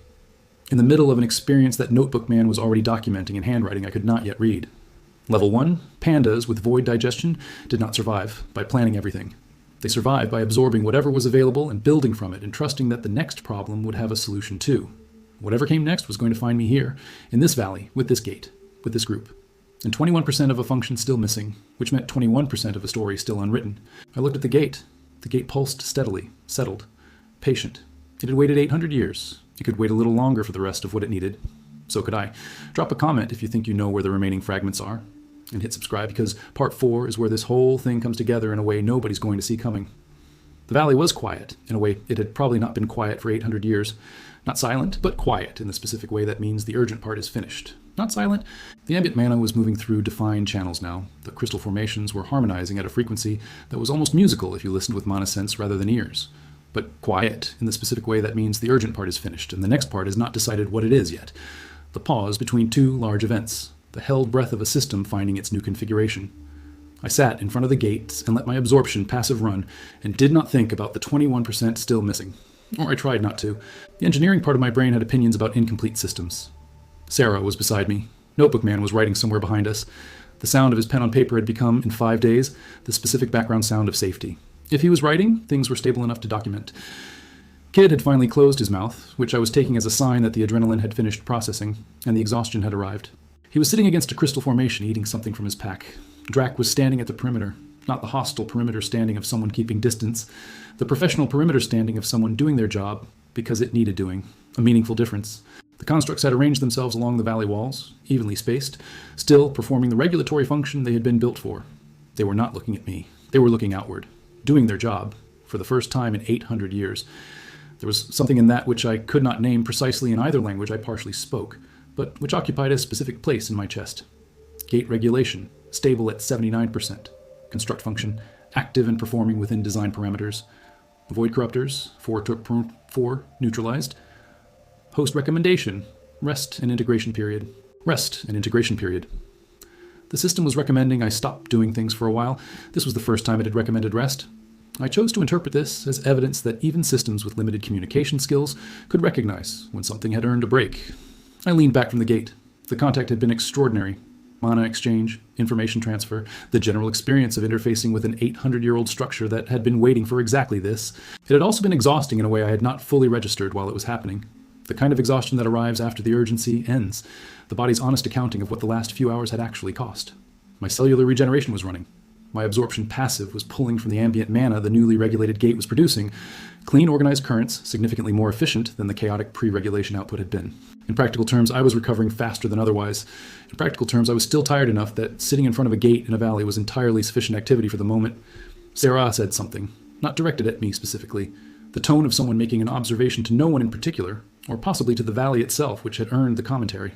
in the middle of an experience that Notebook Man was already documenting in handwriting I could not yet read. Level 1, pandas with void digestion did not survive by planning everything. They survived by absorbing whatever was available and building from it and trusting that the next problem would have a solution too. Whatever came next was going to find me here, in this valley, with this gate, with this group. And 21% of a function still missing, which meant 21% of a story still unwritten. I looked at the gate. The gate pulsed steadily, settled, patient. It had waited 800 years. It could wait a little longer for the rest of what it needed. So could I. Drop a comment if you think you know where the remaining fragments are. And hit subscribe because part 4 is where this whole thing comes together in a way nobody's going to see coming. The valley was quiet, in a way it had probably not been quiet for 800 years. Not silent, but quiet in the specific way that means the urgent part is finished. Not silent. The ambient mana was moving through defined channels now. The crystal formations were harmonizing at a frequency that was almost musical if you listened with mana sense rather than ears. But quiet in the specific way that means the urgent part is finished, and the next part is not decided what it is yet. The pause between two large events. The held breath of a system finding its new configuration. I sat in front of the gates and let my absorption passive run and did not think about the 21% still missing. Or I tried not to. The engineering part of my brain had opinions about incomplete systems. Sarah was beside me. Notebook Man was writing somewhere behind us. The sound of his pen on paper had become, in 5 days, the specific background sound of safety. If he was writing, things were stable enough to document. Kid had finally closed his mouth, which I was taking as a sign that the adrenaline had finished processing, and the exhaustion had arrived. He was sitting against a crystal formation, eating something from his pack. Drac was standing at the perimeter, not the hostile perimeter standing of someone keeping distance, the professional perimeter standing of someone doing their job because it needed doing, a meaningful difference. The constructs had arranged themselves along the valley walls, evenly spaced, still performing the regulatory function they had been built for. They were not looking at me. They were looking outward, doing their job, for the first time in 800 years. There was something in that which I could not name precisely in either language I partially spoke, but which occupied a specific place in my chest. Gate regulation, stable at 79%. Construct function, active and performing within design parameters. Void corruptors, 4 neutralized. Host recommendation, rest and integration period. Rest and integration period. The system was recommending I stop doing things for a while. This was the first time it had recommended rest. I chose to interpret this as evidence that even systems with limited communication skills could recognize when something had earned a break. I leaned back from the gate. The contact had been extraordinary. Mana exchange, information transfer, the general experience of interfacing with an 800-year-old structure that had been waiting for exactly this. It had also been exhausting in a way I had not fully registered while it was happening. The kind of exhaustion that arrives after the urgency ends. The body's honest accounting of what the last few hours had actually cost. My cellular regeneration was running. My absorption passive was pulling from the ambient mana the newly regulated gate was producing. Clean, organized currents, significantly more efficient than the chaotic pre-regulation output had been. In practical terms, I was recovering faster than otherwise. In practical terms, I was still tired enough that sitting in front of a gate in a valley was entirely sufficient activity for the moment. Sarah said something, not directed at me specifically. The tone of someone making an observation to no one in particular, or possibly to the valley itself, which had earned the commentary.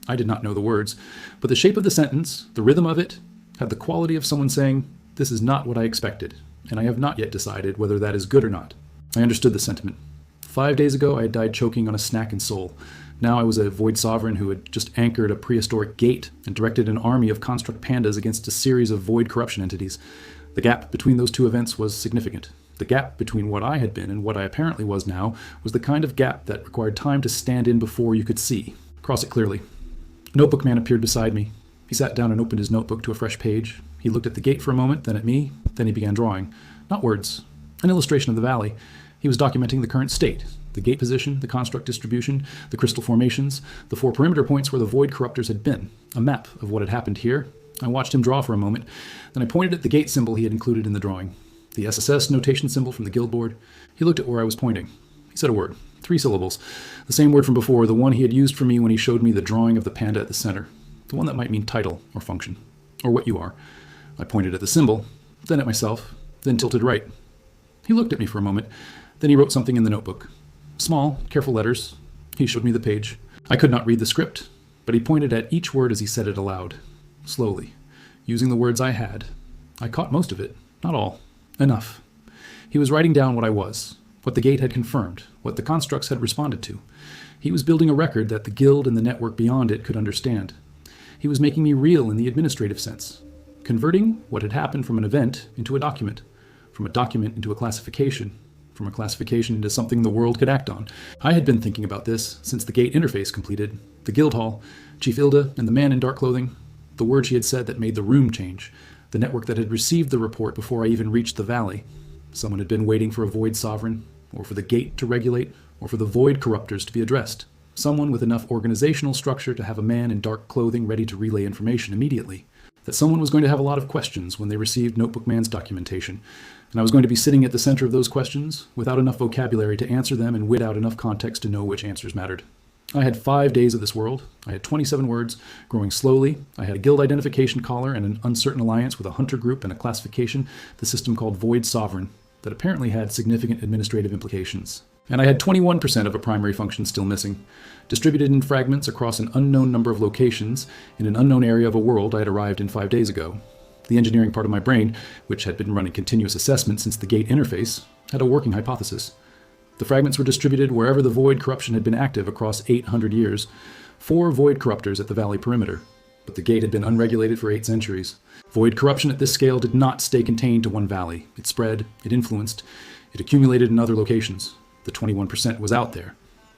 I did not know the words, but the shape of the sentence, the rhythm of it, had the quality of someone saying, "This is not what I expected, and I have not yet decided whether that is good or not." I understood the sentiment. 5 days ago, I had died choking on a snack and soul. Now I was a void sovereign who had just anchored a prehistoric gate and directed an army of construct pandas against a series of void corruption entities. The gap between those two events was significant. The gap between what I had been and what I apparently was now was the kind of gap that required time to stand in before you could see. Cross it clearly. Notebook Man appeared beside me. He sat down and opened his notebook to a fresh page. He looked at the gate for a moment, then at me, then he began drawing. Not words. An illustration of the valley. He was documenting the current state. The gate position, the construct distribution, the crystal formations, the 4 perimeter points where the void corruptors had been. A map of what had happened here. I watched him draw for a moment. Then I pointed at the gate symbol he had included in the drawing. the SSS notation symbol from the guild board. He looked at where I was pointing. He said a word, 3 syllables, the same word from before, the one he had used for me when he showed me the drawing of the panda at the center, the one that might mean title or function, or what you are. I pointed at the symbol, then at myself, then tilted right. He looked at me for a moment, then he wrote something in the notebook. Small, careful letters. He showed me the page. I could not read the script, but he pointed at each word as he said it aloud, slowly, using the words I had. I caught most of it, not all. Enough. He was writing down what I was, what the gate had confirmed, what the constructs had responded to. He was building a record that the guild and the network beyond it could understand. He was making me real in the administrative sense, converting what had happened from an event into a document, from a document into a classification, from a classification into something the world could act on. I had been thinking about this since the gate interface completed, the guild hall, Chief Ilda, and the man in dark clothing, the word she had said that made the room change, the network that had received the report before I even reached the valley. Someone had been waiting for a void sovereign, or for the gate to regulate, or for the void corruptors to be addressed. Someone with enough organizational structure to have a man in dark clothing ready to relay information immediately. That someone was going to have a lot of questions when they received Notebook Man's documentation, and I was going to be sitting at the center of those questions without enough vocabulary to answer them and wit out enough context to know which answers mattered. I had 5 days of this world. I had 27 words, growing slowly. I had a guild identification collar and an uncertain alliance with a hunter group and a classification, the system called Void Sovereign, that apparently had significant administrative implications. And I had 21% of a primary function still missing, distributed in fragments across an unknown number of locations in an unknown area of a world I had arrived in 5 days ago. The engineering part of my brain, which had been running continuous assessment since the gate interface, had a working hypothesis. The fragments were distributed wherever the void corruption had been active across 800 years, 4 void corruptors at the valley perimeter, but the gate had been unregulated for 8 centuries. Void corruption at this scale did not stay contained to one valley. It spread, it influenced, it accumulated in other locations. The 21% was out there,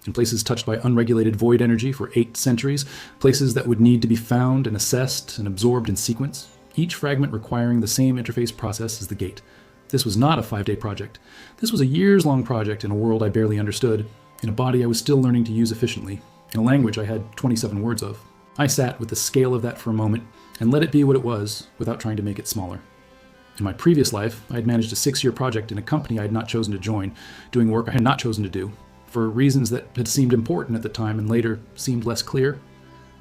in places touched by unregulated void energy for 8 centuries, places that would need to be found and assessed and absorbed in sequence, each fragment requiring the same interface process as the gate. This was not a 5-day project. This was a years-long project in a world I barely understood, in a body I was still learning to use efficiently, in a language I had 27 words of. I sat with the scale of that for a moment and let it be what it was without trying to make it smaller. In my previous life, I had managed a 6-year project in a company I had not chosen to join, doing work I had not chosen to do, for reasons that had seemed important at the time and later seemed less clear.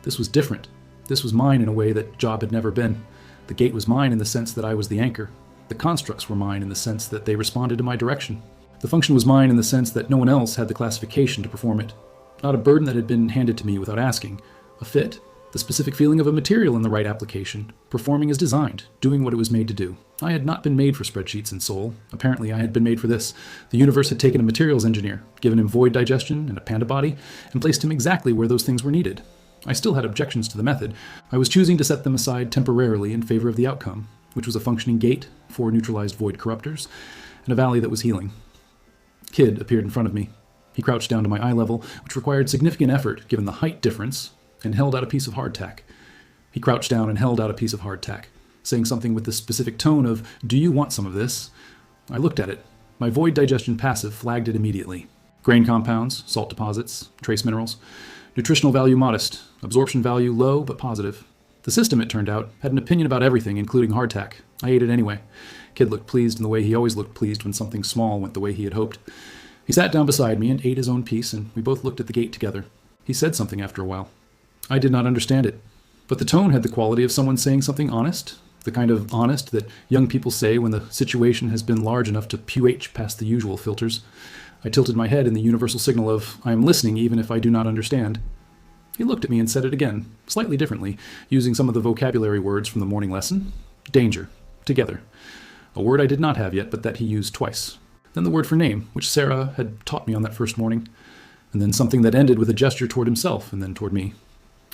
This was different. This was mine in a way that job had never been. The gate was mine in the sense that I was the anchor. The constructs were mine in the sense that they responded to my direction. The function was mine in the sense that no one else had the classification to perform it. Not a burden that had been handed to me without asking. A fit. The specific feeling of a material in the right application, performing as designed, doing what it was made to do. I had not been made for spreadsheets and soul. Apparently I had been made for this. The universe had taken a materials engineer, given him void digestion and a panda body, and placed him exactly where those things were needed. I still had objections to the method. I was choosing to set them aside temporarily in favor of the outcome, which was a functioning gate, 4 neutralized void corruptors, and a valley that was healing. Kid appeared in front of me. He crouched down to my eye level, which required significant effort given the height difference, and held out a piece of hardtack. He crouched down and held out a piece of hardtack, saying something with the specific tone of, "Do you want some of this?" I looked at it. My void digestion passive flagged it immediately. Grain compounds, salt deposits, trace minerals. Nutritional value modest, absorption value low but positive. The system, it turned out, had an opinion about everything, including hardtack. I ate it anyway. Kid looked pleased in the way he always looked pleased when something small went the way he had hoped. He sat down beside me and ate his own piece, and we both looked at the gate together. He said something after a while. I did not understand it, but the tone had the quality of someone saying something honest, the kind of honest that young people say when the situation has been large enough to PUH past the usual filters. I tilted my head in the universal signal of, I am listening even if I do not understand. He looked at me and said it again, slightly differently, using some of the vocabulary words from the morning lesson. Danger. Together. A word I did not have yet, but that he used twice. Then the word for name, which Sarah had taught me on that first morning. And then something that ended with a gesture toward himself and then toward me.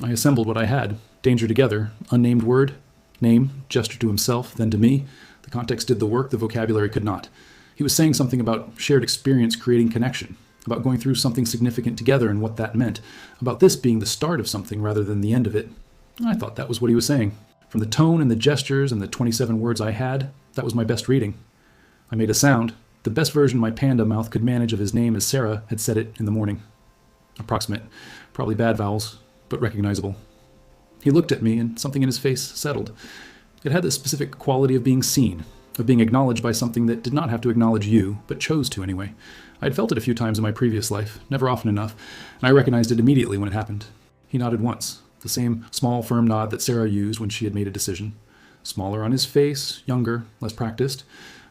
I assembled what I had. Danger together. Unnamed word. Name. Gesture to himself, then to me. The context did the work, the vocabulary could not. He was saying something about shared experience creating connection, about going through something significant together and what that meant, about this being the start of something rather than the end of it. I thought that was what he was saying. From the tone and the gestures and the 27 words I had, that was my best reading. I made a sound, the best version my panda mouth could manage of his name as Sarah had said it in the morning. Approximate, probably bad vowels, but recognizable. He looked at me and something in his face settled. It had the specific quality of being seen, of being acknowledged by something that did not have to acknowledge you, but chose to anyway. I had felt it a few times in my previous life, never often enough, and I recognized it immediately when it happened. He nodded once, the same small, firm nod that Sarah used when she had made a decision. Smaller on his face, younger, less practiced,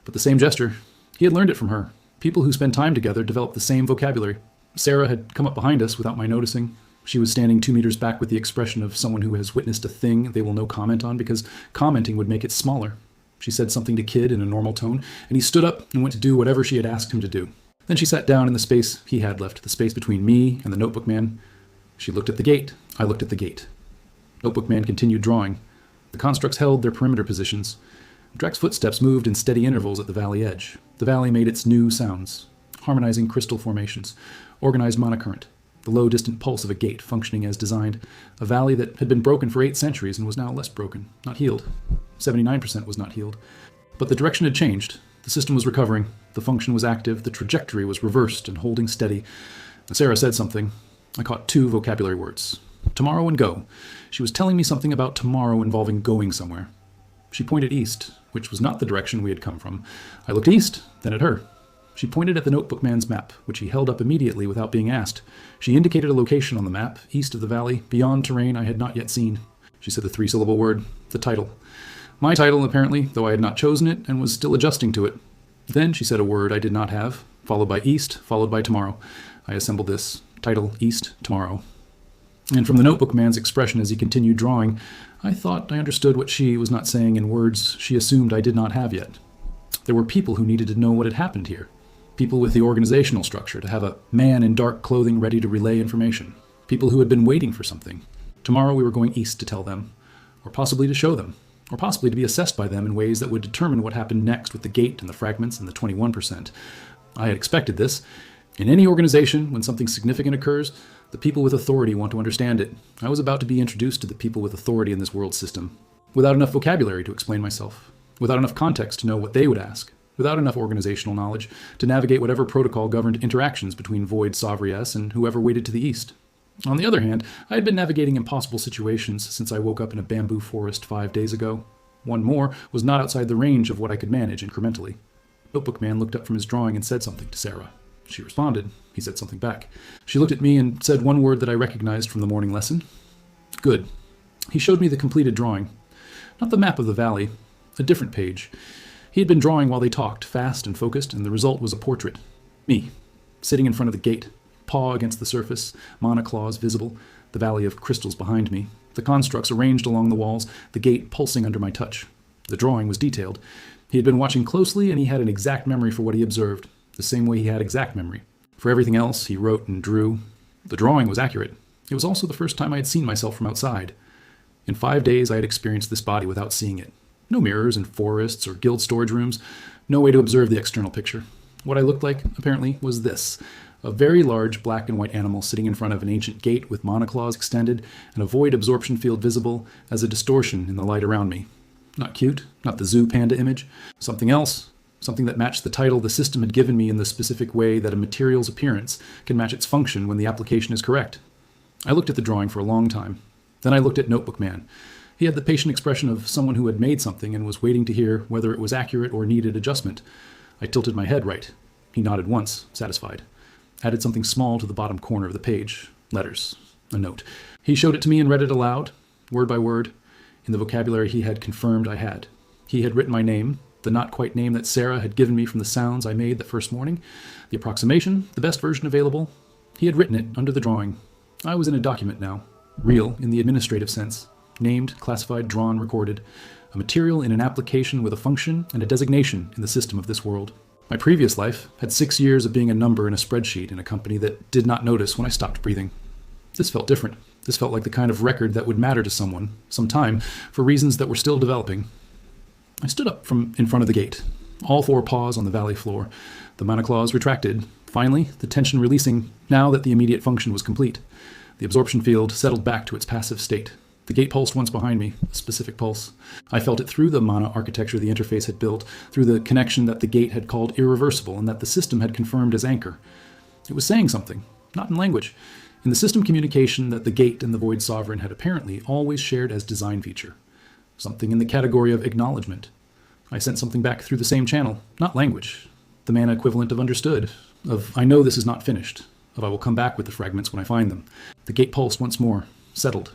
but the same gesture. He had learned it from her. People who spend time together develop the same vocabulary. Sarah had come up behind us without my noticing. She was standing 2 meters back with the expression of someone who has witnessed a thing they will no comment on because commenting would make it smaller. She said something to Kid in a normal tone, and he stood up and went to do whatever she had asked him to do. Then she sat down in the space he had left, the space between me and the notebook man. She looked at the gate. I looked at the gate. Notebook man continued drawing. The constructs held their perimeter positions. Drax's footsteps moved in steady intervals at the valley edge. The valley made its new sounds, harmonizing crystal formations, organized monocurrent, the low distant pulse of a gate functioning as designed, a valley that had been broken for 8 centuries and was now less broken, not healed. 79% was not healed. But the direction had changed. The system was recovering. The function was active. The trajectory was reversed and holding steady. Sarah said something. I caught 2 vocabulary words. Tomorrow and go. She was telling me something about tomorrow involving going somewhere. She pointed east, which was not the direction we had come from. I looked east, then at her. She pointed at the notebook man's map, which he held up immediately without being asked. She indicated a location on the map, east of the valley, beyond terrain I had not yet seen. She said the 3-syllable word, the title. My title, apparently, though I had not chosen it and was still adjusting to it. Then she said a word I did not have, followed by east, followed by tomorrow. I assembled this, title, east, tomorrow. And from the notebook man's expression as he continued drawing, I thought I understood what she was not saying in words she assumed I did not have yet. There were people who needed to know what had happened here. People with the organizational structure to have a man in dark clothing ready to relay information. People who had been waiting for something. Tomorrow we were going east to tell them, or possibly to show them, or possibly to be assessed by them in ways that would determine what happened next with the gate and the fragments and the 21%. I had expected this. In any organization, when something significant occurs, the people with authority want to understand it. I was about to be introduced to the people with authority in this world system, without enough vocabulary to explain myself, without enough context to know what they would ask, without enough organizational knowledge to navigate whatever protocol governed interactions between Void Savrius and whoever waited to the east. On the other hand, I had been navigating impossible situations since I woke up in a bamboo forest 5 days ago. One more was not outside the range of what I could manage incrementally. Notebook man looked up from his drawing and said something to Sarah. She responded. He said something back. She looked at me and said one word that I recognized from the morning lesson. Good. He showed me the completed drawing. Not the map of the valley, a different page. He had been drawing while they talked, fast and focused, and the result was a portrait. Me, sitting in front of the gate, paw against the surface, monoclaws visible, the valley of crystals behind me, the constructs arranged along the walls, the gate pulsing under my touch. The drawing was detailed. He had been watching closely, and he had an exact memory for what he observed, the same way he had exact memory. For everything else, he wrote and drew. The drawing was accurate. It was also the first time I had seen myself from outside. In 5 days, I had experienced this body without seeing it. No mirrors in forests or guild storage rooms. No way to observe the external picture. What I looked like, apparently, was this. A very large black and white animal sitting in front of an ancient gate with monoclaws extended and a void absorption field visible as a distortion in the light around me. Not cute, not the zoo panda image. Something else. Something that matched the title the system had given me in the specific way that a material's appearance can match its function when the application is correct. I looked at the drawing for a long time. Then I looked at Notebook Man. He had the patient expression of someone who had made something and was waiting to hear whether it was accurate or needed adjustment. I tilted my head right. He nodded once, satisfied. Added something small to the bottom corner of the page. Letters. A note. He showed it to me and read it aloud, word by word, in the vocabulary he had confirmed I had. He had written my name, the not quite name that Sarah had given me from the sounds I made that first morning, the approximation, the best version available. He had written it under the drawing. I was in a document now, real in the administrative sense, named, classified, drawn, recorded, a material in an application with a function and a designation in the system of this world. My previous life had 6 years of being a number in a spreadsheet in a company that did not notice when I stopped breathing. This felt different. This felt like the kind of record that would matter to someone, sometime, for reasons that were still developing. I stood up from in front of the gate, all 4 paws on the valley floor, the monoclaws retracted, finally, the tension releasing now that the immediate function was complete. The absorption field settled back to its passive state. The gate pulsed once behind me, a specific pulse. I felt it through the mana architecture the interface had built, through the connection that the gate had called irreversible and that the system had confirmed as anchor. It was saying something, not in language, in the system communication that the gate and the Void Sovereign had apparently always shared as design feature. Something in the category of acknowledgement. I sent something back through the same channel, not language. The mana equivalent of understood, of I know this is not finished, of I will come back with the fragments when I find them. The gate pulsed once more, settled.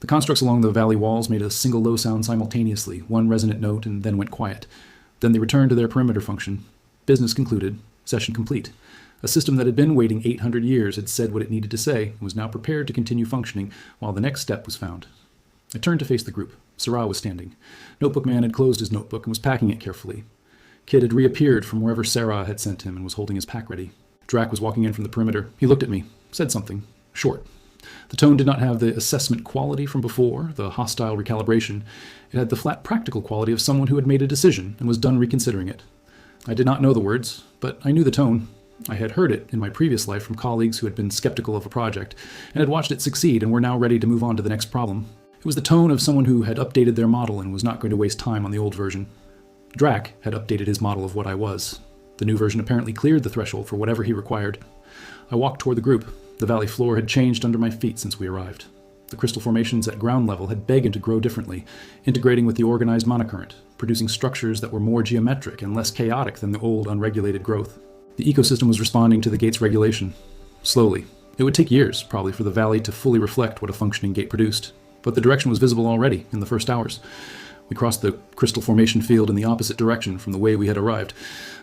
The constructs along the valley walls made a single low sound simultaneously, one resonant note, and then went quiet. Then they returned to their perimeter function. Business concluded. Session complete. A system that had been waiting 800 years had said what it needed to say and was now prepared to continue functioning while the next step was found. I turned to face the group. Sarah was standing. Notebook Man had closed his notebook and was packing it carefully. Kid had reappeared from wherever Sarah had sent him and was holding his pack ready. Drac was walking in from the perimeter. He looked at me, said something, short. The tone did not have the assessment quality from before, the hostile recalibration. It had the flat practical quality of someone who had made a decision and was done reconsidering it. I did not know the words, but I knew the tone. I had heard it in my previous life from colleagues who had been skeptical of a project and had watched it succeed and were now ready to move on to the next problem. It was the tone of someone who had updated their model and was not going to waste time on the old version. Drac had updated his model of what I was. The new version apparently cleared the threshold for whatever he required. I walked toward the group. The valley floor had changed under my feet since we arrived. The crystal formations at ground level had begun to grow differently, integrating with the organized monocurrent, producing structures that were more geometric and less chaotic than the old unregulated growth. The ecosystem was responding to the gate's regulation. Slowly. It would take years, probably, for the valley to fully reflect what a functioning gate produced. But the direction was visible already, in the first hours. We crossed the crystal formation field in the opposite direction from the way we had arrived.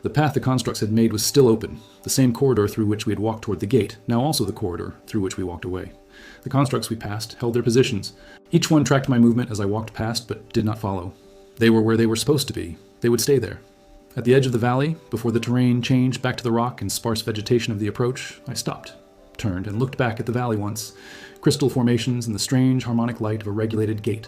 The path the constructs had made was still open, the same corridor through which we had walked toward the gate, now also the corridor through which we walked away. The constructs we passed held their positions. Each one tracked my movement as I walked past, but did not follow. They were where they were supposed to be. They would stay there. At the edge of the valley, before the terrain changed back to the rock and sparse vegetation of the approach, I stopped, turned, and looked back at the valley once. Crystal formations and the strange harmonic light of a regulated gate.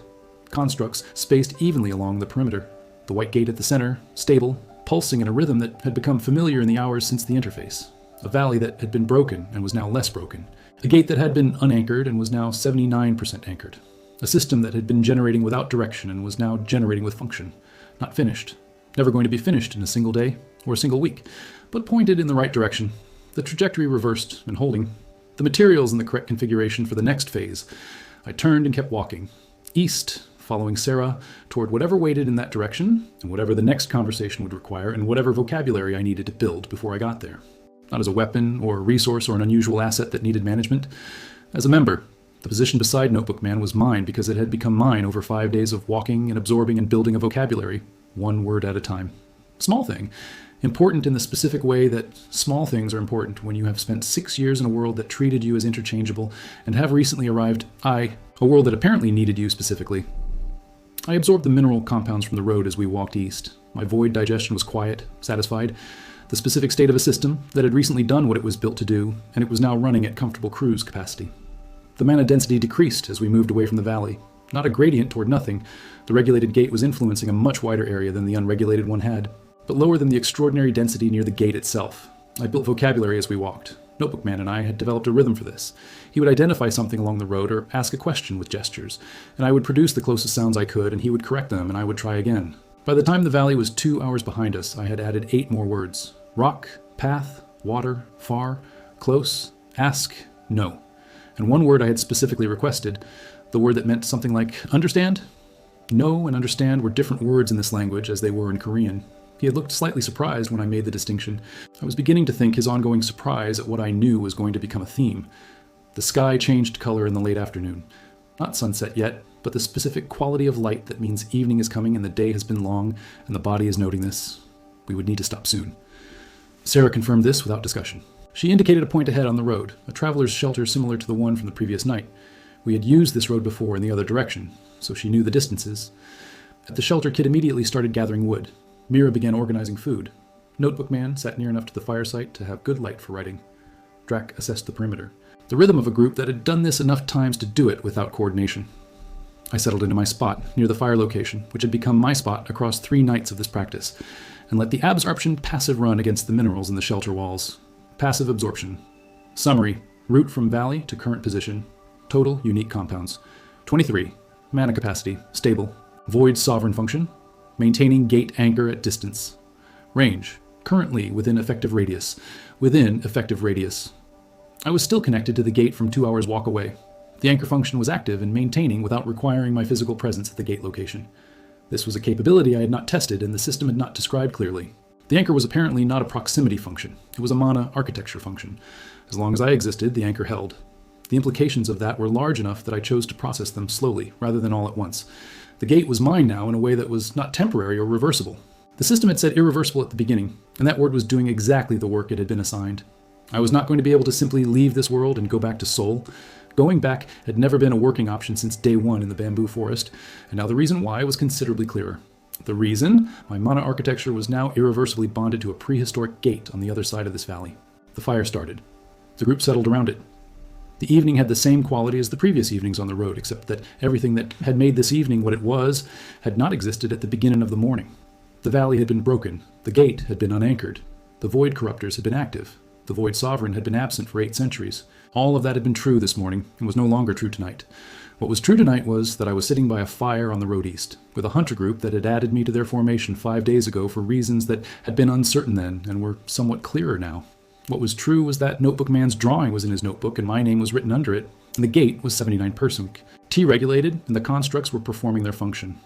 Constructs spaced evenly along the perimeter. The white gate at the center, stable, pulsing in a rhythm that had become familiar in the hours since the interface. A valley that had been broken and was now less broken. A gate that had been unanchored and was now 79% anchored. A system that had been generating without direction and was now generating with function. Not finished. Never going to be finished in a single day or a single week, but pointed in the right direction. The trajectory reversed and holding. The materials in the correct configuration for the next phase. I turned and kept walking. East, following Sarah, toward whatever waited in that direction, and whatever the next conversation would require, and whatever vocabulary I needed to build before I got there. Not as a weapon, or a resource, or an unusual asset that needed management. As a member. The position beside Notebook Man was mine because it had become mine over 5 days of walking and absorbing and building a vocabulary, one word at a time. Small thing. Important in the specific way that small things are important when you have spent 6 years in a world that treated you as interchangeable and have recently arrived, a world that apparently needed you specifically. I absorbed the mineral compounds from the road as we walked east. My void digestion was quiet, satisfied. The specific state of a system that had recently done what it was built to do, and it was now running at comfortable cruise capacity. The mana density decreased as we moved away from the valley. Not a gradient toward nothing. The regulated gate was influencing a much wider area than the unregulated one had, but lower than the extraordinary density near the gate itself. I built vocabulary as we walked. Notebook Man and I had developed a rhythm for this. He would identify something along the road or ask a question with gestures, and I would produce the closest sounds I could, and he would correct them, and I would try again. By the time the valley was 2 hours behind us, I had added 8 more words. Rock, path, water, far, close, ask, no. And one word I had specifically requested, the word that meant something like understand? No and understand were different words in this language as they were in Korean. He had looked slightly surprised when I made the distinction. I was beginning to think his ongoing surprise at what I knew was going to become a theme. The sky changed color in the late afternoon. Not sunset yet, but the specific quality of light that means evening is coming and the day has been long, and the body is noting this. We would need to stop soon. Sarah confirmed this without discussion. She indicated a point ahead on the road, a traveler's shelter similar to the one from the previous night. We had used this road before in the other direction, so she knew the distances. At the shelter, Kid immediately started gathering wood. Mira began organizing food. Notebook Man sat near enough to the firesite to have good light for writing. Drac assessed the perimeter. The rhythm of a group that had done this enough times to do it without coordination. I settled into my spot, near the fire location, which had become my spot across 3 nights of this practice, and let the absorption passive run against the minerals in the shelter walls. Passive absorption. Summary. Route from valley to current position. Total unique compounds. 23. Mana capacity. Stable. Void sovereign function. Maintaining gate anchor at distance. Range. Currently within effective radius. Within effective radius. I was still connected to the gate from 2 hours walk away. The anchor function was active and maintaining without requiring my physical presence at the gate location. This was a capability I had not tested and the system had not described clearly. The anchor was apparently not a proximity function. It was a mana architecture function. As long as I existed, the anchor held. The implications of that were large enough that I chose to process them slowly, rather than all at once. The gate was mine now in a way that was not temporary or reversible. The system had said irreversible at the beginning, and that word was doing exactly the work it had been assigned. I was not going to be able to simply leave this world and go back to Seoul. Going back had never been a working option since day one in the bamboo forest, and now the reason why was considerably clearer. The reason? My mana architecture was now irreversibly bonded to a prehistoric gate on the other side of this valley. The fire started. The group settled around it. The evening had the same quality as the previous evenings on the road, except that everything that had made this evening what it was had not existed at the beginning of the morning. The valley had been broken. The gate had been unanchored. The void corruptors had been active. The void sovereign had been absent for 8 centuries. All of that had been true this morning and was no longer true tonight. What was true tonight was that I was sitting by a fire on the road east, with a hunter group that had added me to their formation 5 days ago for reasons that had been uncertain then and were somewhat clearer now. What was true was that Notebook Man's drawing was in his notebook and my name was written under it, and the gate was 79 Persunk, T-regulated, and the constructs were performing their function.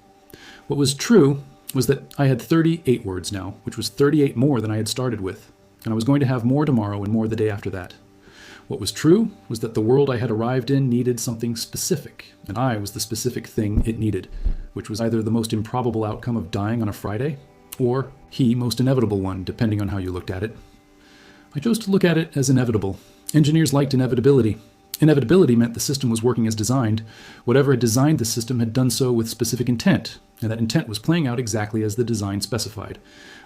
What was true was that I had 38 words now, which was 38 more than I had started with, and I was going to have more tomorrow and more the day after that. What was true was that the world I had arrived in needed something specific, and I was the specific thing it needed, which was either the most improbable outcome of dying on a Friday, or the most inevitable one, depending on how you looked at it. I chose to look at it as inevitable. Engineers liked inevitability. Inevitability meant the system was working as designed. Whatever had designed the system had done so with specific intent, and that intent was playing out exactly as the design specified.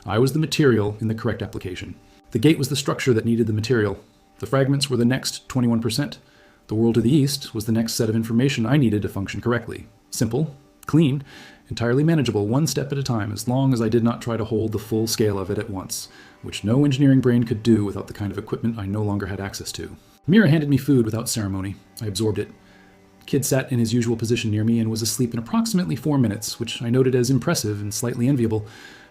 I was the material in the correct application. The gate was the structure that needed the material. The fragments were the next 21%. The world to the east was the next set of information I needed to function correctly. Simple, clean, entirely manageable, one step at a time, as long as I did not try to hold the full scale of it at once, which no engineering brain could do without the kind of equipment I no longer had access to. Mira handed me food without ceremony. I absorbed it. Kid sat in his usual position near me and was asleep in approximately 4 minutes, which I noted as impressive and slightly enviable.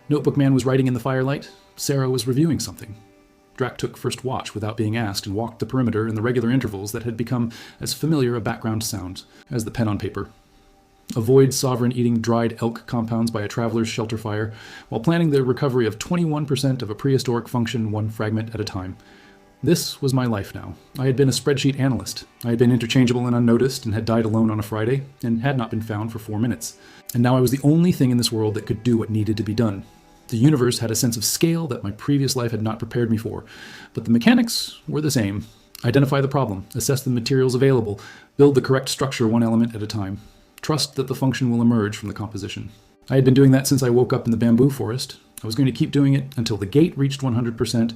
Notebook Man was writing in the firelight. Sarah was reviewing something. Drac took first watch without being asked and walked the perimeter in the regular intervals that had become as familiar a background sound as the pen on paper. A void sovereign eating dried elk compounds by a traveler's shelter fire, while planning the recovery of 21% of a prehistoric function one fragment at a time. This was my life now. I had been a spreadsheet analyst. I had been interchangeable and unnoticed and had died alone on a Friday and had not been found for 4 minutes. And now I was the only thing in this world that could do what needed to be done. The universe had a sense of scale that my previous life had not prepared me for, but the mechanics were the same. Identify the problem, assess the materials available, build the correct structure one element at a time. Trust that the function will emerge from the composition. I had been doing that since I woke up in the bamboo forest. I was going to keep doing it until the gate reached 100%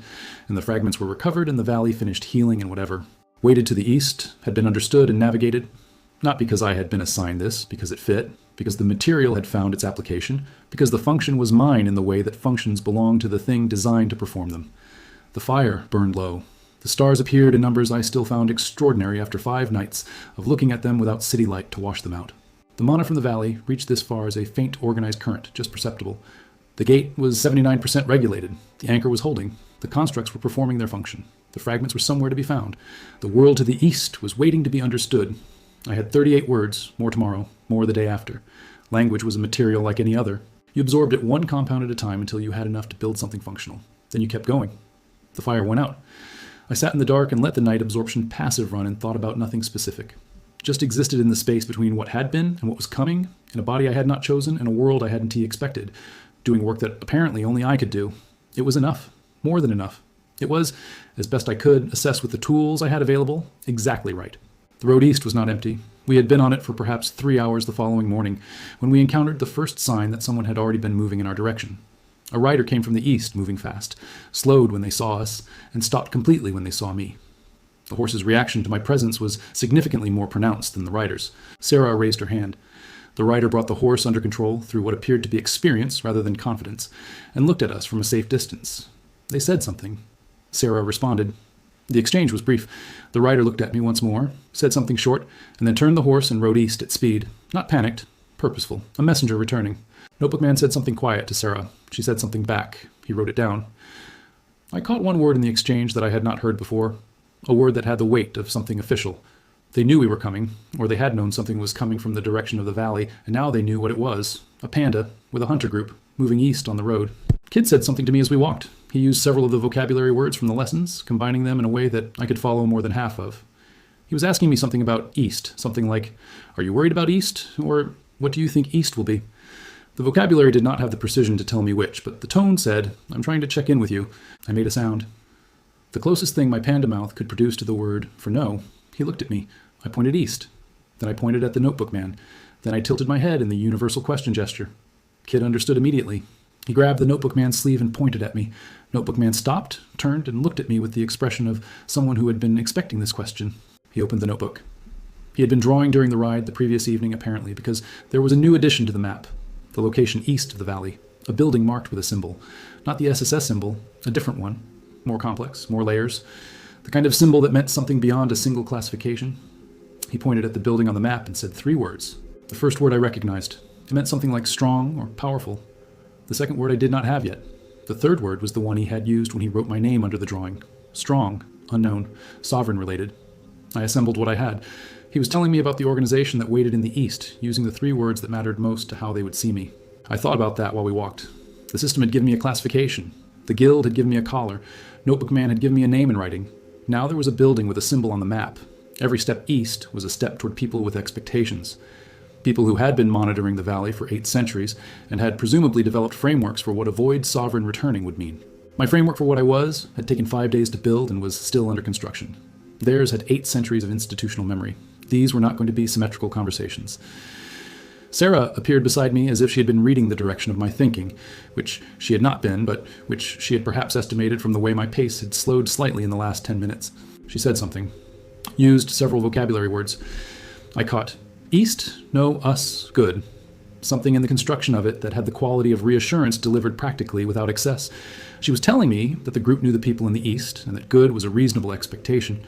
and the fragments were recovered and the valley finished healing and whatever. Weighted to the east, had been understood and navigated, not because I had been assigned this, because it fit, because the material had found its application, because the function was mine in the way that functions belong to the thing designed to perform them. The fire burned low. The stars appeared in numbers I still found extraordinary after 5 nights of looking at them without city light to wash them out. The mana from the valley reached this far as a faint organized current, just perceptible. The gate was 79% regulated. The anchor was holding. The constructs were performing their function. The fragments were somewhere to be found. The world to the east was waiting to be understood. I had 38 words, more tomorrow, more the day after. Language was a material like any other. You absorbed it one compound at a time until you had enough to build something functional. Then you kept going. The fire went out. I sat in the dark and let the night absorption passive run and thought about nothing specific. Just existed in the space between what had been and what was coming, in a body I had not chosen and a world I hadn't expected, doing work that apparently only I could do. It was enough. More than enough. It was, as best I could, assessed with the tools I had available, exactly right. The road east was not empty. We had been on it for perhaps 3 hours the following morning, when we encountered the first sign that someone had already been moving in our direction. A rider came from the east, moving fast, slowed when they saw us, and stopped completely when they saw me. The horse's reaction to my presence was significantly more pronounced than the rider's. Sarah raised her hand. The rider brought the horse under control through what appeared to be experience rather than confidence, and looked at us from a safe distance. They said something. Sarah responded. The exchange was brief. The rider looked at me once more, said something short, and then turned the horse and rode east at speed. Not panicked, purposeful, a messenger returning. Notebook Man said something quiet to Sarah. She said something back. He wrote it down. I caught one word in the exchange that I had not heard before, a word that had the weight of something official. They knew we were coming, or they had known something was coming from the direction of the valley, and now they knew what it was. A panda, with a hunter group, moving east on the road. Kid said something to me as we walked. He used several of the vocabulary words from the lessons, combining them in a way that I could follow more than half of. He was asking me something about east, something like, "Are you worried about east?" Or, "What do you think east will be?" The vocabulary did not have the precision to tell me which, but the tone said, "I'm trying to check in with you." I made a sound. The closest thing my panda mouth could produce to the word for no. He looked at me. I pointed east. Then I pointed at the notebook man. Then I tilted my head in the universal question gesture. Kid understood immediately. He grabbed the notebook man's sleeve and pointed at me. Notebook man stopped, turned, and looked at me with the expression of someone who had been expecting this question. He opened the notebook. He had been drawing during the ride the previous evening, apparently, because there was a new addition to the map, the location east of the valley, a building marked with a symbol. Not the SSS symbol, a different one, more complex, more layers, the kind of symbol that meant something beyond a single classification. He pointed at the building on the map and said 3 words. The first word I recognized. It meant something like strong or powerful. The second word I did not have yet. The third word was the one he had used when he wrote my name under the drawing. Strong, unknown, sovereign related. I assembled what I had. He was telling me about the organization that waited in the east, using the 3 words that mattered most to how they would see me. I thought about that while we walked. The system had given me a classification. The guild had given me a collar. Notebook man had given me a name in writing. Now there was a building with a symbol on the map. Every step east was a step toward people with expectations. People who had been monitoring the valley for 8 centuries and had presumably developed frameworks for what a void sovereign returning would mean. My framework for what I was had taken 5 days to build and was still under construction. Theirs had 8 centuries of institutional memory. These were not going to be symmetrical conversations. Sarah appeared beside me as if she had been reading the direction of my thinking, which she had not been, but which she had perhaps estimated from the way my pace had slowed slightly in the last 10 minutes. She said something. Used several vocabulary words. I caught east, no, us, good. Something in the construction of it that had the quality of reassurance delivered practically without excess. She was telling me that the group knew the people in the east and that good was a reasonable expectation,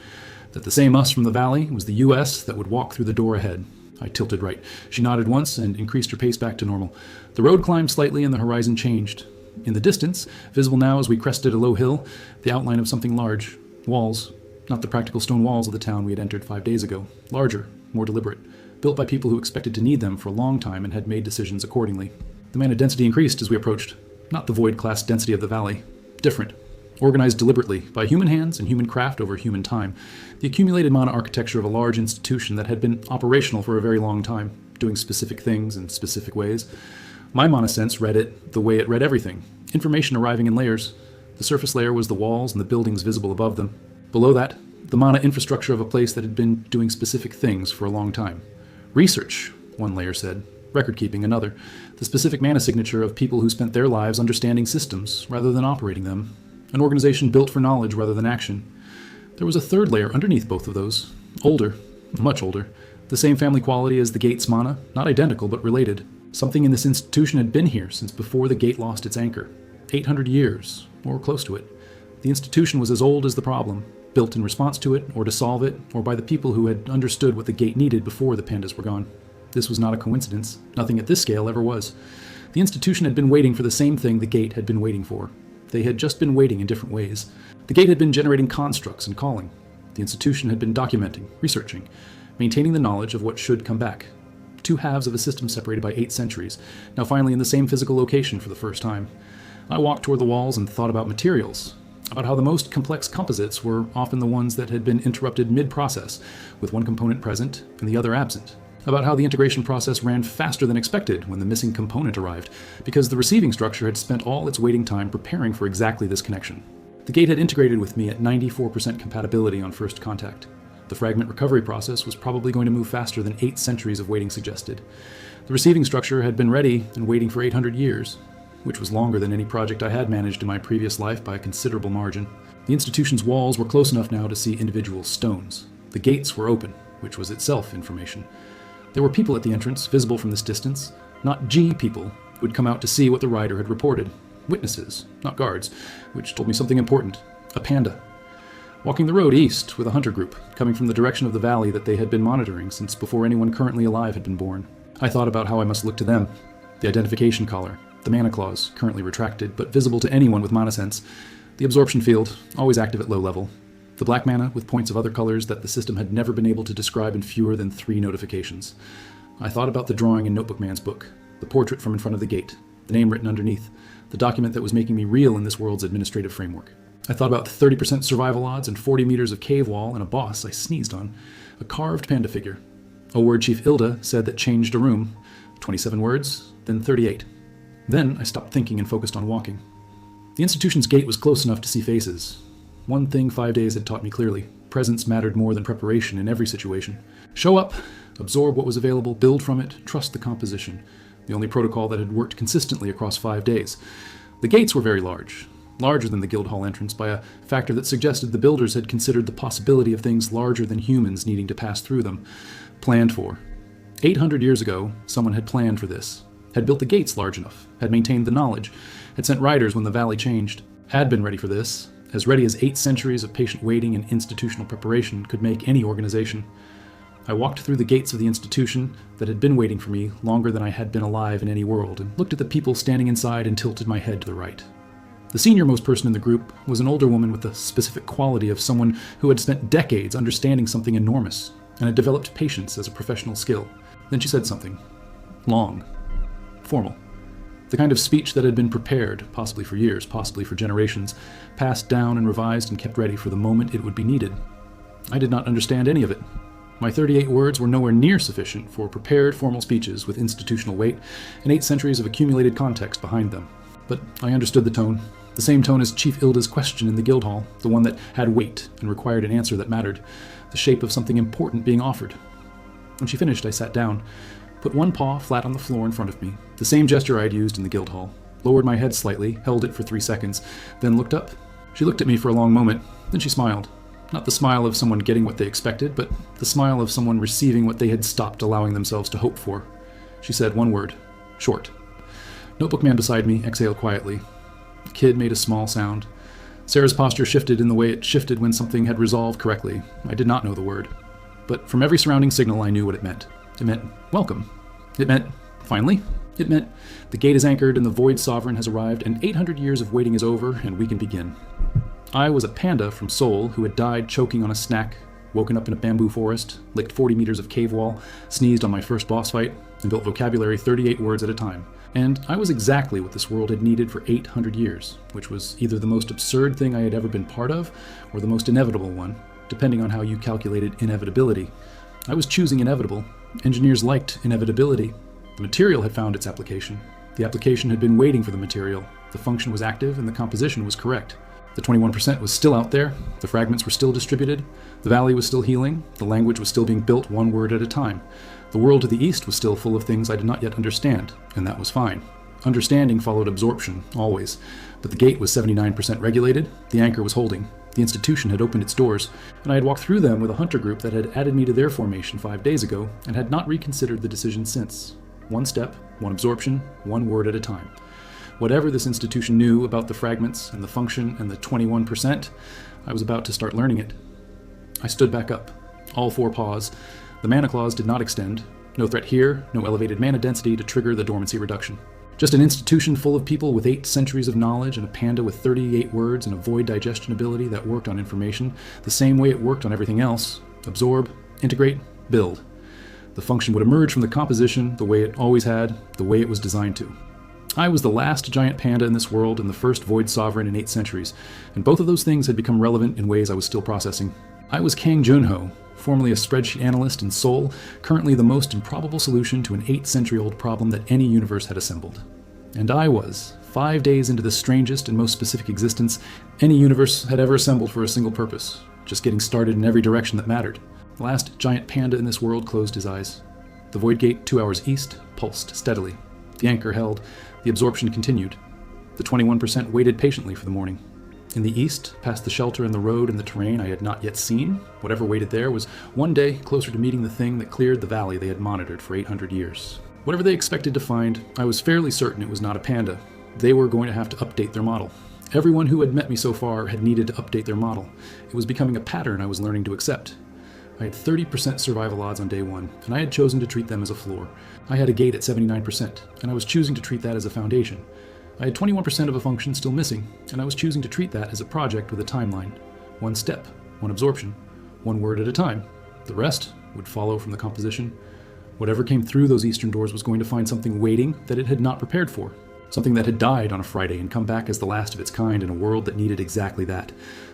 that the same us from the valley was the U.S. that would walk through the door ahead. I tilted right. She nodded once and increased her pace back to normal. The road climbed slightly and the horizon changed. In the distance, visible now as we crested a low hill, the outline of something large. Walls. Not the practical stone walls of the town we had entered 5 days ago. Larger, more deliberate. Built by people who expected to need them for a long time and had made decisions accordingly. The mana density increased as we approached. Not the void class density of the valley. Different. Organized deliberately, by human hands and human craft over human time. The accumulated mana architecture of a large institution that had been operational for a very long time, doing specific things in specific ways. My mana sense read it the way it read everything. Information arriving in layers. The surface layer was the walls and the buildings visible above them. Below that, the mana infrastructure of a place that had been doing specific things for a long time. Research, one layer said. Record-keeping, another. The specific mana signature of people who spent their lives understanding systems rather than operating them. An organization built for knowledge rather than action. There was a third layer underneath both of those. Older. Much older. The same family quality as the gate's mana. Not identical, but related. Something in this institution had been here since before the gate lost its anchor. 800 years, or close to it. The institution was as old as the problem. Built in response to it, or to solve it, or by the people who had understood what the gate needed before the pandas were gone. This was not a coincidence. Nothing at this scale ever was. The institution had been waiting for the same thing the gate had been waiting for. They had just been waiting in different ways. The gate had been generating constructs and calling. The institution had been documenting, researching, maintaining the knowledge of what should come back. 2 halves of a system separated by 8 centuries, now finally in the same physical location for the first time. I walked toward the walls and thought about materials, about how the most complex composites were often the ones that had been interrupted mid-process, with one component present and the other absent. About how the integration process ran faster than expected when the missing component arrived, because the receiving structure had spent all its waiting time preparing for exactly this connection. The gate had integrated with me at 94% compatibility on first contact. The fragment recovery process was probably going to move faster than 8 centuries of waiting suggested. The receiving structure had been ready and waiting for 800 years, which was longer than any project I had managed in my previous life by a considerable margin. The institution's walls were close enough now to see individual stones. The gates were open, which was itself information. There were people at the entrance, visible from this distance, not G people who had come out to see what the rider had reported. Witnesses, not guards, which told me something important. A panda. Walking the road east with a hunter group, coming from the direction of the valley that they had been monitoring since before anyone currently alive had been born. I thought about how I must look to them. The identification collar, the mana claws, currently retracted, but visible to anyone with mana sense. The absorption field, always active at low level. The black mana with points of other colors that the system had never been able to describe in fewer than 3 notifications. I thought about the drawing in Notebook Man's book, the portrait from in front of the gate, the name written underneath, the document that was making me real in this world's administrative framework. I thought about the 30% survival odds and 40 meters of cave wall and a boss I sneezed on, a carved panda figure. A word Chief Ilda said that changed a room, 27 words, then 38. Then I stopped thinking and focused on walking. The institution's gate was close enough to see faces. One thing 5 days had taught me clearly: presence mattered more than preparation in every situation. Show up, absorb what was available, build from it, trust the composition. The only protocol that had worked consistently across 5 days. The gates were very large, larger than the guild hall entrance by a factor that suggested the builders had considered the possibility of things larger than humans needing to pass through them, planned for. 800 years ago, someone had planned for this, had built the gates large enough, had maintained the knowledge, had sent riders when the valley changed, had been ready for this, as ready as 8 centuries of patient waiting and institutional preparation could make any organization. I walked through the gates of the institution that had been waiting for me longer than I had been alive in any world, and looked at the people standing inside and tilted my head to the right. The senior-most person in the group was an older woman with the specific quality of someone who had spent decades understanding something enormous, and had developed patience as a professional skill. Then she said something. Long. Formal. The kind of speech that had been prepared, possibly for years, possibly for generations, passed down and revised and kept ready for the moment it would be needed. I did not understand any of it. My 38 words were nowhere near sufficient for prepared formal speeches with institutional weight and 8 centuries of accumulated context behind them. But I understood the tone. The same tone as Chief Ilda's question in the guild hall, the one that had weight and required an answer that mattered, the shape of something important being offered. When she finished, I sat down, put one paw flat on the floor in front of me, the same gesture I had used in the guild hall, lowered my head slightly, held it for 3 seconds, then looked up. She looked at me for a long moment, then she smiled. Not the smile of someone getting what they expected, but the smile of someone receiving what they had stopped allowing themselves to hope for. She said one word: short. Notebook Man beside me exhaled quietly. The kid made a small sound. Sarah's posture shifted in the way it shifted when something had resolved correctly. I did not know the word. But from every surrounding signal I knew what it meant. It meant welcome. It meant finally. It meant the gate is anchored and the Void Sovereign has arrived and 800 years of waiting is over and we can begin. I was a panda from Seoul who had died choking on a snack, woken up in a bamboo forest, licked 40 meters of cave wall, sneezed on my first boss fight, and built vocabulary 38 words at a time. And I was exactly what this world had needed for 800 years, which was either the most absurd thing I had ever been part of, or the most inevitable one, depending on how you calculated inevitability. I was choosing inevitable. Engineers liked inevitability. The material had found its application. The application had been waiting for the material. The function was active and the composition was correct. The 21% was still out there, the fragments were still distributed, the valley was still healing, the language was still being built one word at a time. The world to the east was still full of things I did not yet understand, and that was fine. Understanding followed absorption, always. But the gate was 79% regulated, the anchor was holding, the institution had opened its doors, and I had walked through them with a hunter group that had added me to their formation 5 days ago, and had not reconsidered the decision since. One step, one absorption, one word at a time. Whatever this institution knew about the fragments and the function and the 21%, I was about to start learning it. I stood back up, all 4 paws. The mana clause did not extend. No threat here, no elevated mana density to trigger the dormancy reduction. Just an institution full of people with 8 centuries of knowledge and a panda with 38 words and a void digestion ability that worked on information the same way it worked on everything else. Absorb, integrate, build. The function would emerge from the composition the way it always had, the way it was designed to. I was the last giant panda in this world and the first void sovereign in 8 centuries, and both of those things had become relevant in ways I was still processing. I was Kang Junho, formerly a spreadsheet analyst in Seoul, currently the most improbable solution to an 8-century-old problem that any universe had assembled. And I was, 5 days into the strangest and most specific existence any universe had ever assembled for a single purpose, just getting started in every direction that mattered. The last giant panda in this world closed his eyes. The void gate 2 hours east pulsed steadily. The anchor held. The absorption continued. The 21% waited patiently for the morning. In the east, past the shelter and the road and the terrain I had not yet seen, whatever waited there was one day closer to meeting the thing that cleared the valley they had monitored for 800 years. Whatever they expected to find, I was fairly certain it was not a panda. They were going to have to update their model. Everyone who had met me so far had needed to update their model. It was becoming a pattern I was learning to accept. I had 30% survival odds on day 1, and I had chosen to treat them as a floor. I had a gate at 79%, and I was choosing to treat that as a foundation. I had 21% of a function still missing, and I was choosing to treat that as a project with a timeline. 1 step, one absorption, one word at a time. The rest would follow from the composition. Whatever came through those eastern doors was going to find something waiting that it had not prepared for. Something that had died on a Friday and come back as the last of its kind in a world that needed exactly that.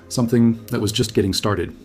Something that was just getting started.